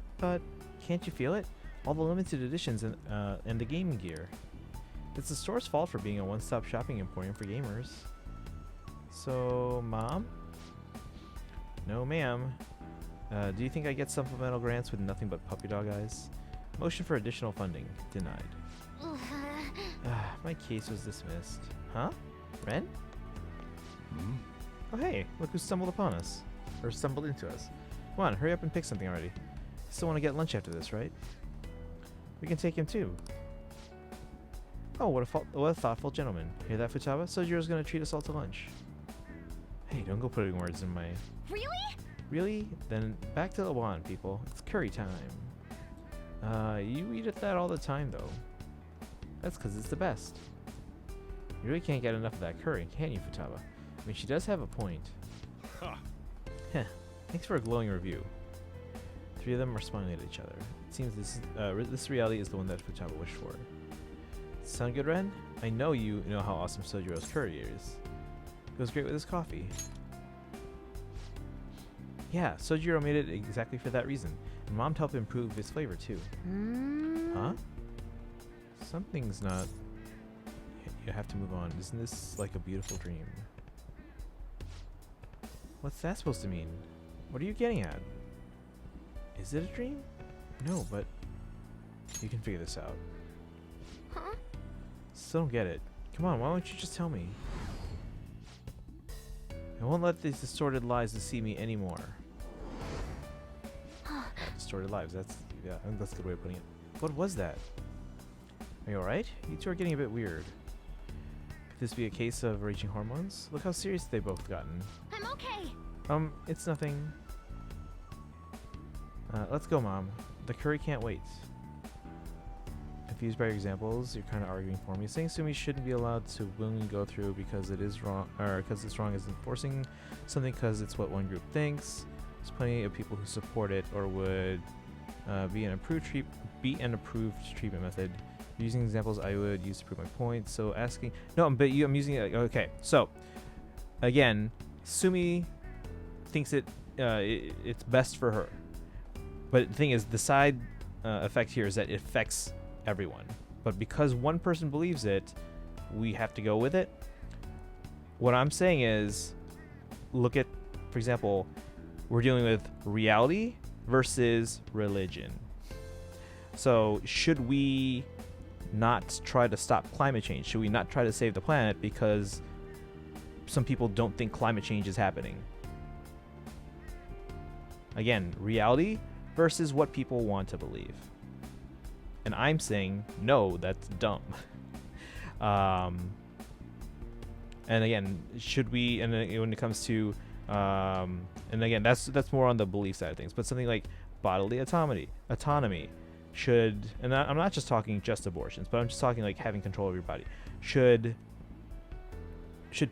can't you feel it? All the limited editions and the gaming gear. It's the store's fault for being a one-stop shopping emporium for gamers. So, Mom? No, ma'am. Do you think I get supplemental grants with nothing but puppy dog eyes? Motion for additional funding. Denied. My case was dismissed. Huh? Ren? Hmm? Oh hey, look who stumbled upon us. Or stumbled into us. Come on, hurry up and pick something already. Still want to get lunch after this, right? We can take him too. Oh, what a thoughtful gentleman. Hear that, Futaba? Sojiro's gonna treat us all to lunch. Hey, don't go putting words in my... Really? Really? Then back to the wand, people. It's curry time. You eat at that all the time, though. That's because it's the best. You really can't get enough of that curry, can you, Futaba? I mean, she does have a point. Ha! Heh. Thanks for a glowing review. Three of them are smiling at each other. It seems this reality is the one that Futaba wished for. Sound good, Ren? I know you know how awesome Sojiro's curry is. It goes great with his coffee. Yeah, Sojiro made it exactly for that reason. And Mom helped improve its flavor, too. Huh? Something's not... You have to move on. Isn't this like a beautiful dream? What's that supposed to mean? What are you getting at? Is it a dream? No, but you can figure this out. Huh? Still don't get it. Come on, why don't you just tell me? I won't let these distorted lives deceive me anymore. Distorted lives, yeah, I think that's a good way of putting it. What was that? Are you alright? You two are getting a bit weird. Could this be a case of raging hormones? Look how serious they've both gotten. I'm okay. It's nothing. Let's go, Mom. The curry can't wait. Confused by your examples, you're kind of arguing for me. Saying Sumi shouldn't be allowed to willingly go through because it is wrong, or because it's wrong is enforcing something because it's what one group thinks. There's plenty of people who support it or would be an approved treatment method. Using examples I would use to prove my point. So asking, no, but I'm using it. Okay, so again, Sumi thinks it's best for her, but the thing is, the side effect here is that it affects everyone. But because one person believes it, we have to go with it. What I'm saying is, look at, for example, we're dealing with reality versus religion. So should we not try to stop climate change? Should we not try to save the planet because some people don't think climate change is happening? Again, reality versus what people want to believe. And I'm saying, no, that's dumb. And again, should we, and when it comes to, and again, that's more on the belief side of things, but something like bodily autonomy should, and I'm not just talking just abortions, but I'm just talking like having control of your body. Should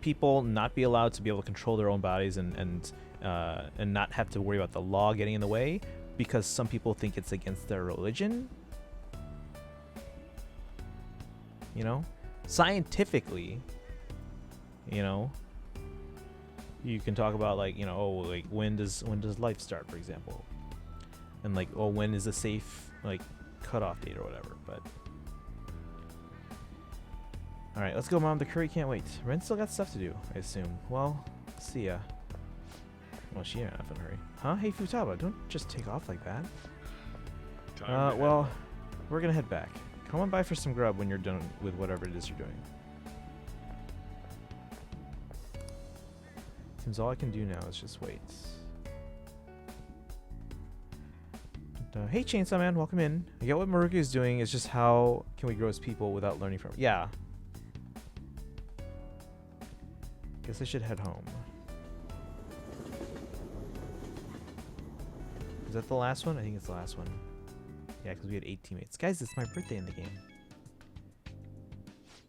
people not be allowed to be able to control their own bodies and not have to worry about the law getting in the way because some people think it's against their religion? You know, scientifically, you know, you can talk about like, you know, oh, like when does life start, for example, and like, oh, when is a safe like cutoff date or whatever. But all right, let's go, Mom. The curry can't wait. Ren still got stuff to do, I assume. Well, see ya. Well, she ain't enough in a hurry. Huh? Hey, Futaba, don't just take off like that. Well, we're gonna head back. Come on by for some grub when you're done with whatever it is you're doing. Seems all I can do now is just wait. Hey, Chainsaw Man, welcome in. I get what Maruki is doing. It's just how can we grow as people without learning from it? Yeah. Guess I should head home. Is that the last one? I think it's the last one. Yeah, because we had 8 teammates. Guys, it's my birthday in the game.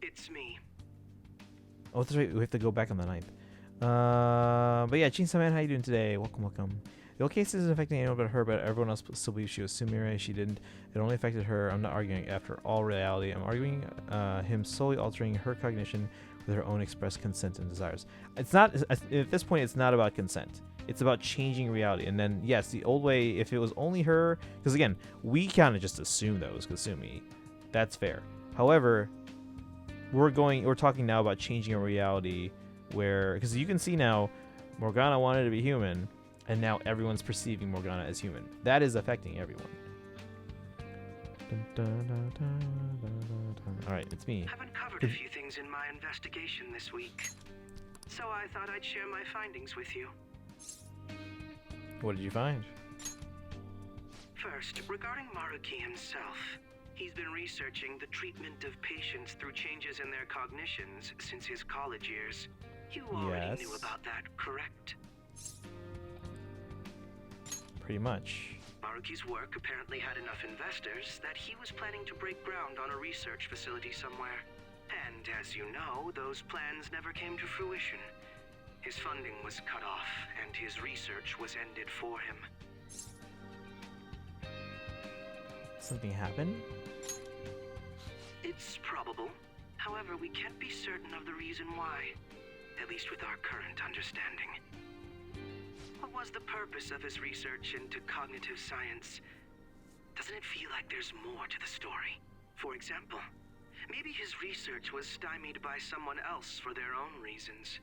It's me. Oh, that's right. We have to go back on the 9th. But yeah, Chainsaw Man, how you doing today? Welcome, welcome. The old case isn't affecting anyone but her, but everyone else still believes she was Sumire. She didn't. It only affected her. I'm not arguing after all reality. I'm arguing him solely altering her cognition with her own expressed consent and desires. It's not, at this point, it's not about consent. It's about changing reality. And then, yes, the old way, if it was only her, because again, we kind of just assume that it was Kasumi. That's fair. However, we're talking now about changing a reality where, because you can see now, Morgana wanted to be human, and now everyone's perceiving Morgana as human. That is affecting everyone. Alright, it's me. Haven't covered a few things in my investigation this week, so I thought I'd share my findings with you. What did you find? First, regarding Maruki himself, he's been researching the treatment of patients through changes in their cognitions since his college years. You already knew about that, correct? Pretty much. Maruki's work apparently had enough investors that he was planning to break ground on a research facility somewhere. And as you know, those plans never came to fruition. His funding was cut off, and his research was ended for him. Something happened? It's probable. However, we can't be certain of the reason why. At least with our current understanding. What was the purpose of his research into cognitive science? Doesn't it feel like there's more to the story? For example, maybe his research was stymied by someone else for their own reasons.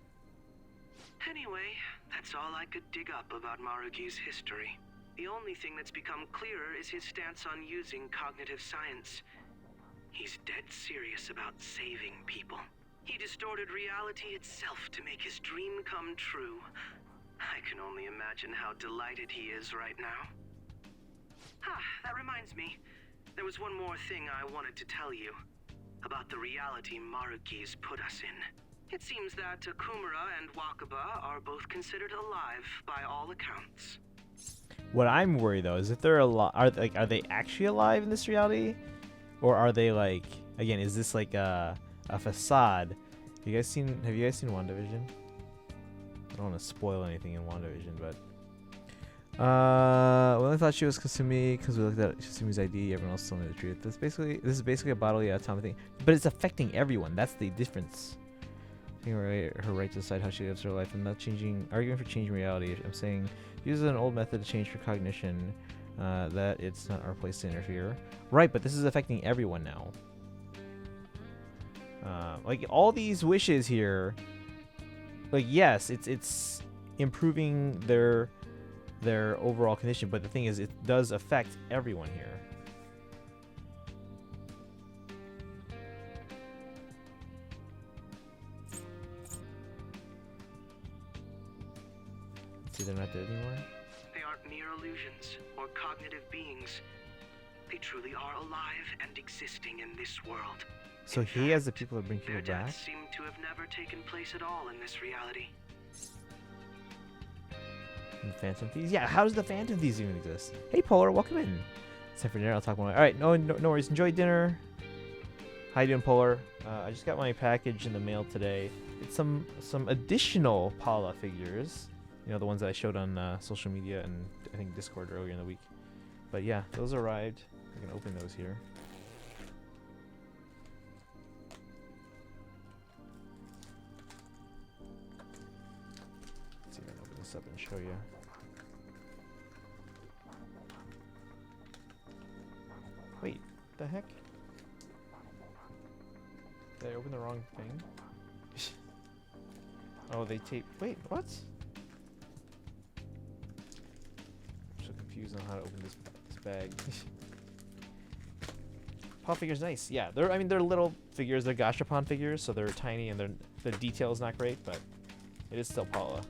Anyway, that's all I could dig up about Maruki's history. The only thing that's become clearer is his stance on using cognitive science. He's dead serious about saving people. He distorted reality itself to make his dream come true. I can only imagine how delighted he is right now. That reminds me. There was one more thing I wanted to tell you. About the reality Maruki's put us in. It seems that Kumura and Wakaba are both considered alive by all accounts. What I'm worried though is if they're alive, are they actually alive in this reality, or are they like, again, is this like a facade? Have you guys seen WandaVision? I don't want to spoil anything in WandaVision, but we only thought she was Kasumi because we looked at Kasumi's ID. Everyone else told me the truth. This is basically a bodily autonomy thing, but it's affecting everyone. That's the difference. Her right to decide how she lives her life. I'm not arguing for changing reality. I'm saying use an old method to change her cognition. That it's not our place to interfere. Right, but this is affecting everyone now. Like all these wishes here. Like yes, it's improving their overall condition, but the thing is, it does affect everyone here. See, they're not dead anymore. They aren't mere illusions or cognitive beings. They truly are alive and existing in this world. So he has the people that bring people Their back? deaths seem to have never taken place at all in this reality. And Phantom Thieves? Yeah, how does the Phantom Thieves even exist? Hey, Polar, welcome in. It's time for dinner. I'll talk more. All right, no worries. Enjoy dinner. How you doing, Polar? I just got my package in the mail today. It's some additional Paula figures. You know, the ones that I showed on social media and I think Discord earlier in the week. But yeah, those arrived. I'm going to open those here. Let's see if I can open this up and show you. Wait, the heck? Did I open the wrong thing? Oh, they tape. Wait, what? I'm so confused on how to open this bag. Paw figures, nice. Yeah, they're little figures. They're Gashapon figures, so they're tiny and the detail is not great, but it is still Paula.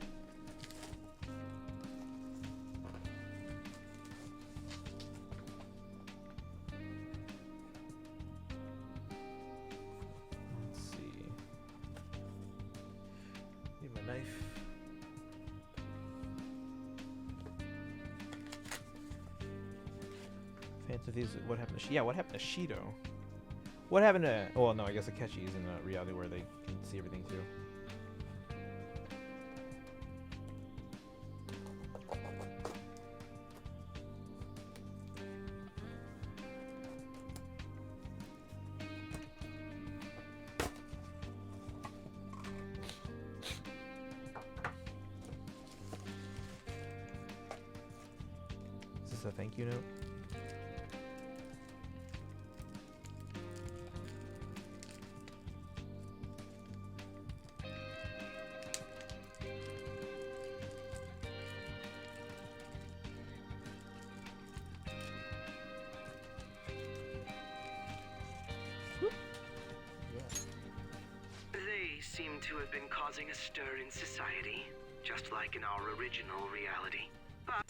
What happened to what happened to Shido? What happened to? Well, no, I guess Akechi is in a reality where they can see everything too. Is this a thank you note? They seem to have been causing a stir in society, just like in our original reality. But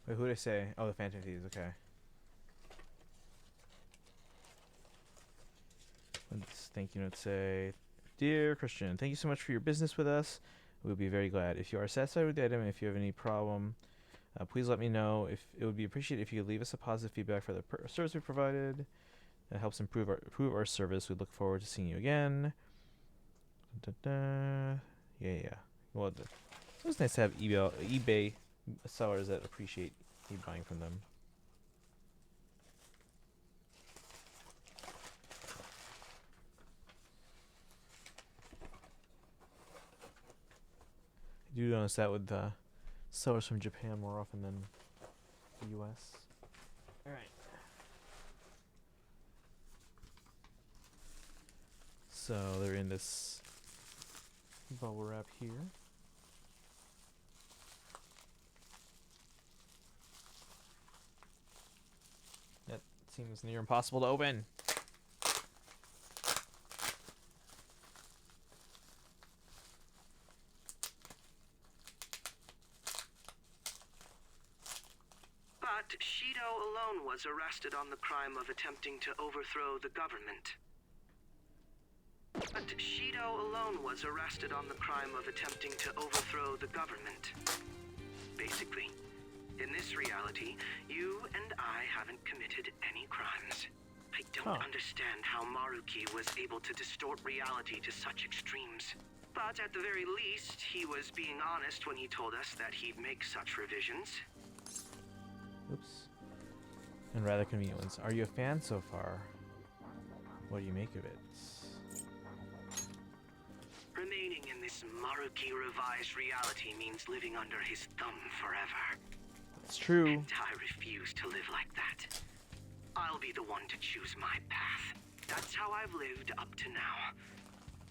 Wait, who did I say? Oh, the Phantom Thieves, okay. Let's thank you note say, Dear Christian, thank you so much for your business with us. We'll be very glad. If you are satisfied with the item and if you have any problem, please let me know. If it would be appreciated if you could leave us a positive feedback for the service we provided. That helps improve our service. We look forward to seeing you again. Yeah. Well, it was nice to have eBay sellers that appreciate me buying from them. I do notice that with sellers from Japan more often than the US. Alright. So they're in this bubble wrap here. Seems near impossible to open. But Shido alone was arrested on the crime of attempting to overthrow the government. Basically, in this reality, you and I haven't committed any crimes. I don't understand how Maruki was able to distort reality to such extremes. But at the very least, he was being honest when he told us that he'd make such revisions. Oops. And rather convenient ones. Are you a fan so far? What do you make of it? Remaining in this Maruki revised reality means living under his thumb forever. It's true. And I refuse to live like that. I'll be the one to choose my path. That's how I've lived up to now.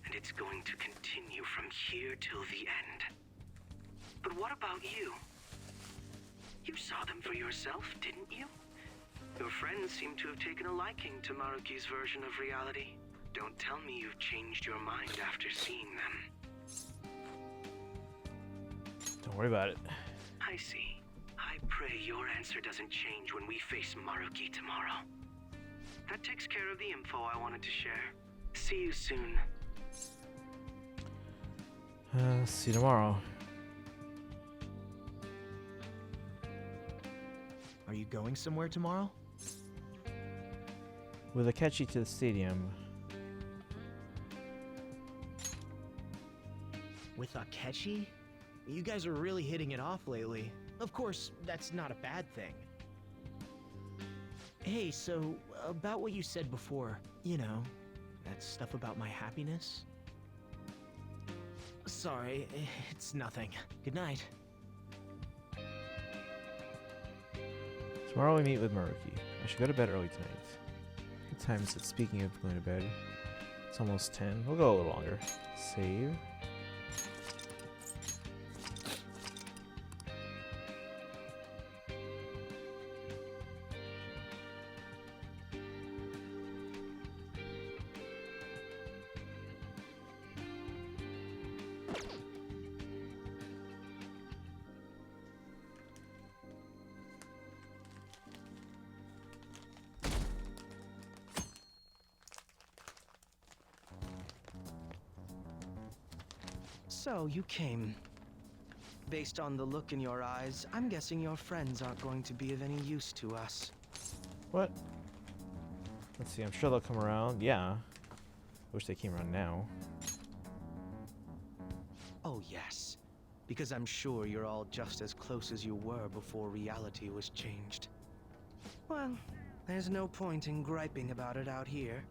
And it's going to continue from here till the end. But what about you? You saw them for yourself, didn't you? Your friends seem to have taken a liking to Maruki's version of reality. Don't tell me you've changed your mind after seeing them. Don't worry about it. I see. I pray your answer doesn't change when we face Maruki tomorrow. That takes care of the info I wanted to share. See you soon. See you tomorrow. Are you going somewhere tomorrow? With Akechi to the stadium. With Akechi? You guys are really hitting it off lately. Of course, that's not a bad thing. Hey, so, about what you said before, you know, that stuff about my happiness? Sorry, it's nothing. Good night. Tomorrow we meet with Maruki. I should go to bed early tonight. What time is it? Speaking of going to bed, it's almost 10. We'll go a little longer. Save. So, you came. Based on the look in your eyes, I'm guessing your friends aren't going to be of any use to us. What? Let's see, I'm sure they'll come around. Yeah. Wish they came around now. Oh, yes. Because I'm sure you're all just as close as you were before reality was changed. Well, there's no point in griping about it out here.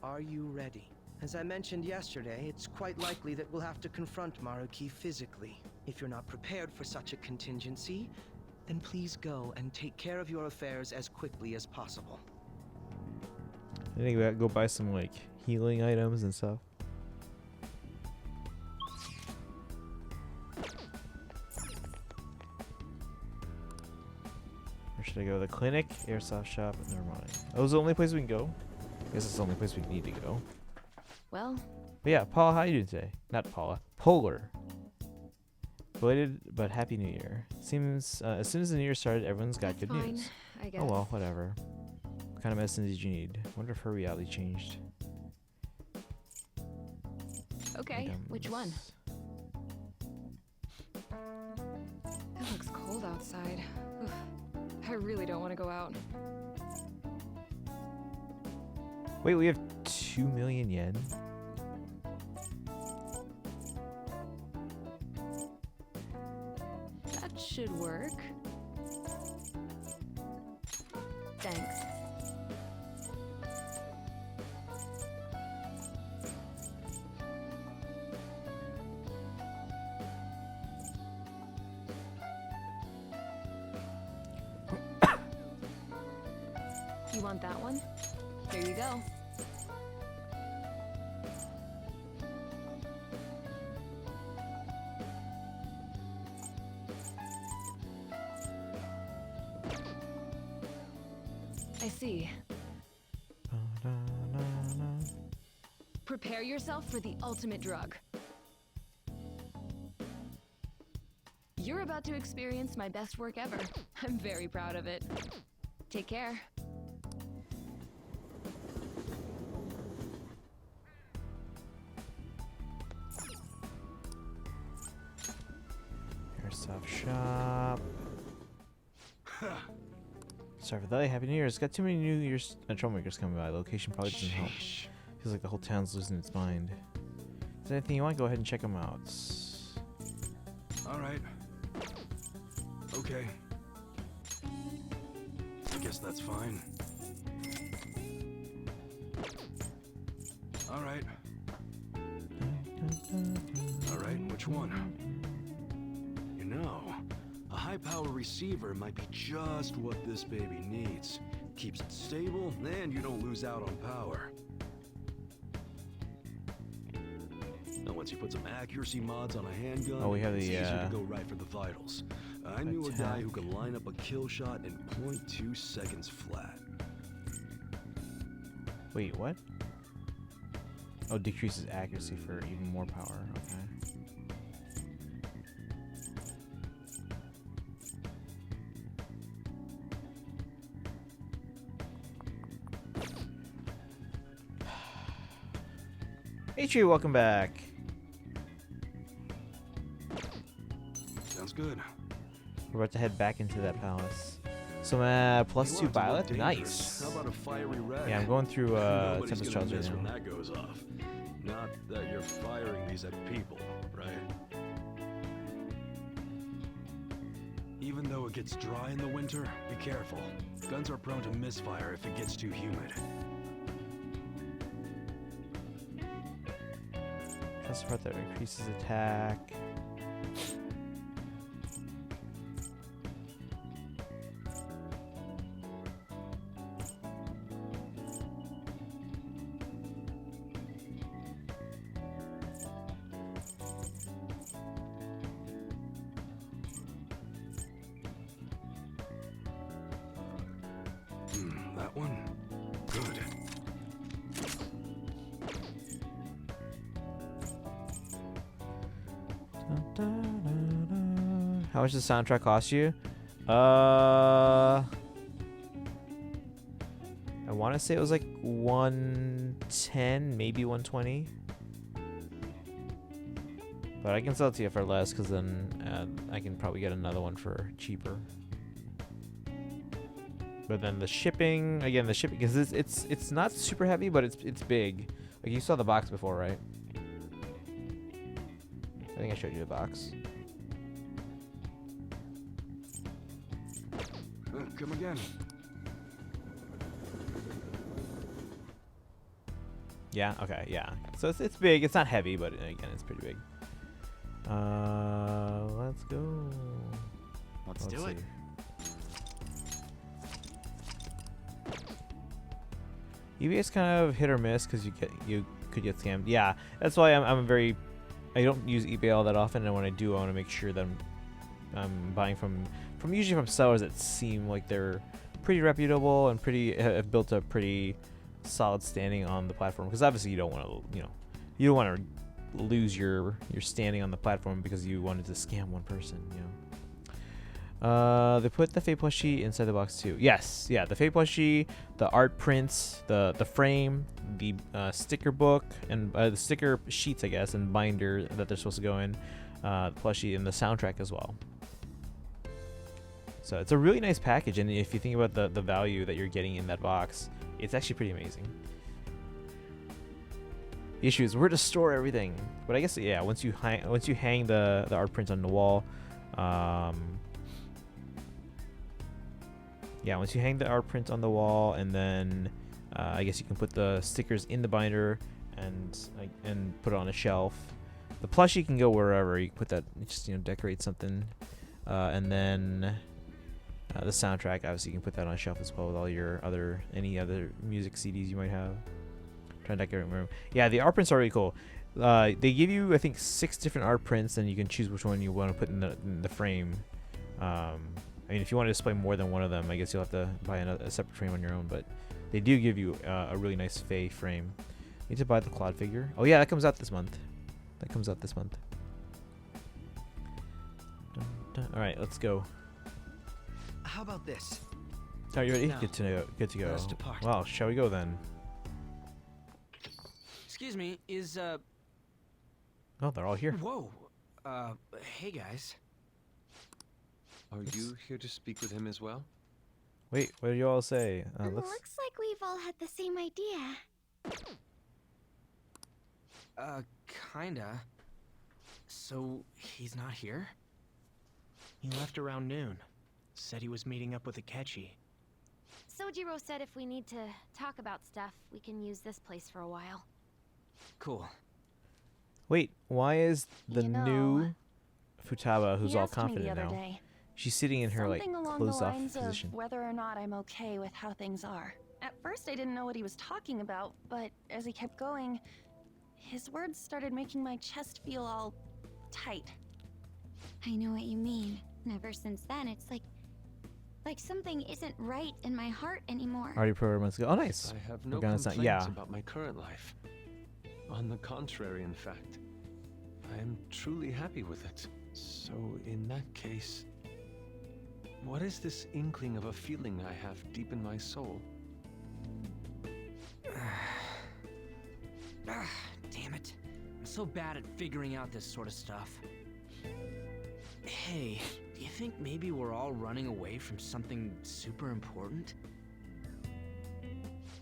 Are you ready? As I mentioned yesterday, it's quite likely that we'll have to confront Maruki physically. If you're not prepared for such a contingency, then please go and take care of your affairs as quickly as possible. I think we gotta go buy some, like, healing items and stuff. Where should I go? The clinic? Airsoft shop? Never mind. Oh, is the only place we can go? I guess it's the only place we need to go. Well, But yeah, Paula, how you doing today? Not Paula. Polar. Belated but happy New Year. Seems as soon as the New Year started, everyone's got good fine, news. I guess. Oh well, whatever. What kind of medicine did you need? Wonder if her reality changed. Okay, which one? Items. It looks cold outside. Oof. I really don't want to go out. Wait, we have 2 million yen? That should work. Thanks. You want that one? Here you go. I see. Prepare yourself for the ultimate drug. You're about to experience my best work ever. I'm very proud of it. Take care. Airsoft shop. Sorry for that. Happy New Year's. Got too many New Year's troublemakers coming by. Location probably doesn't help. Feels like the whole town's losing its mind. Is there anything you want? Go ahead and check them out. Alright. Okay. I guess that's fine. Alright. Alright, which one? You know, a high-power receiver might be just what this baby needs. Keeps it stable, and you don't lose out on power. Now, once you put some accuracy mods on a handgun, we have it's the, easier to go right for the vitals. I knew a guy who could line up a kill shot in 0.2 seconds flat. Wait, what? Oh, decreases accuracy for even more power. Okay. Hey, Tree, welcome back. Sounds good. We're about to head back into that palace. So, +2 Violet? Nice. How about a fiery red? Yeah, I'm going through Nobody's Tempest gonna Trials miss right when now. that goes off. Not that you're firing these at people, right? Even though it gets dry in the winter, be careful. Guns are prone to misfire if it gets too humid. That's the part that increases attack. That one? Good. How much does the soundtrack cost you? I want to say it was like 110, maybe 120. But I can sell it to you for less, because then I can probably get another one for cheaper. But then the shipping, again, because it's not super heavy, but it's big. Like, you saw the box before, right? I think I showed you the box. Come again. Yeah. Okay. Yeah. So it's big. It's not heavy, but again, it's pretty big. Let's go. Let's do it. EVA is kind of hit or miss because you could get scammed. Yeah, that's why I don't use eBay all that often, and when I do, I want to make sure that I'm buying from usually from sellers that seem like they're pretty reputable and have built a pretty solid standing on the platform. Because obviously you don't want to lose your standing on the platform because you wanted to scam one person. They put the Fate plushie inside the box too. Yes, yeah, the Fate plushie, the art prints, the frame, the sticker book, and the sticker sheets, I guess, and binder that they're supposed to go in, the plushie, and the soundtrack as well. So it's a really nice package, and if you think about the value that you're getting in that box, it's actually pretty amazing. The issue is where to store everything, but I guess, yeah, once you hang the art prints on the wall, yeah, once you hang the art print on the wall, and then I guess you can put the stickers in the binder and put it on a shelf. The plushie can go wherever. You can put that, just decorate something, and then the soundtrack, obviously, you can put that on a shelf as well with all your any other music CDs you might have. Trying to decorate my room. Yeah, the art prints are really cool. They give you, I think, 6 different art prints, and you can choose which one you want to put in the frame. I I mean, if you want to display more than one of them, I guess you'll have to buy a separate frame on your own. But they do give you a really nice Faye frame. Need to buy the Claude figure. Oh yeah, that comes out this month. Dun, dun. All right, let's go. How about this? Are you ready? Now, Good to go. let us depart. Well, shall we go then? Excuse me, is Oh, they're all here. Whoa. Hey guys. Are you here to speak with him as well? Wait, what did you all say? Looks like we've all had the same idea. Kinda. So, he's not here? He left around noon. Said he was meeting up with Akechi. Sojiro said if we need to talk about stuff, we can use this place for a while. Cool. Wait, why is the You know, new Futaba, who's he all asked me the confident other now? day, She's sitting in her like Something along closed the off lines position. of whether or not I'm okay with how things are. At first I didn't know what he was talking about, but as he kept going, his words started making my chest feel all tight. I know what you mean. And ever since then, it's like something isn't right in my heart anymore. Already programmed months ago. Oh, nice. I have no Morgana's not- complaints yeah. about my current life. On the contrary, in fact, I am truly happy with it. So, in that case, what is this inkling of a feeling I have deep in my soul? Damn it. I'm so bad at figuring out this sort of stuff. Hey, do you think maybe we're all running away from something super important?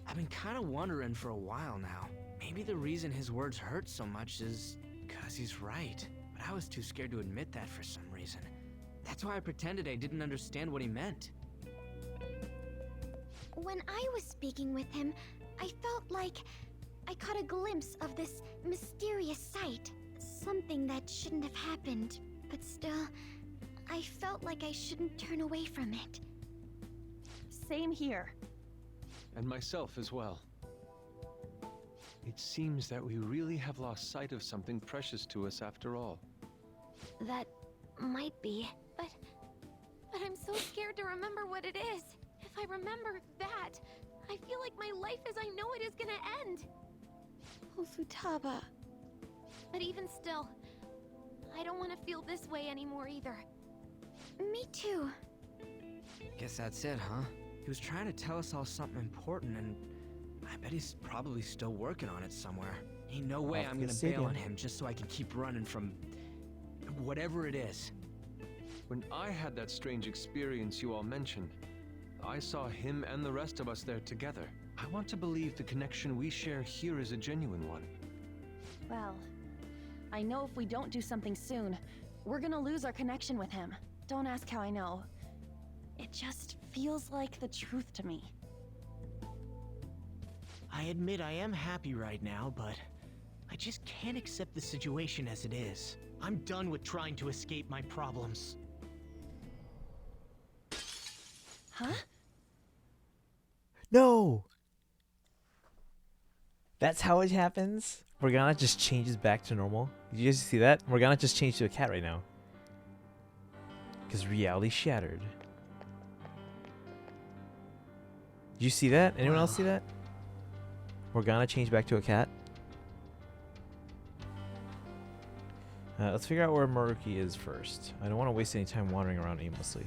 I've been kind of wondering for a while now. Maybe the reason his words hurt so much is because he's right. But I was too scared to admit that for some reason. That's why I pretended I didn't understand what he meant. When I was speaking with him, I felt like I caught a glimpse of this mysterious sight. Something that shouldn't have happened, but still, I felt like I shouldn't turn away from it. Same here. And myself as well. It seems that we really have lost sight of something precious to us after all. That might be, but I'm so scared to remember what it is. If I remember that, I feel like my life as I know it is gonna end. Oh, Futaba. But even still, I don't want to feel this way anymore either. Me too. Guess that's it, huh? He was trying to tell us all something important, and I bet he's probably still working on it somewhere. Ain't no way I'm gonna bail on him just so I can keep running from whatever it is. When I had that strange experience you all mentioned, I saw him and the rest of us there together. I want to believe the connection we share here is a genuine one. Well, I know if we don't do something soon, we're gonna lose our connection with him. Don't ask how I know. It just feels like the truth to me. I admit I am happy right now, but I just can't accept the situation as it is. I'm done with trying to escape my problems. Huh? No! That's how it happens? Morgana just changes back to normal? Did you guys see that? Morgana just changed to a cat right now. Because reality shattered. Did you see that? Anyone else see that? Morgana changed back to a cat? Let's figure out where Maruki is first. I don't want to waste any time wandering around aimlessly.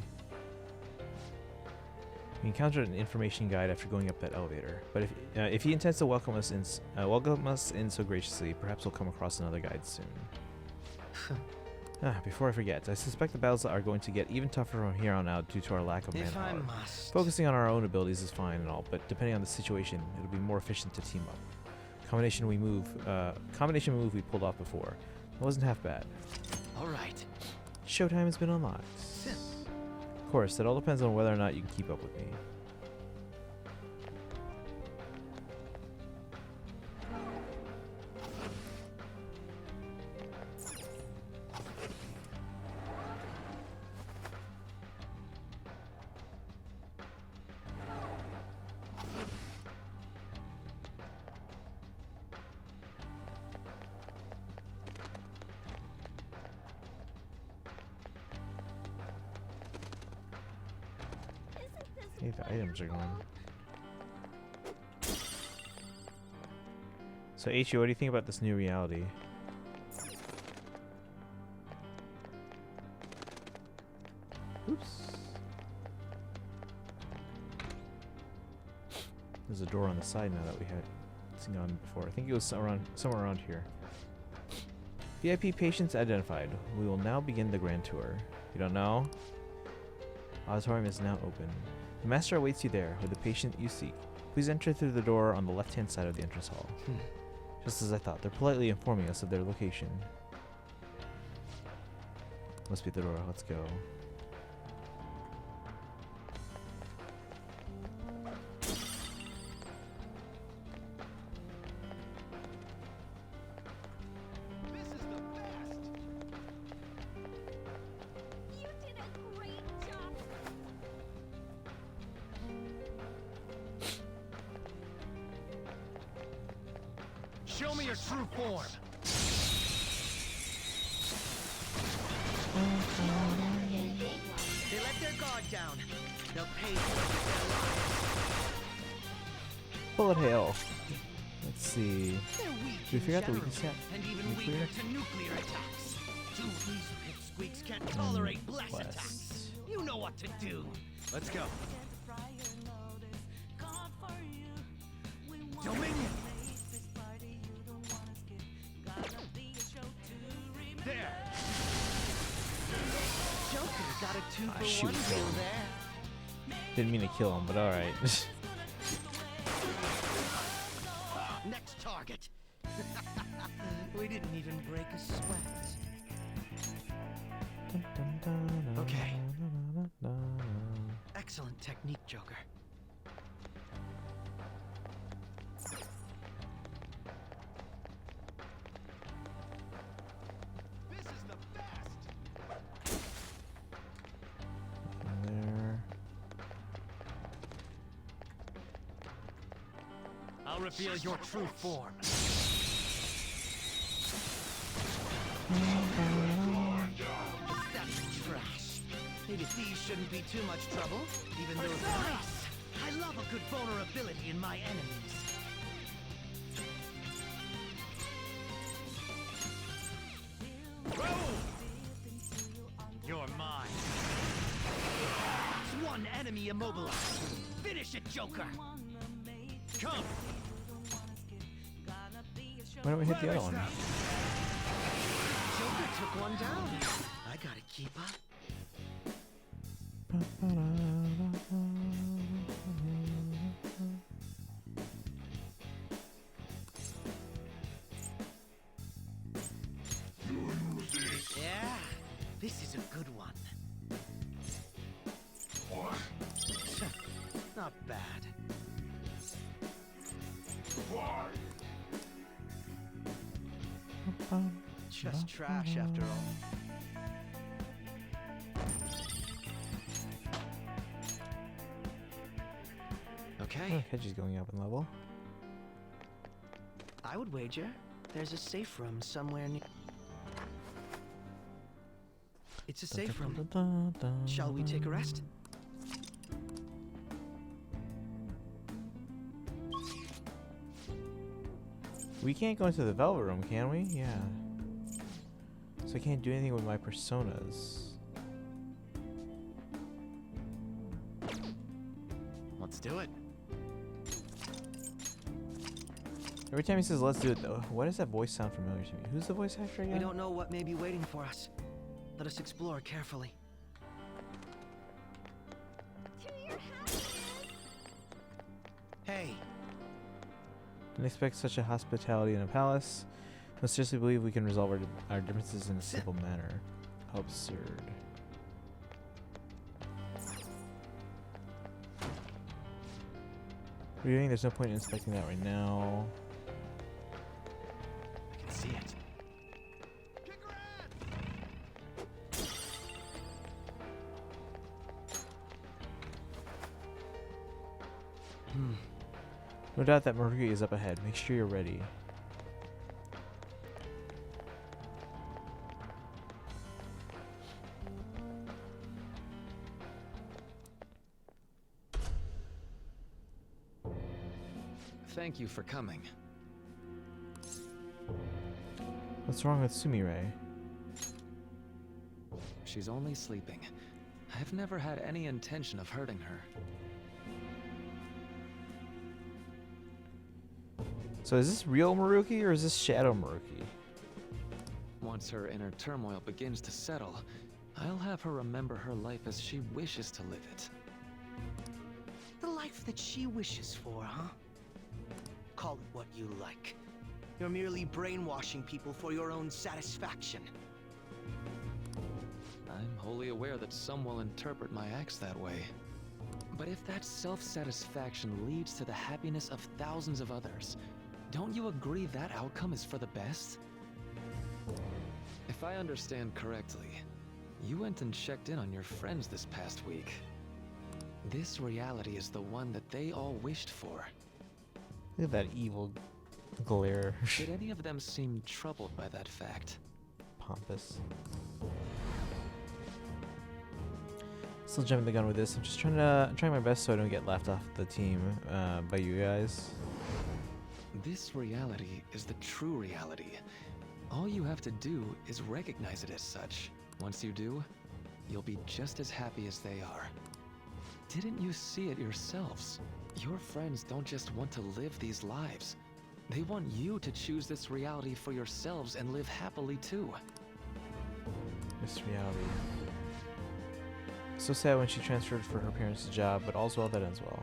We encountered an information guide after going up that elevator, but if he intends to welcome us in so graciously, perhaps we'll come across another guide soon. Before I forget, I suspect the battles are going to get even tougher from here on out due to our lack of If I manpower. must. Focusing on our own abilities is fine and all, but depending on the situation, it'll be more efficient to team up. Combination move we pulled off before. It wasn't half bad. All right. Showtime has been unlocked. Of course, it all depends on whether or not you can keep up with me. think the items are going. So, H.U., what do you think about this new reality? Oops. There's a door on the side now that we had seen on before. I think it was somewhere around here. VIP patients identified. We will now begin the grand tour. You don't know? Auditorium is now open. The master awaits you there with the patient you seek. Please enter through the door on the left-hand side of the entrance hall. Just as I thought, they're politely informing us of their location. Must be the door. Let's go. Show me your true form. They let their guard down. They'll pay for it with Bullet hail. Let's see. their lives. They're weak Do we in figure out the general, weakness yet? and even Nuclear? weaker to nuclear attacks. Two of these pipsqueaks can't tolerate bless Bless. attacks. You know what to do. Let's go. Dominion. There. Joker got a 2-for-1 shoot, deal kill him. there. Didn't mean to kill him, but alright. Next target. We didn't even break a sweat. Okay. Excellent technique, Joker. This is the best. There. I'll reveal your true form. That's trash. Maybe thieves shouldn't be too much trouble, even though they're nice. I love a good vulnerability in my enemies. Roll! You're mine. That's one enemy immobilized. Finish it, Joker. Come. Why don't we hit the other one? Joker took one down. I gotta keep up. Yeah, this is a good one. What? Not bad. Why? Just trash after all. Okay. Hedgie's going up in level. I would wager there's a safe room somewhere near. It's a safe room. Shall we take a rest? We can't go into the Velvet Room, can we? Yeah. So I can't do anything with my personas. Let's do it. Every time he says let's do it though, why does that voice sound familiar to me? Who's the voice actor again? We don't know what may be waiting for us. Let us explore carefully. Hey. Didn't expect such a hospitality in a palace. Let's seriously believe we can resolve our differences in a simple manner. How absurd. What are you doing? There's no point in inspecting that right now. I can see it. No doubt that Mercury is up ahead. Make sure you're ready. Thank you for coming. What's wrong with Sumire? She's only sleeping. I've never had any intention of hurting her. So is this real Maruki or is this Shadow Maruki? Once her inner turmoil begins to settle, I'll have her remember her life as she wishes to live it. The life that she wishes for, huh? Call it what you like. You're merely brainwashing people for your own satisfaction. I'm wholly aware that some will interpret my acts that way. But if that self-satisfaction leads to the happiness of thousands of others, don't you agree that outcome is for the best? If I understand correctly, you went and checked in on your friends this past week. This reality is the one that they all wished for. Look at that evil glare. Did any of them seem troubled by that fact? Pompous. Still jumping the gun with this. I'm just trying my best so I don't get left off the team by you guys. This reality is the true reality. All you have to do is recognize it as such. Once you do, you'll be just as happy as they are. Didn't you see it yourselves? Your friends don't just want to live these lives. They want you to choose this reality for yourselves and live happily too. This reality. So sad when she transferred for her parents' job, but all's well that ends well.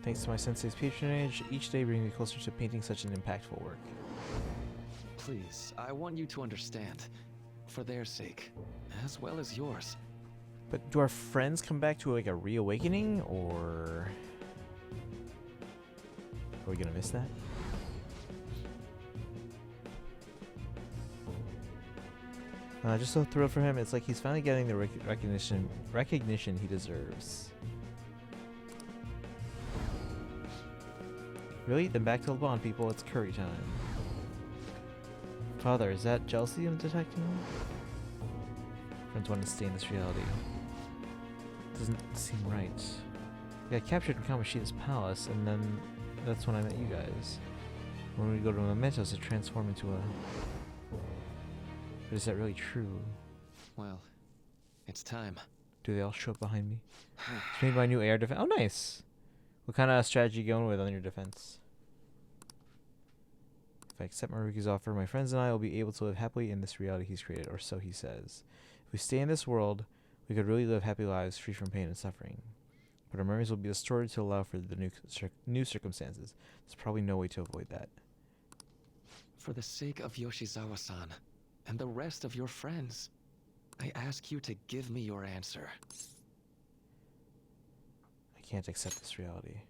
Thanks to my sensei's patronage, each day brings me closer to painting such an impactful work. Please, I want you to understand. For their sake, as well as yours. But do our friends come back to like a reawakening, or are we gonna miss that? Just so thrilled for him. It's like he's finally getting the recognition he deserves. Really? Then back to the blonde people. It's curry time. Father, is that jealousy I'm detecting? Friends want to stay in this reality. Doesn't seem right. I got captured in Kamoshida's palace, and then that's when I met you guys. When we go to Mementos, it transformed into a... But is that really true? Well, it's time. Do they all show up behind me? It's made my new air defense. Oh, nice! What kind of strategy you going with on your defense? If I accept Maruki's offer, my friends and I will be able to live happily in this reality he's created, or so he says. If we stay in this world, we could really live happy lives free from pain and suffering. But our memories will be distorted to allow for the new circumstances. There's probably no way to avoid that. For the sake of Yoshizawa-san, and the rest of your friends, I ask you to give me your answer. I can't accept this reality.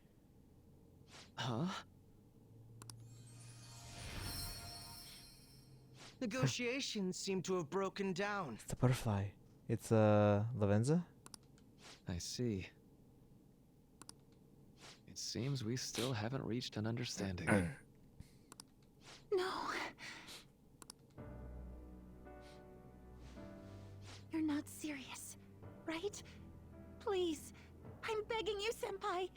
Huh? Negotiations seem to have broken down. It's a butterfly. It's Lavenza? I see. It seems we still haven't reached an understanding. No. You're not serious, right? Please, I'm begging you, Senpai.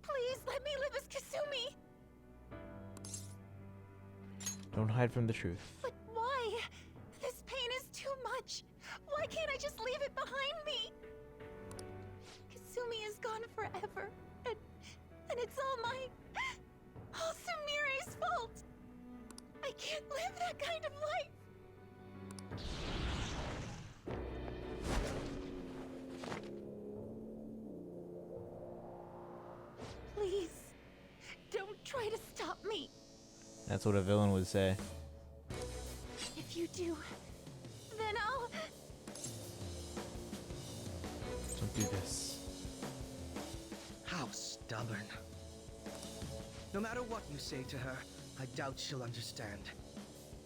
Please let me live as Kasumi. Don't hide from the truth. But why? This pain is too much. Why can't I just leave it behind me? Kasumi is gone forever, and it's all Sumire's fault. I can't live that kind of life. Please, don't try to stop me. That's what a villain would say. If you do, then I'll... Don't do this. How stubborn. No matter what you say to her, I doubt she'll understand.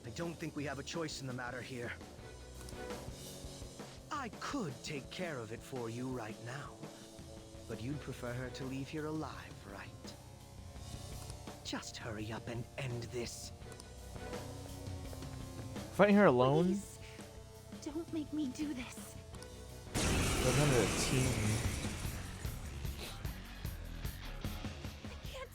I don't think we have a choice in the matter here. I could take care of it for you right now, but you'd prefer her to leave here alive, right? Just hurry up and end this. Fighting her alone? Please, don't make me do this. We're under a team. I can't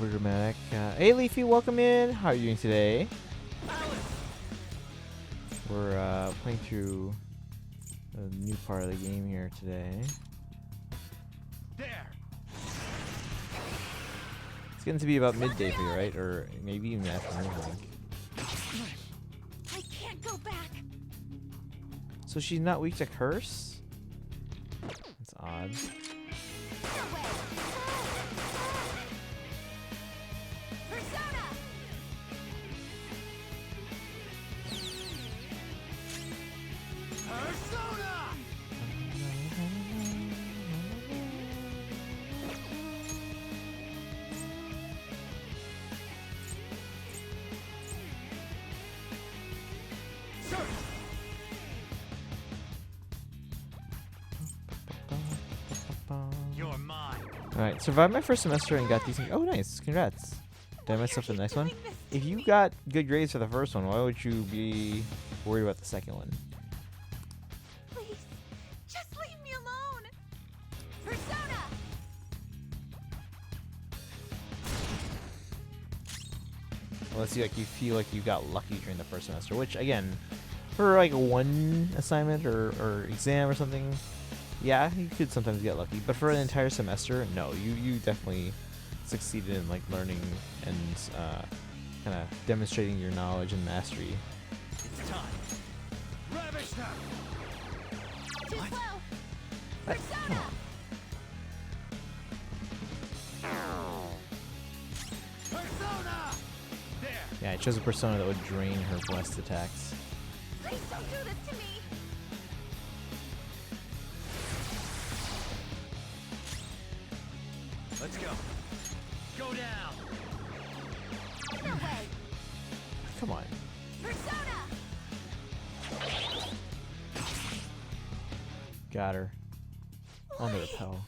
over dramatic. Hey Leafy, welcome in. How are you doing today? We're playing through a new part of the game here today. There. It's getting to be about midday for you, right? Or maybe even afternoon, I think. I can't go back. So she's not weak to curse? That's odd. You're mine. Alright, survived my first semester and got decent. Oh, nice. Congrats. Did I mess up the next one? If you got good grades for the first one, why would you be worried about the second one? Please, just leave me alone. Persona. Unless you feel like you got lucky during the first semester, which again, for like one assignment or exam or something, yeah, you could sometimes get lucky. But for an entire semester, no, you definitely succeeded in like learning and kind of demonstrating your knowledge and mastery. It's time. Ravish them. Too slow. Come on. Persona. There. Yeah, I chose a persona that would drain her blessed attacks. Please don't do this to me. Let's go. Go down. No way. Come on. Persona. Got her. On the repel.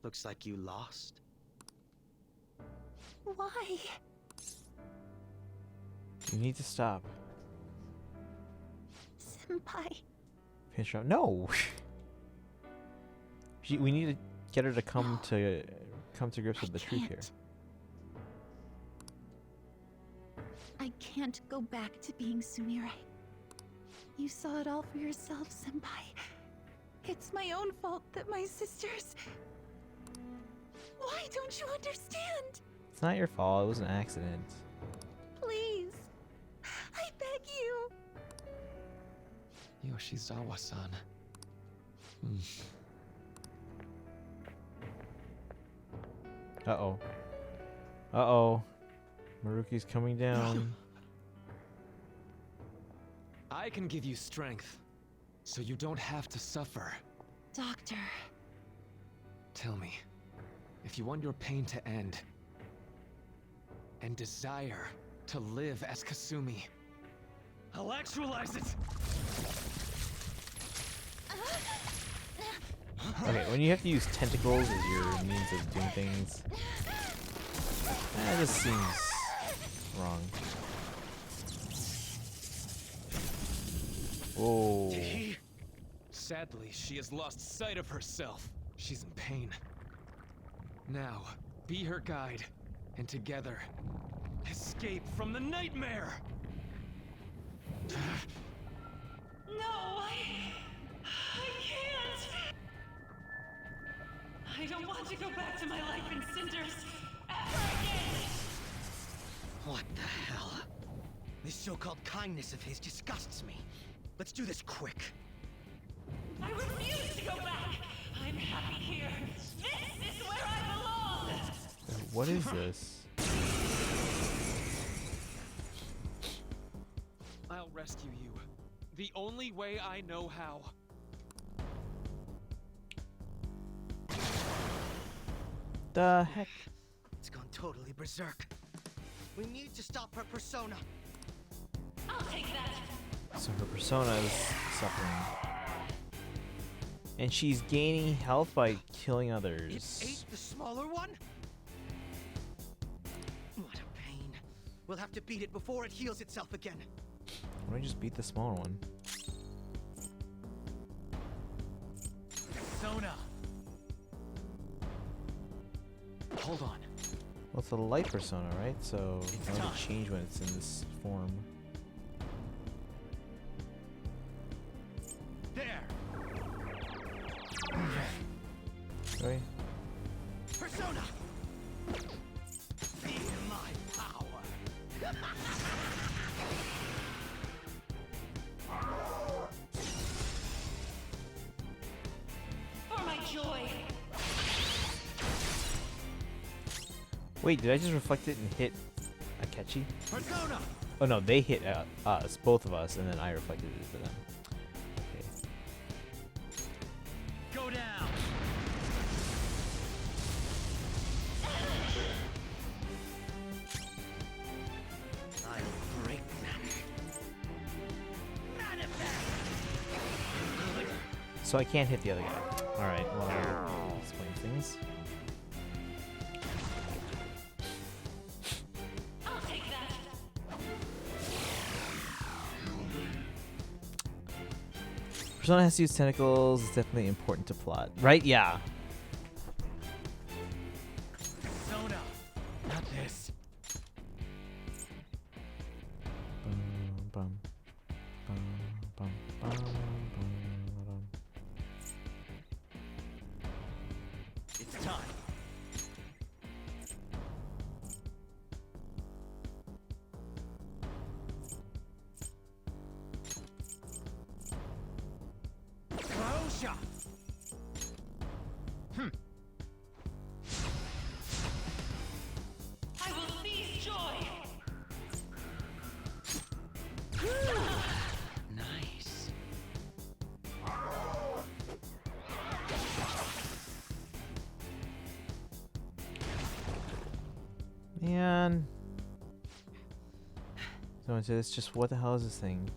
Looks like you lost. Why? You need to stop. Senpai. Finish her up. No. We need to get her to come to grips with the truth here. I can't go back to being Sumire. You saw it all for yourself, Senpai. It's my own fault that my sisters... Why don't you understand? It's not your fault. It was an accident. Please. I beg you. Yoshizawa-san. Uh-oh. Uh-oh. Maruki's coming down. I can give you strength, so you don't have to suffer. Doctor. Tell me, if you want your pain to end, and desire to live as Kasumi, I'll actualize it! Okay, when you have to use tentacles as your means of doing things, that just seems wrong. Whoa. Sadly, she has lost sight of herself. She's in pain. Now, be her guide, and together, escape from the nightmare! No, I can't. I don't want to go back to my life in cinders ever again. What the hell? This so-called kindness of his disgusts me. Let's do this quick. I refuse to go back. I'm happy here. This is where I belong. What is this? I'll rescue you. The only way I know how. The heck? It's gone totally berserk. We need to stop her persona. I'll take that. So her persona is suffering. And she's gaining health by killing others. It ate the smaller one? What a pain. We'll have to beat it before it heals itself again. Why don't I just beat the smaller one? Persona. Hold on. Well, it's a light persona, right? So it's going to change when it's in this form. There. Sorry. Persona. Feel my power. For my joy. Wait, did I just reflect it and hit Akechi? Persona. Oh no, they hit us, both of us, and then I reflected it to them. Okay. Go down. I'll break them. So I can't hit the other guy. Alright, well, that explains things. I'll take that. Persona has to use tentacles. It's definitely important to plot. Right? Yeah. Persona. Not this. Bum, bum, bum, bum, bum, bum. It's time. Closure. I will seize joy. Nice. Man. So it's just, what the hell is this thing?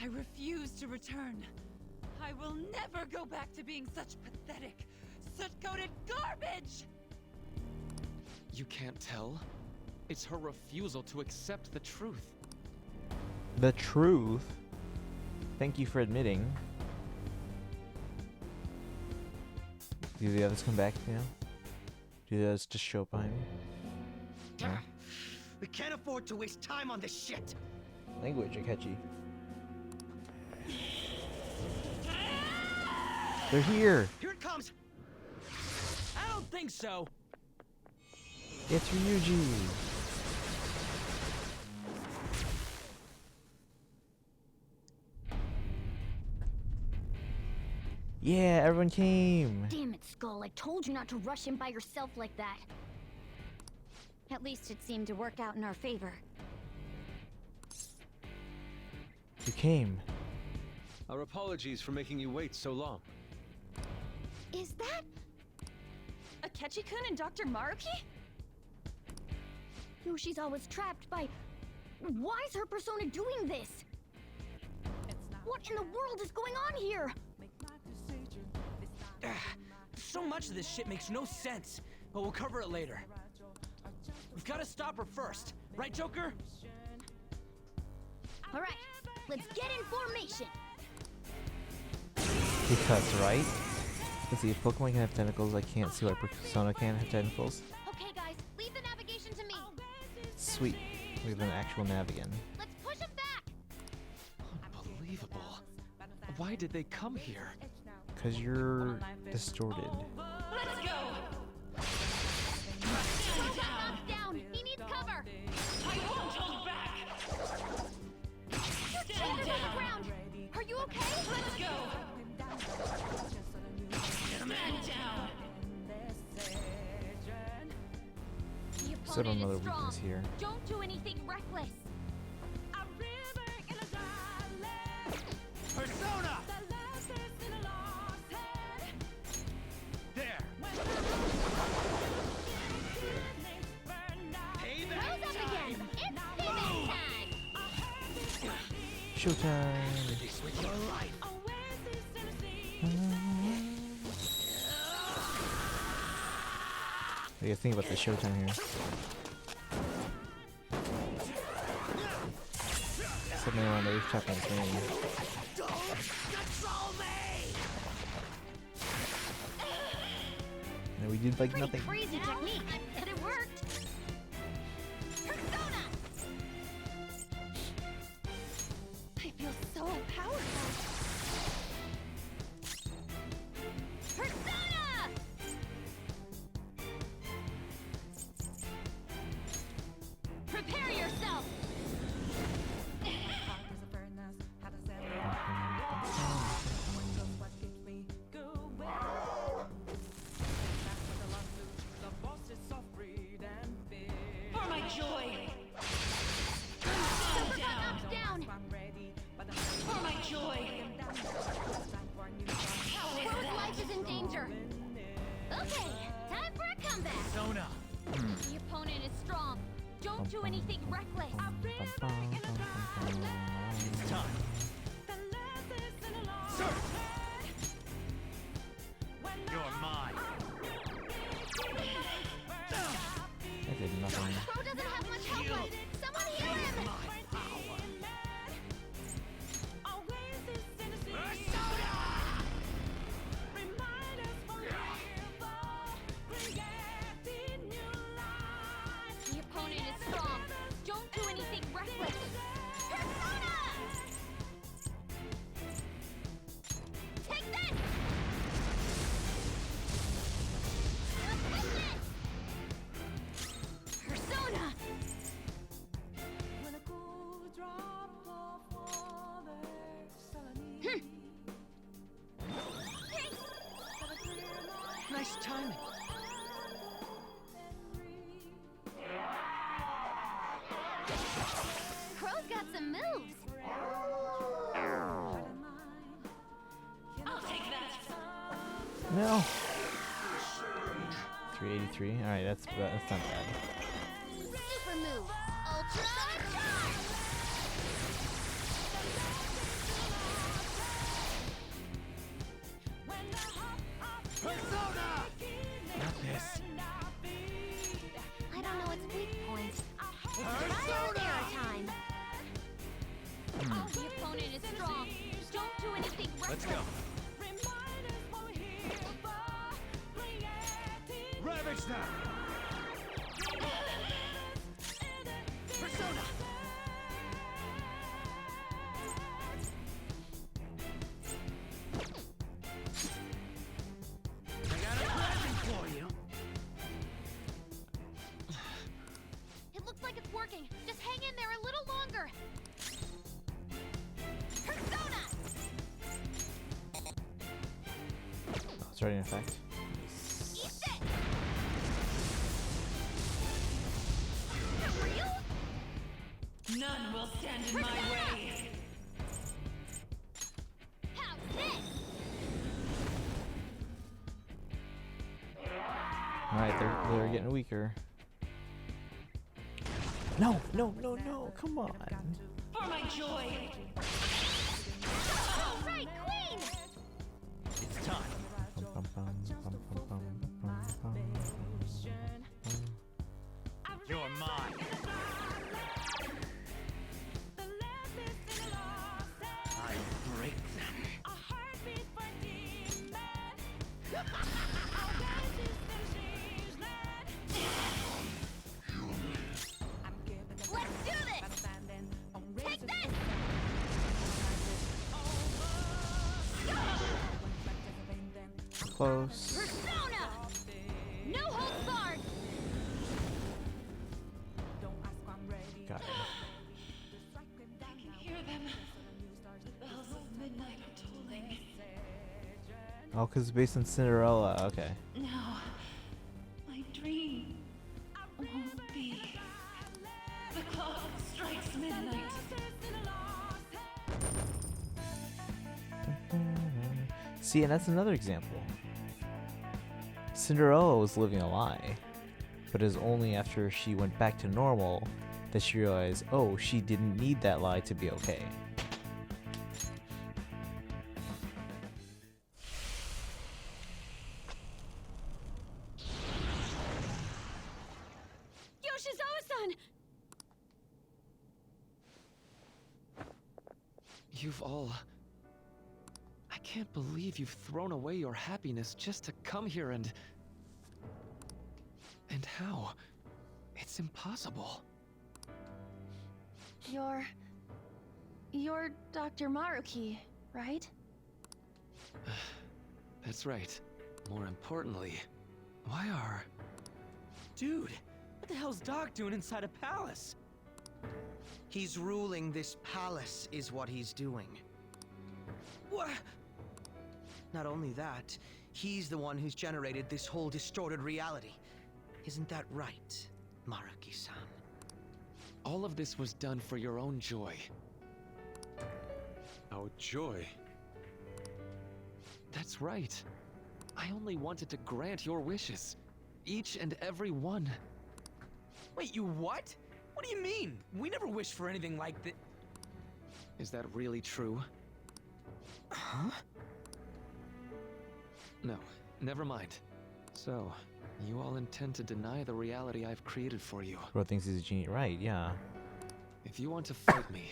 I refuse to return. I will never go back to being such pathetic, soot-coated garbage! You can't tell? It's her refusal to accept the truth. The truth? Thank you for admitting. Do the others come back now? Do the others just show up behind me? No? We can't afford to waste time on this shit. Language, Akechi. They're here! Here it comes. I don't think so. It's Ryuji! Yeah, everyone came! Damn it, Skull. I told you not to rush in by yourself like that. At least it seemed to work out in our favor. You came. Our apologies for making you wait so long. Is that... Akechi-kun and Dr. Maruki? Yoshi's always trapped by... Why is her persona doing this? What in the world is going on here? So much of this shit makes no sense, but we'll cover it later. We've got to stop her first, right, Joker? All right, let's get in formation. Because, right? Let's see, if Pokemon can have tentacles, I can't see why Persona can't have tentacles. Okay, guys, leave the navigation to me. Sweet. We have an actual nav again. Let's push him back. Unbelievable. Why did they come here? Because you're distorted. Let's go. Hold that down. He needs cover. I won't hold back. Your chin is on the ground. Are you okay? Let's go. Stand down. The Still opponent another is strong. weakness here. Don't do anything reckless. Persona! There! Rose up again. It's payback time. Showtime! With your life. What do you think about the showtime here? on, they're checking his name. Don't control me! And we did like nothing. Crazy technique, but it worked. Persona! I feel so powerful. Persona! Prepare yourself! For my joy! Down! For my joy! Crow's life is in danger. Okay, time for a comeback. Sona! The opponent is strong. Don't do anything reckless. It's time. Sir! You're mine. I did nothing. Crow doesn't have much help left. Someone heal him! The opponent is strong. Don't do anything reckless. Persona! Take this! Persona! Nice timing. Crow's got some moves. I'll take that. No. 383. All right, that's not bad. Super move. Ultra charge! Persona! Not this. I don't know its weak point. It's trial and error time. The opponent is strong. Don't do anything reckless. Let's go. Ravage them! Persona! I got a present for you. It looks like it's working. Just hang in there a little longer. Persona! Oh, it's already in effect. Eat this! For real? None will stand in my way. How's this? All right, they're getting weaker. No, no, no, no! Come on. For my joy! All right, Queen! It's time. Bum, bum, bum, bum, bum, bum, bum, bum, bum. You're mine. I break them. Let's do this! Take this! Close. Persona! No holds barred! Got it. I can hear them. The bells of midnight are tolling. Oh, because it's based on Cinderella. Okay. Now, my dream won't be. The clock strikes midnight. See, and that's another example. Cinderella was living a lie, but it was only after she went back to normal that she realized, oh, she didn't need that lie to be okay. Yoshizawa-san! You've all... I can't believe you've thrown away your happiness just to come here and... And how? It's impossible. You're Dr. Maruki, right? That's right. More importantly, why are... Dude, what the hell's Doc doing inside a palace? He's ruling this palace, is what he's doing. What? Not only that, he's the one who's generated this whole distorted reality. Isn't that right, Maruki-san? All of this was done for your own joy. Our joy? That's right. I only wanted to grant your wishes. Each and every one. Wait, you what? What do you mean? We never wished for anything like that. Is that really true? Huh? No, never mind. So, you all intend to deny the reality I've created for you. Bro thinks he's a genius. Right, yeah. If you want to fight me,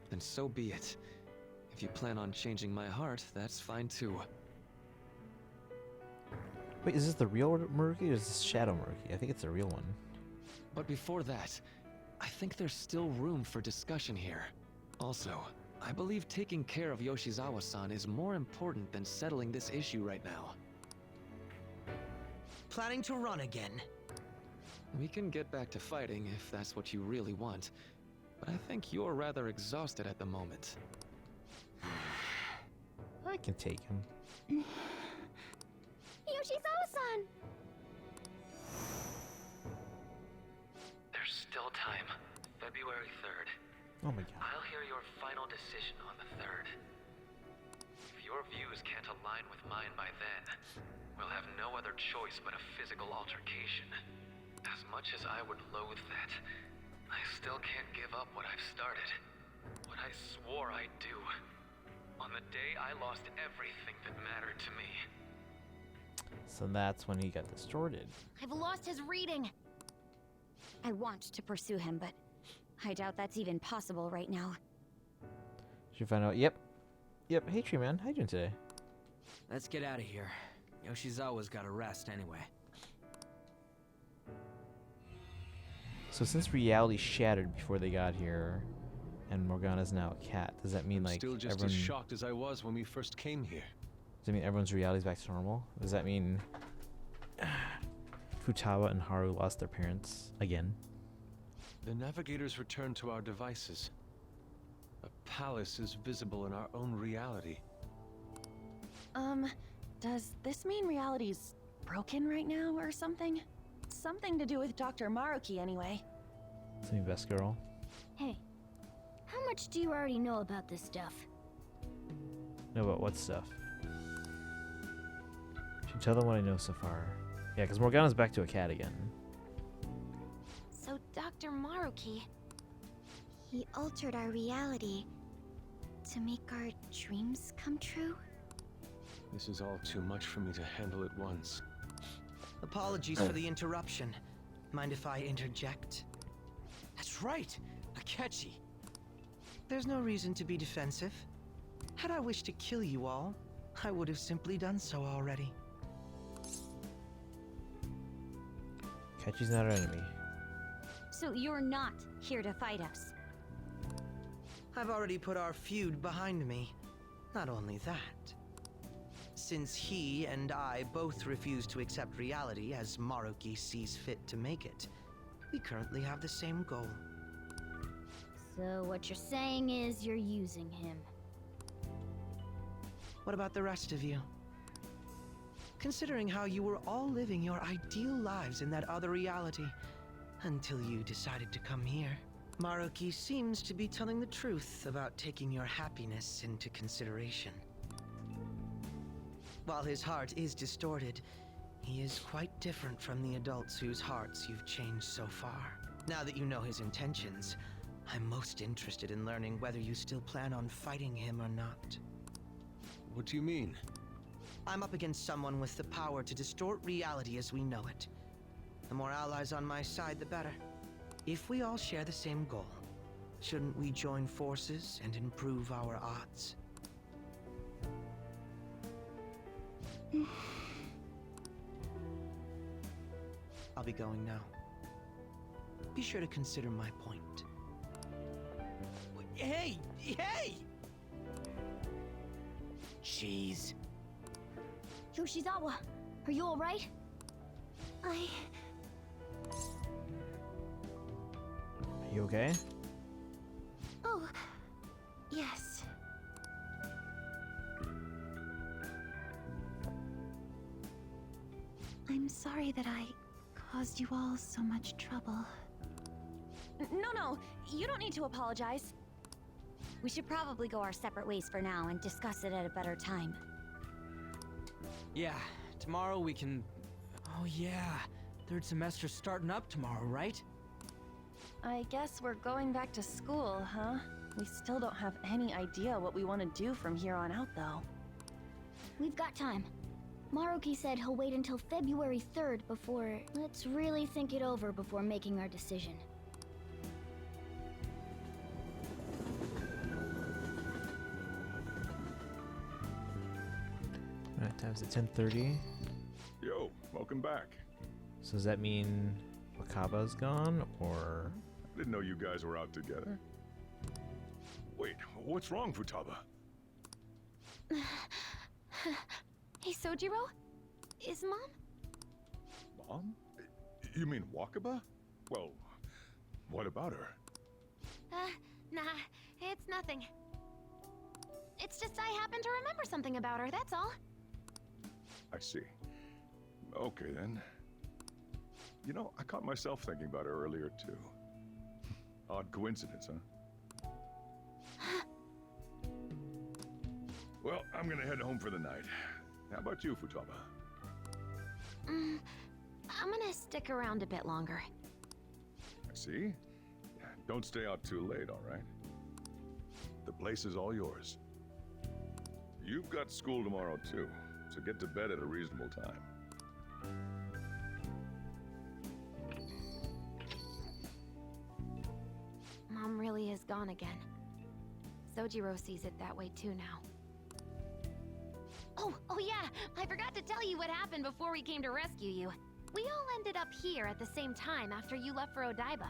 then so be it. If you plan on changing my heart, that's fine too. Wait, is this the real Maruki or is this Shadow Maruki? I think it's the real one. But before that, I think there's still room for discussion here. Also, I believe taking care of Yoshizawa-san is more important than settling this issue right now. Planning to run again? We can get back to fighting if that's what you really want, but I think you're rather exhausted at the moment. I can take him. Yoshizawa-san! There's still time. February 3rd. Oh my god. I'll hear your final decision on the 3rd. If your views can't align with mine by then, we'll have no other choice but a physical altercation. As much as I would loathe that, I still can't give up what I've started. What I swore I'd do. On the day I lost everything that mattered to me. So that's when he got distorted. I've lost his reading. I want to pursue him, but I doubt that's even possible right now. Should you find out? Yep. Hey, Tree Man. How you doing today? Let's get out of here. Yoshizawa's gotta rest anyway. So since reality shattered before they got here, and Morgana's now a cat, does that mean like Still just as shocked as I was when we first came here. Does that mean everyone's reality is back to normal? Does that mean Futawa and Haru lost their parents again? The navigators returned to our devices. A palace is visible in our own reality. Does this mean reality's broken right now or something? Something to do with Dr. Maruki anyway. It's me, best girl. Hey, how much do you already know about this stuff? Know about what stuff? Should tell them what I know so far. Yeah, because Morgana's back to a cat again. So Dr. Maruki, he altered our reality to make our dreams come true? This is all too much for me to handle at once. Apologies for the interruption. Mind if I interject? That's right! Akechi! There's no reason to be defensive. Had I wished to kill you all, I would have simply done so already. Kachi's not our enemy. So you're not here to fight us? I've already put our feud behind me. Not only that. Since he and I both refuse to accept reality as Maruki sees fit to make it, we currently have the same goal. So what you're saying is you're using him. What about the rest of you? Considering how you were all living your ideal lives in that other reality, until you decided to come here. Maruki seems to be telling the truth about taking your happiness into consideration. While his heart is distorted, he is quite different from the adults whose hearts you've changed so far. Now that you know his intentions, I'm most interested in learning whether you still plan on fighting him or not. What do you mean? I'm up against someone with the power to distort reality as we know it. The more allies on my side, the better. If we all share the same goal, Shouldn't we join forces and improve our odds? I'll be going now. Be sure to consider my point. Hey! Hey! Jeez. Yoshizawa, are you alright? Are you okay? Oh, yes. I'm sorry that I caused you all so much trouble. No, you don't need to apologize. We should probably go our separate ways for now and discuss it at a better time. Yeah, tomorrow we can... Oh yeah, third semester's starting up tomorrow, right? I guess we're going back to school, huh? We still don't have any idea what we want to do from here on out, though. We've got time. Maruki said he'll wait until February 3rd before... Let's really think it over before making our decision. Alright, time's at 10:30. Yo, welcome back. So does that mean Wakaba's gone, or...? I didn't know you guys were out together. Wait, what's wrong, Futaba? Hey, Sojiro? Is Mom? Mom? You mean Wakaba? Well, what about her? Nah, it's nothing. It's just I happen to remember something about her, that's all. I see. Okay, then. You know, I caught myself thinking about her earlier, too. Odd coincidence, huh? Well, I'm gonna head home for the night. How about you, Futaba? I'm gonna stick around a bit longer. I see. Don't stay out too late, all right? The place is all yours. You've got school tomorrow, too, so get to bed at a reasonable time. Mom really is gone again. Sojiro sees it that way too now. Oh yeah, I forgot to tell you what happened before we came to rescue you. We all ended up here at the same time after you left for Odaiba.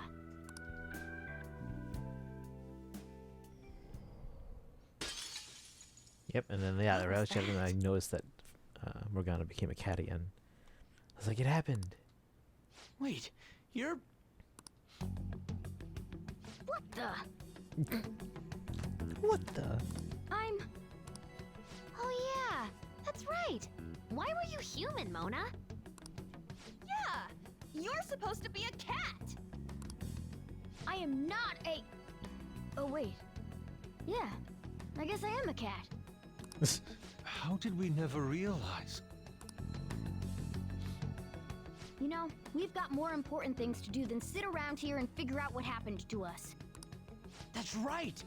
Yep, and then yeah, the rest of I noticed that Morgana became a cat again. I was like, it happened. Wait, you're... What the? What the? Oh yeah, that's right. Why were you human, Mona? Yeah, you're supposed to be a cat. I am not a... Oh wait. Yeah, I guess I am a cat. How did we never realize? You know, we've got more important things to do than sit around here and figure out what happened to us. That's right!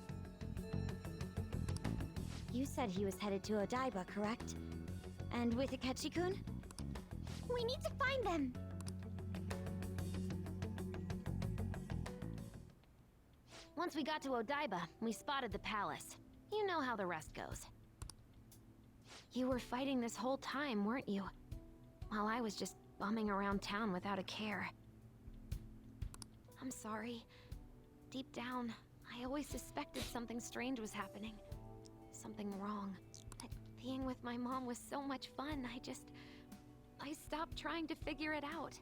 You said he was headed to Odaiba, correct? And with Akechi-kun? We need to find them! Once we got to Odaiba, we spotted the palace. You know how the rest goes. You were fighting this whole time, weren't you? While I was just bumming around town without a care. I'm sorry. Deep down, I always suspected something strange was happening. Something wrong. That being with my mom was so much fun, I stopped trying to figure it out.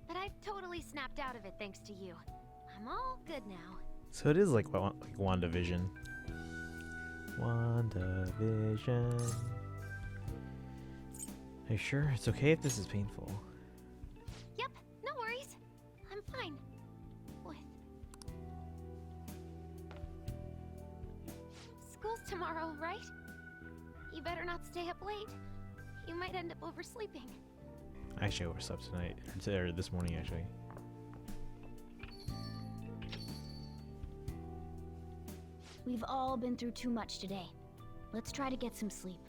But I've totally snapped out of it thanks to you. I'm all good now. So it is like WandaVision. WandaVision. Are you sure? It's okay if this is painful. Yep, no worries. I'm fine. With... School's tomorrow, right? You better not stay up late. You might end up oversleeping. I actually overslept tonight, or this morning actually. We've all been through too much today. Let's try to get some sleep.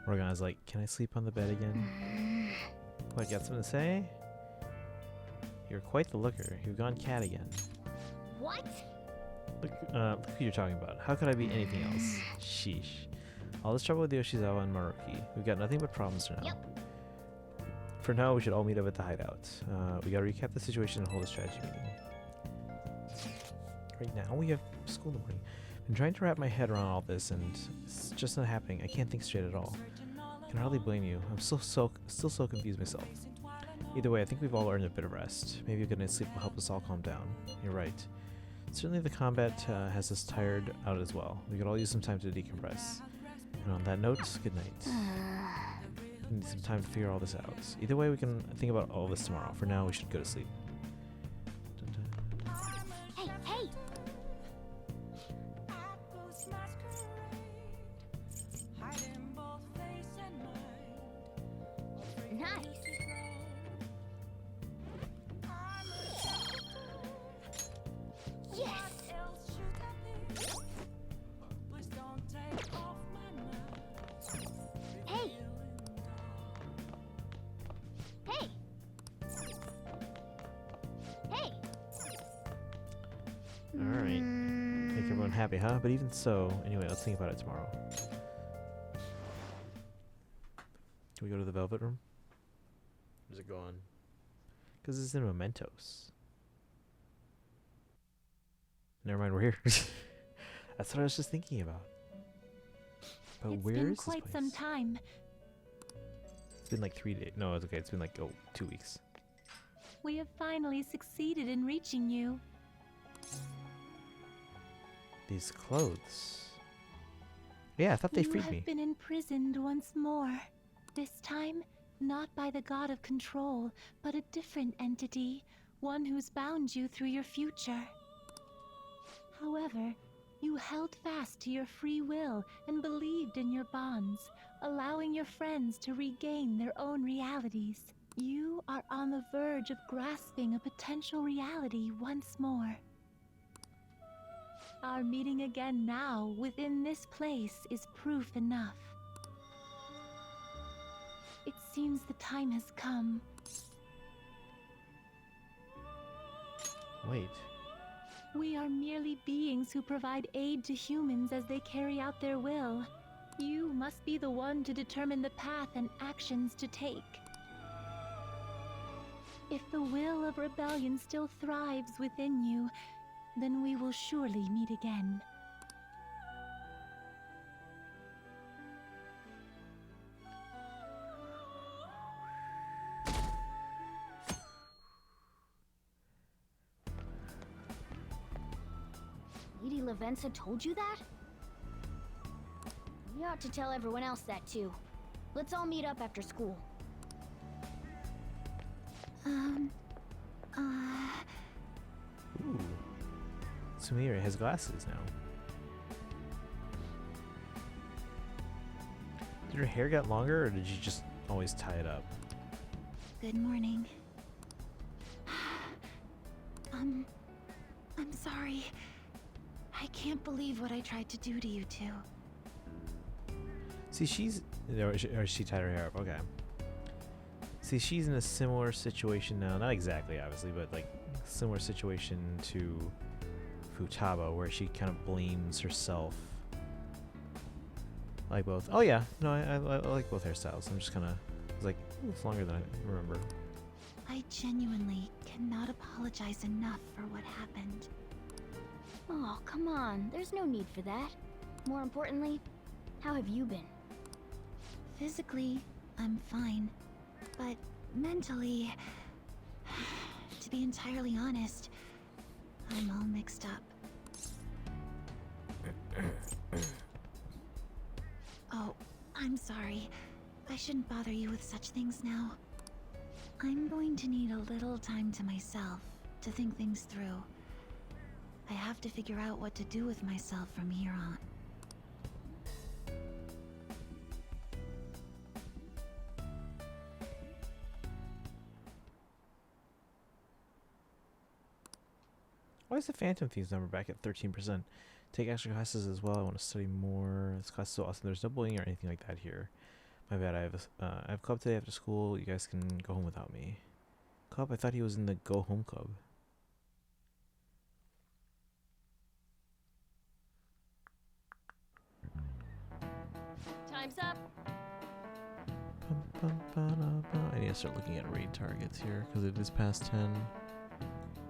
Morgana's like, can I sleep on the bed again? What, got something to say? You're quite the looker. You've gone cat again. What? Look who you're talking about. How could I be anything else? Sheesh. All this trouble with Yoshizawa and Maruki. We've got nothing but problems for now. Yep. For now, we should all meet up at the hideout. We gotta recap the situation and hold a strategy meeting. Right now, we have school in the morning. I've been trying to wrap my head around all this, and it's just not happening. I can't think straight at all. I can hardly blame you. I'm still so confused myself. Either way, I think we've all earned a bit of rest. Maybe a good night's sleep will help us all calm down. You're right. Certainly the combat has us tired out as well. We could all use some time to decompress. And on that note, good night. We need some time to figure all this out. Either way, we can think about all this tomorrow. For now, we should go to sleep. Hey, hey! Nice. Yes. Hey. Hey. Hey. Alright. Make everyone happy, huh? But even so, anyway, let's think about it tomorrow. Can we go to the Velvet Room? Where's it going? Because it's in Mementos. Never mind, we're here. That's what I was just thinking about. But where is this place? It's been quite some time. It's been like 3 days. No, it's okay. It's been like 2 weeks. We have finally succeeded in reaching you. These clothes. Yeah, I thought they freed me. You have been imprisoned once more. This time, not by the god of control, but a different entity, one who's bound you through your future. However, you held fast to your free will and believed in your bonds, allowing your friends to regain their own realities. You are on the verge of grasping a potential reality once more. Our meeting again now within this place is proof enough. It seems the time has come. Wait. We are merely beings who provide aid to humans as they carry out their will. You must be the one to determine the path and actions to take. If the will of rebellion still thrives within you, then we will surely meet again. Lady Lavenza told you that? You ought to tell everyone else that too. Let's all meet up after school. Ooh. Sumire has glasses now. Did her hair get longer, or did you just always tie it up? Good morning. I'm sorry. I can't believe what I tried to do to you two. See, or she tied her hair up. Okay. See, she's in a similar situation now. Not exactly, obviously, but like similar situation to Futaba, where she kind of blames herself. I like both. Oh yeah, no, I like both hairstyles. I'm just kind of like, it's longer than I remember. I genuinely cannot apologize enough for what happened. Oh, come on. There's no need for that. More importantly, how have you been? Physically, I'm fine. But mentally, to be entirely honest, I'm all mixed up. Oh, I'm sorry. I shouldn't bother you with such things now. I'm going to need a little time to myself to think things through. I have to figure out what to do with myself from here on. Why is the Phantom Thieves number back at 13%? Take extra classes as well. I want to study more. This class is so awesome. There's no bullying or anything like that here. My bad. I have club today after school. You guys can go home without me. Club? I thought he was in the go home club. Time's up. I need to start looking at raid targets here because it is past 10.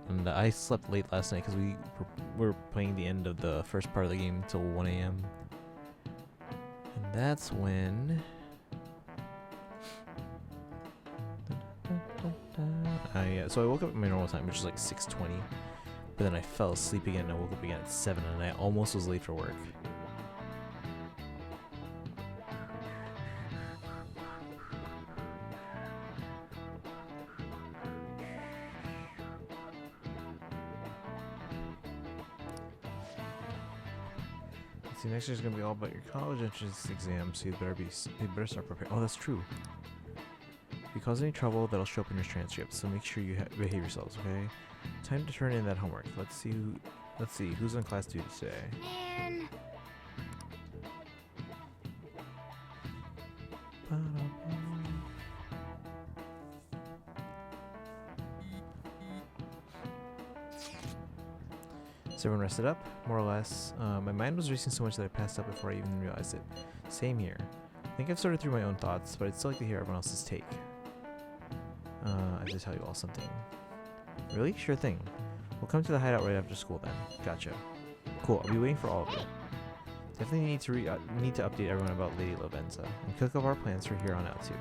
And I slept late last night because we were playing the end of the first part of the game until 1 a.m. And that's when... yeah, so I woke up at my normal time, which is like 6:20. But then I fell asleep again and I woke up again at 7 and I almost was late for work. See, next year's gonna be all about your college entrance exam, so you better start preparing. Oh, that's true. If you cause any trouble, that'll show up in your transcript. So make sure you behave yourselves, okay? Time to turn in that homework. Let's see who's on class duty today. Man. Is everyone rested up? More or less. My mind was racing so much that I passed out before I even realized it. Same here. I think I've sorted through my own thoughts, but I'd still like to hear everyone else's take. I have to tell you all something. Really? Sure thing. We'll come to the hideout right after school then. Gotcha. Cool, I'll be waiting for all of you. Definitely need to update everyone about Lady Lavenza and cook up our plans for here on out too.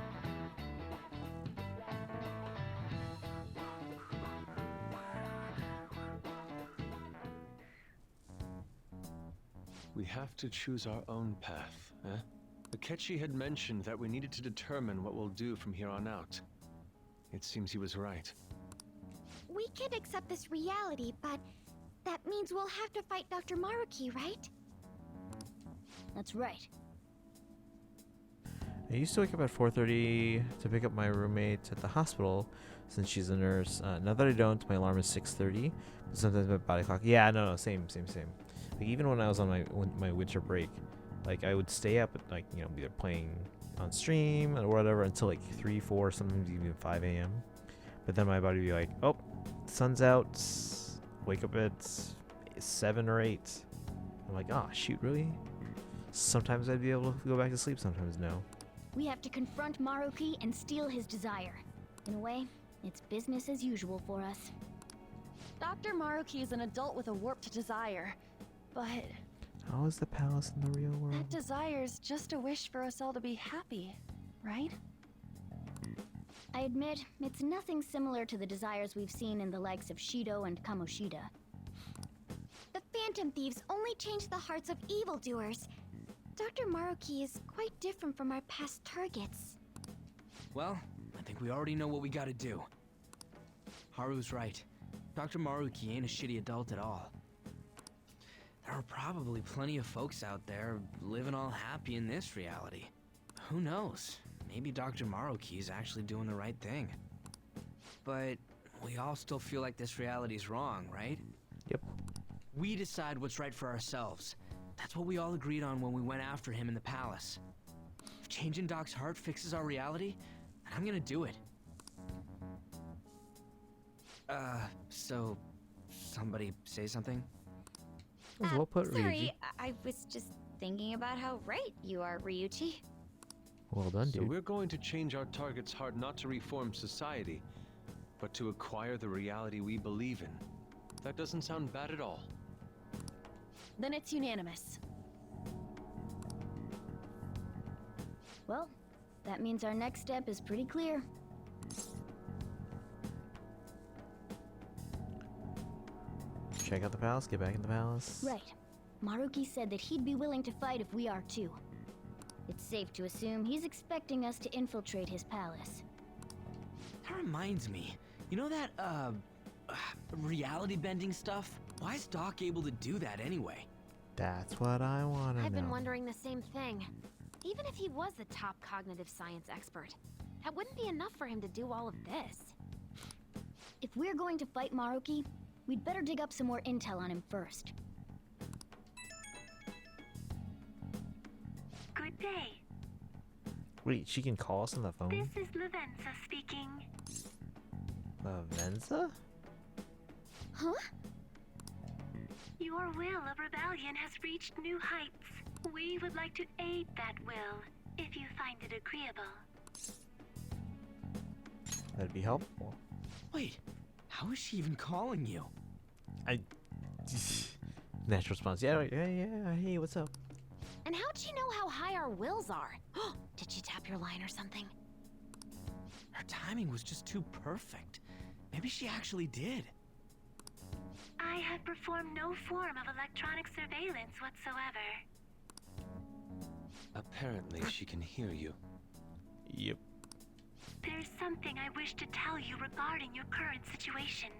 We have to choose our own path, eh? Akechi had mentioned that we needed to determine what we'll do from here on out. It seems he was right. We can accept this reality, but that means we'll have to fight Dr. Maruki, right? That's right. I used to wake up at 4:30 to pick up my roommate at the hospital since she's a nurse. Now that I don't, my alarm is 6:30. But sometimes my body clock. Yeah, no, same. Like even when I was on my winter break, like I would stay up at like either playing on stream or whatever until like 3, 4, sometimes even 5 a.m. But then my body would be like, oh, sun's out. Wake up at 7 or 8. I'm like, oh shoot, really? Sometimes I'd be able to go back to sleep. Sometimes no. We have to confront Maruki and steal his desire. In a way, it's business as usual for us. Dr. Maruki is an adult with a warped desire, but how is the palace in the real world? that desire's just a wish for us all to be happy, right? I admit, it's nothing similar to the desires we've seen in the likes of Shido and Kamoshida. The Phantom Thieves only change the hearts of evildoers. Dr. Maruki is quite different from our past targets. Well, I think we already know what we gotta do. Haru's right. Dr. Maruki ain't a shitty adult at all. There are probably plenty of folks out there living all happy in this reality. Who knows? Maybe Dr. Maruki is actually doing the right thing. But we all still feel like this reality's wrong, right? Yep. We decide what's right for ourselves. That's what we all agreed on when we went after him in the palace. If changing Doc's heart fixes our reality, then I'm gonna do it. So somebody say something? Well put, Sorry, Ryuji. I was just thinking about how right you are, Ryuji. Well done, So dude. we're going to change our target's heart not to reform society, but to acquire the reality we believe in. That doesn't sound bad at all. Then it's unanimous. Well, that means our next step is pretty clear. Check out the palace, get back in the palace. Right. Maruki said that he'd be willing to fight if we are too. It's safe to assume he's expecting us to infiltrate his palace. That reminds me. You know that, reality bending stuff? Why is Doc able to do that anyway? That's what I want to know. I've been wondering the same thing. Even if he was the top cognitive science expert, that wouldn't be enough for him to do all of this. If we're going to fight Maruki, we'd better dig up some more intel on him first. Good day. Wait, she can call us on the phone? This is Lavenza speaking. Lavenza? Huh? Your will of rebellion has reached new heights. We would like to aid that will, if you find it agreeable. That'd be helpful. Wait, how is she even calling you? Natural response. Yeah, hey, what's up? And how'd she know how high our wills are? Did she tap your line or something? Her timing was just too perfect. Maybe she actually did. I have performed no form of electronic surveillance whatsoever. Apparently, she can hear you. Yep. There's something I wish to tell you regarding your current situation.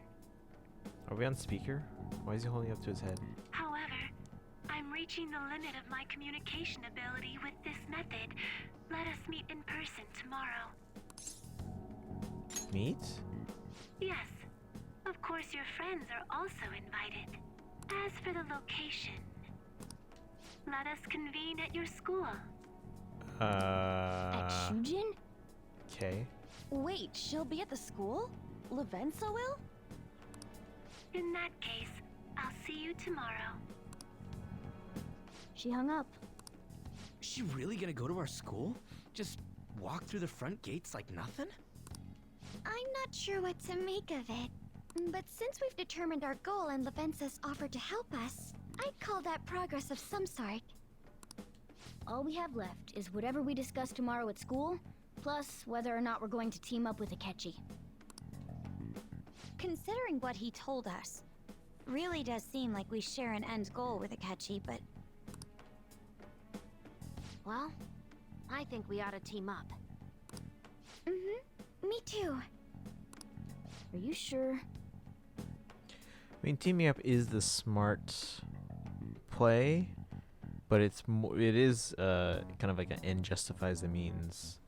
Are we on speaker? Why is he holding up to his head? However, I'm reaching the limit of my communication ability with this method. Let us meet in person tomorrow. Meet? Yes. Of course, your friends are also invited. As for the location, let us convene at your school. At Shujin? Okay. Wait, she'll be at the school? Lavenza will? In that case, I'll see you tomorrow. She hung up. Is she really gonna go to our school? Just walk through the front gates like nothing? I'm not sure what to make of it. But since we've determined our goal and Lavenza's offered to help us, I'd call that progress of some sort. All we have left is whatever we discuss tomorrow at school, plus whether or not we're going to team up with Akechi. Considering what he told us, really does seem like we share an end goal with Akechi, but... Well, I think we ought to team up. Me too. Are you sure? I mean, teaming up is the smart play, but it is kind of like an end justifies the means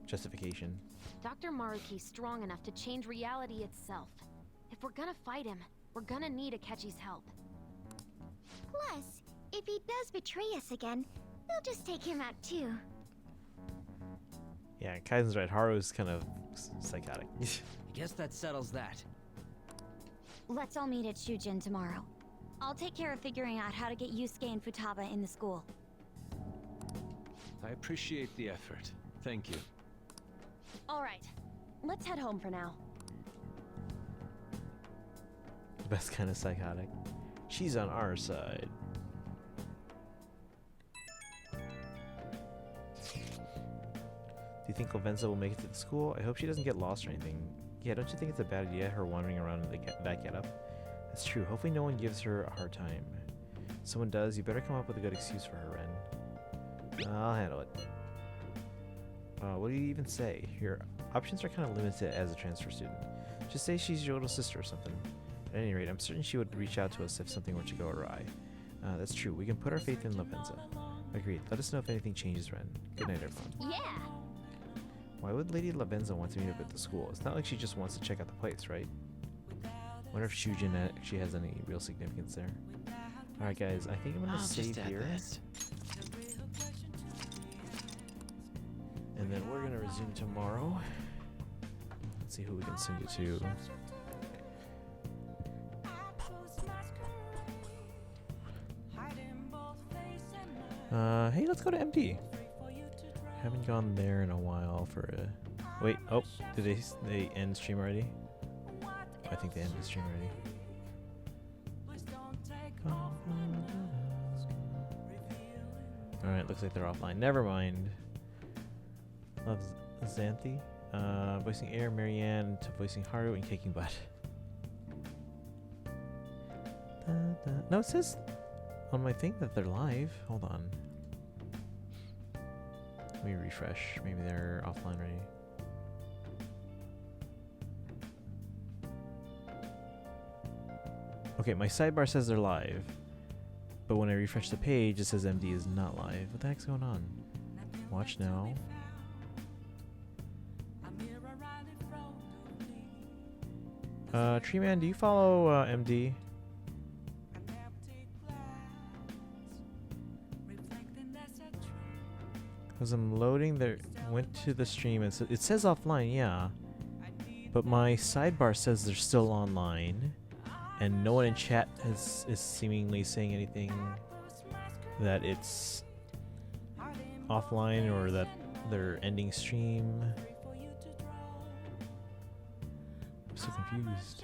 justification. Dr. Maruki's strong enough to change reality itself. If we're gonna fight him, we're gonna need Akechi's help. Plus, if he does betray us again, we'll just take him out too. Yeah, Kaizen's right. Haru's kind of psychotic. I guess that settles that. Let's all meet at Shujin tomorrow. I'll take care of figuring out how to get Yusuke and Futaba in the school. I appreciate the effort. Thank you. All right, let's head home for now. The best kind of psychotic. She's on our side. Do you think Lavenza will make it to the school? I hope she doesn't get lost or anything. Yeah, don't you think it's a bad idea, her wandering around in that getup? That's true. Hopefully no one gives her a hard time. If someone does, you better come up with a good excuse for her, Ren. I'll handle it. What do you even say? Your options are kind of limited as a transfer student. Just say she's your little sister or something. At any rate, I'm certain she would reach out to us if something were to go awry. That's true. We can put our faith in Lavenza. Agreed. Let us know if anything changes, Ren. Good night, everyone. Yeah! Why would Lady Lavenza want to meet up at the school? It's not like she just wants to check out the place, right? Wonder if Shujin actually has any real significance there. Alright guys, I think I'm gonna save here. And then we're gonna resume tomorrow. Let's see who we can send it to. Hey, let's go to MD. Haven't gone there in a while for a... Wait, oh, did they end stream already? I think they ended the stream already. Alright, looks like they're offline. Never mind. Love Xanthi. Voicing Air, Marianne, to voicing Haru, and kicking butt. No, it says on my thing that they're live. Hold on. Let me refresh. Maybe they're offline already. Okay, my sidebar says they're live. But when I refresh the page, it says MD is not live. What the heck's going on? Watch now. Treeman, do you follow MD? Because I'm loading the went to the stream and it says offline, yeah. But my sidebar says they're still online, and no one in chat is seemingly saying anything that it's offline or that they're ending stream. I'm so confused.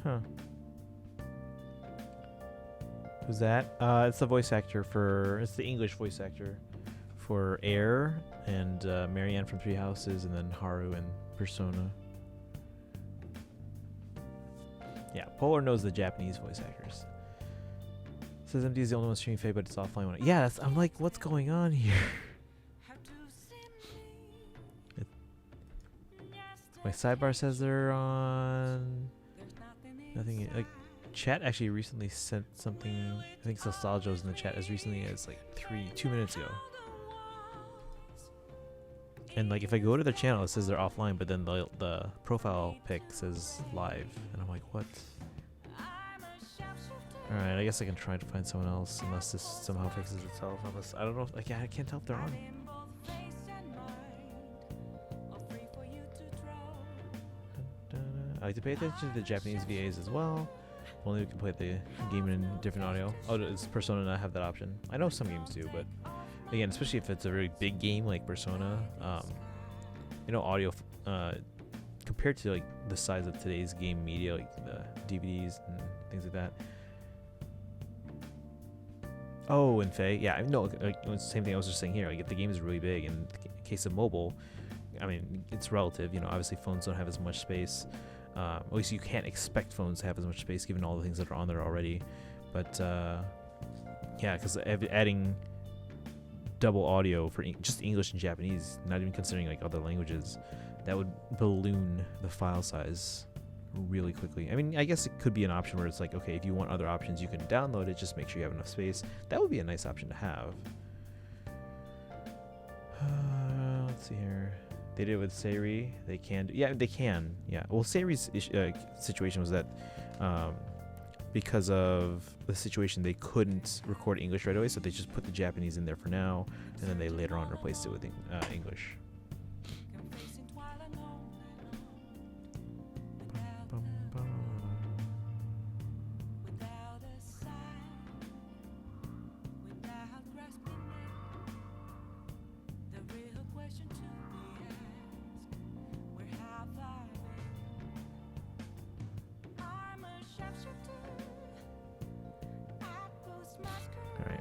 Huh. Who's that? It's the voice actor for... It's the English voice actor for Air and Marianne from Three Houses, and then Haru and Persona. Yeah, Polar knows the Japanese voice actors. Says MD is the only one streaming Faye, but it's offline one. Yeah, I'm like, what's going on here? My sidebar says they're on... Nothing, like, chat actually recently sent something. I think Nostalgia was in the chat as recently as like 2 minutes ago. And like, if I go to their channel, it says they're offline, but then the profile pic says live, and I'm like, what? All right, I guess I can try to find someone else, unless this somehow fixes itself. Unless I don't know. Like, I can't tell if they're on. I like to pay attention to the Japanese VAs as well. Only we can play the game in different audio. Oh, does Persona not have that option? I know some games do, but again, especially if it's a really big game like Persona, you know, audio compared to like the size of today's game media, like the DVDs and things like that. Oh, and Faye, yeah, no, like, it's the same thing I was just saying here. Like, if the game is really big, in the case of mobile, I mean, it's relative. You know, obviously phones don't have as much space. At least you can't expect phones to have as much space given all the things that are on there already. But yeah, because adding double audio for just English and Japanese, not even considering like other languages, that would balloon the file size really quickly. I mean, I guess it could be an option where it's like, okay, if you want other options, you can download it. Just make sure you have enough space. That would be a nice option to have. Let's see here. They did it with Seiri. They can. Yeah, they can. Yeah. Well, Seiri's situation was that because of the situation, they couldn't record English right away, so they just put the Japanese in there for now, and then they later on replaced it with English.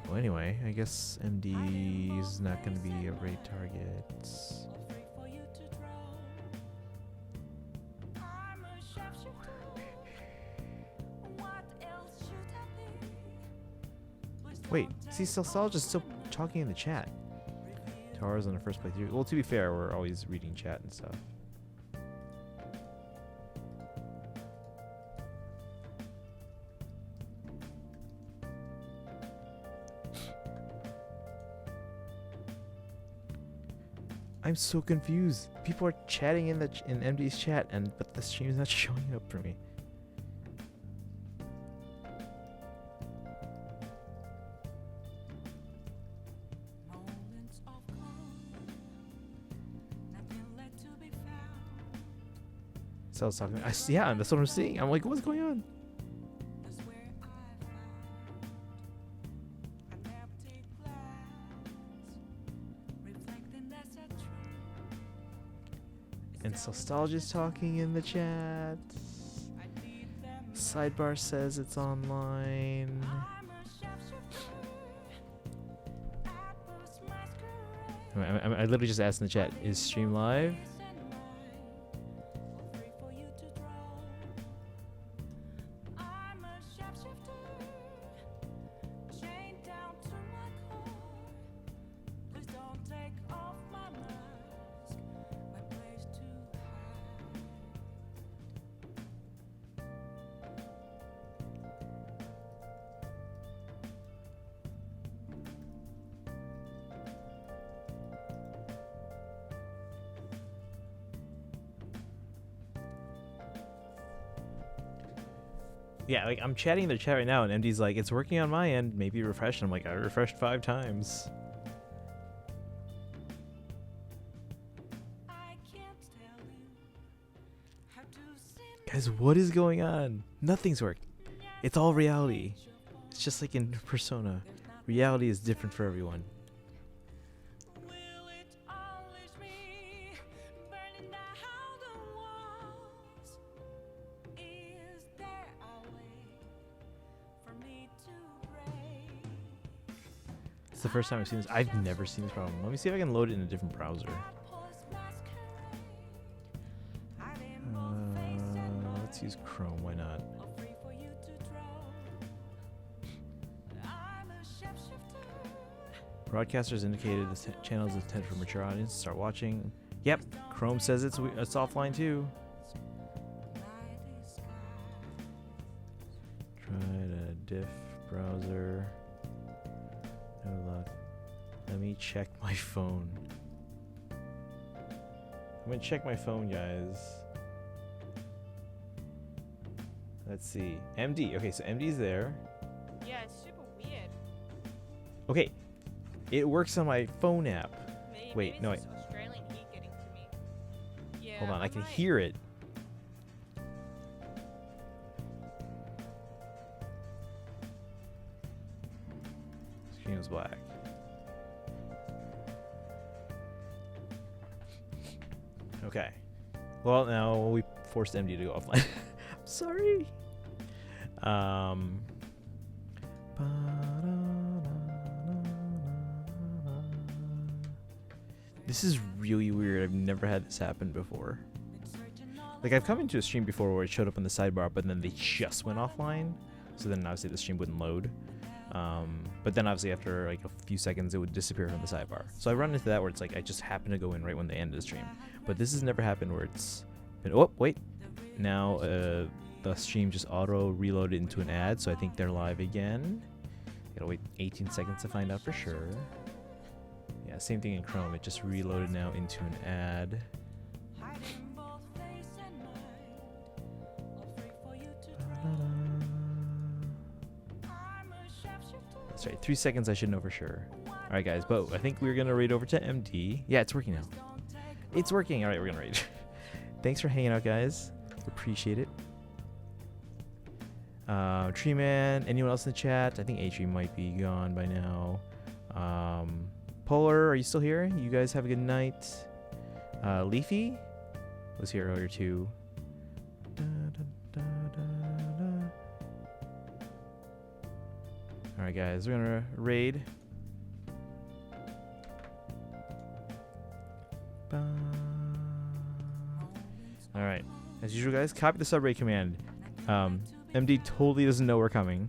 Well, anyway, I guess MD is not going to be a raid target. Wait, see, Nostalgia's still talking in the chat. Tara's on the first playthrough. Well, to be fair, we're always reading chat and stuff. I'm so confused. People are chatting in MD's chat, but the stream's not showing up for me. So I was talking. Yeah, that's what I'm seeing. I'm like, what's going on? And Nostalgia's talking in the chat. Sidebar says it's online. I literally just asked in the chat, is stream live? Yeah, like I'm chatting their chat right now, and MD's like, "It's working on my end. Maybe refresh." And I'm like, "I refreshed 5 times." Guys, what is going on? Nothing's working. It's all reality. It's just like in Persona. Reality is different for everyone. It's the first time I've seen this. I've never seen this problem. Let me see if I can load it in a different browser. Let's use Chrome. Why not? Broadcasters indicated this channel is intended for mature audience. Start watching. Yep, Chrome says it's offline too. Try to diff browser. No luck. Let me check my phone. I'm gonna check my phone, guys. Let's see. MD. Okay, so MD's there. Yeah, it's super weird. Okay. It works on my phone app. Maybe no, wait. it's Australian heat getting to me. Yeah, Hold on, I can might- hear it. Screen was black. Okay. Well, now we forced MD to go offline. I'm sorry. This is really weird. I've never had this happen before. Like, I've come into a stream before where it showed up in the sidebar, but then they just went offline. So then obviously the stream wouldn't load. But then obviously after like a few seconds, it would disappear from the sidebar. So I run into that where it's like I just happen to go in right when they end the stream. But this has never happened where it's been, oh, wait. Now the stream just auto reloaded into an ad. So I think they're live again. Gotta wait 18 seconds to find out for sure. Yeah, same thing in Chrome. It just reloaded now into an ad. That's right, 3 seconds I should know for sure. Alright guys, but I think we're gonna raid over to MD. Yeah, it's working now. It's working. Alright, we're gonna raid. Thanks for hanging out, guys. Appreciate it. Tree Man, anyone else in the chat? I think Atri might be gone by now. Polar, are you still here? You guys have a good night. Leafy was here earlier too. Alright guys, we're gonna raid. Alright, as usual guys, copy the subraid command. MD totally doesn't know we're coming.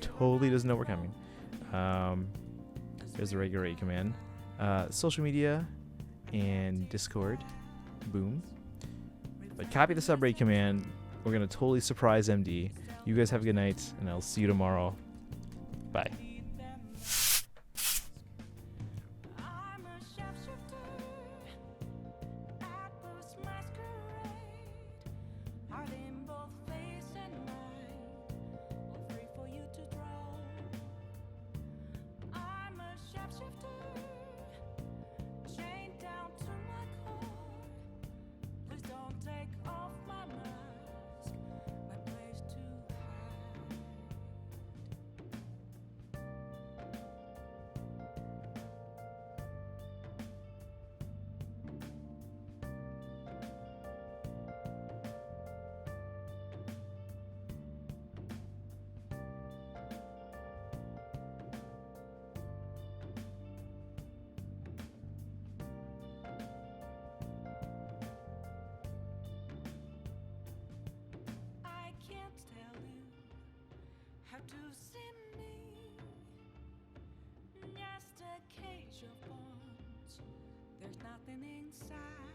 Totally doesn't know we're coming. There's the regular raid command. Social media and Discord. Boom. But copy the subraid command. We're gonna totally surprise MD. You guys have a good night, and I'll see you tomorrow. Bye. To see me, just a cage of bones. There's nothing inside.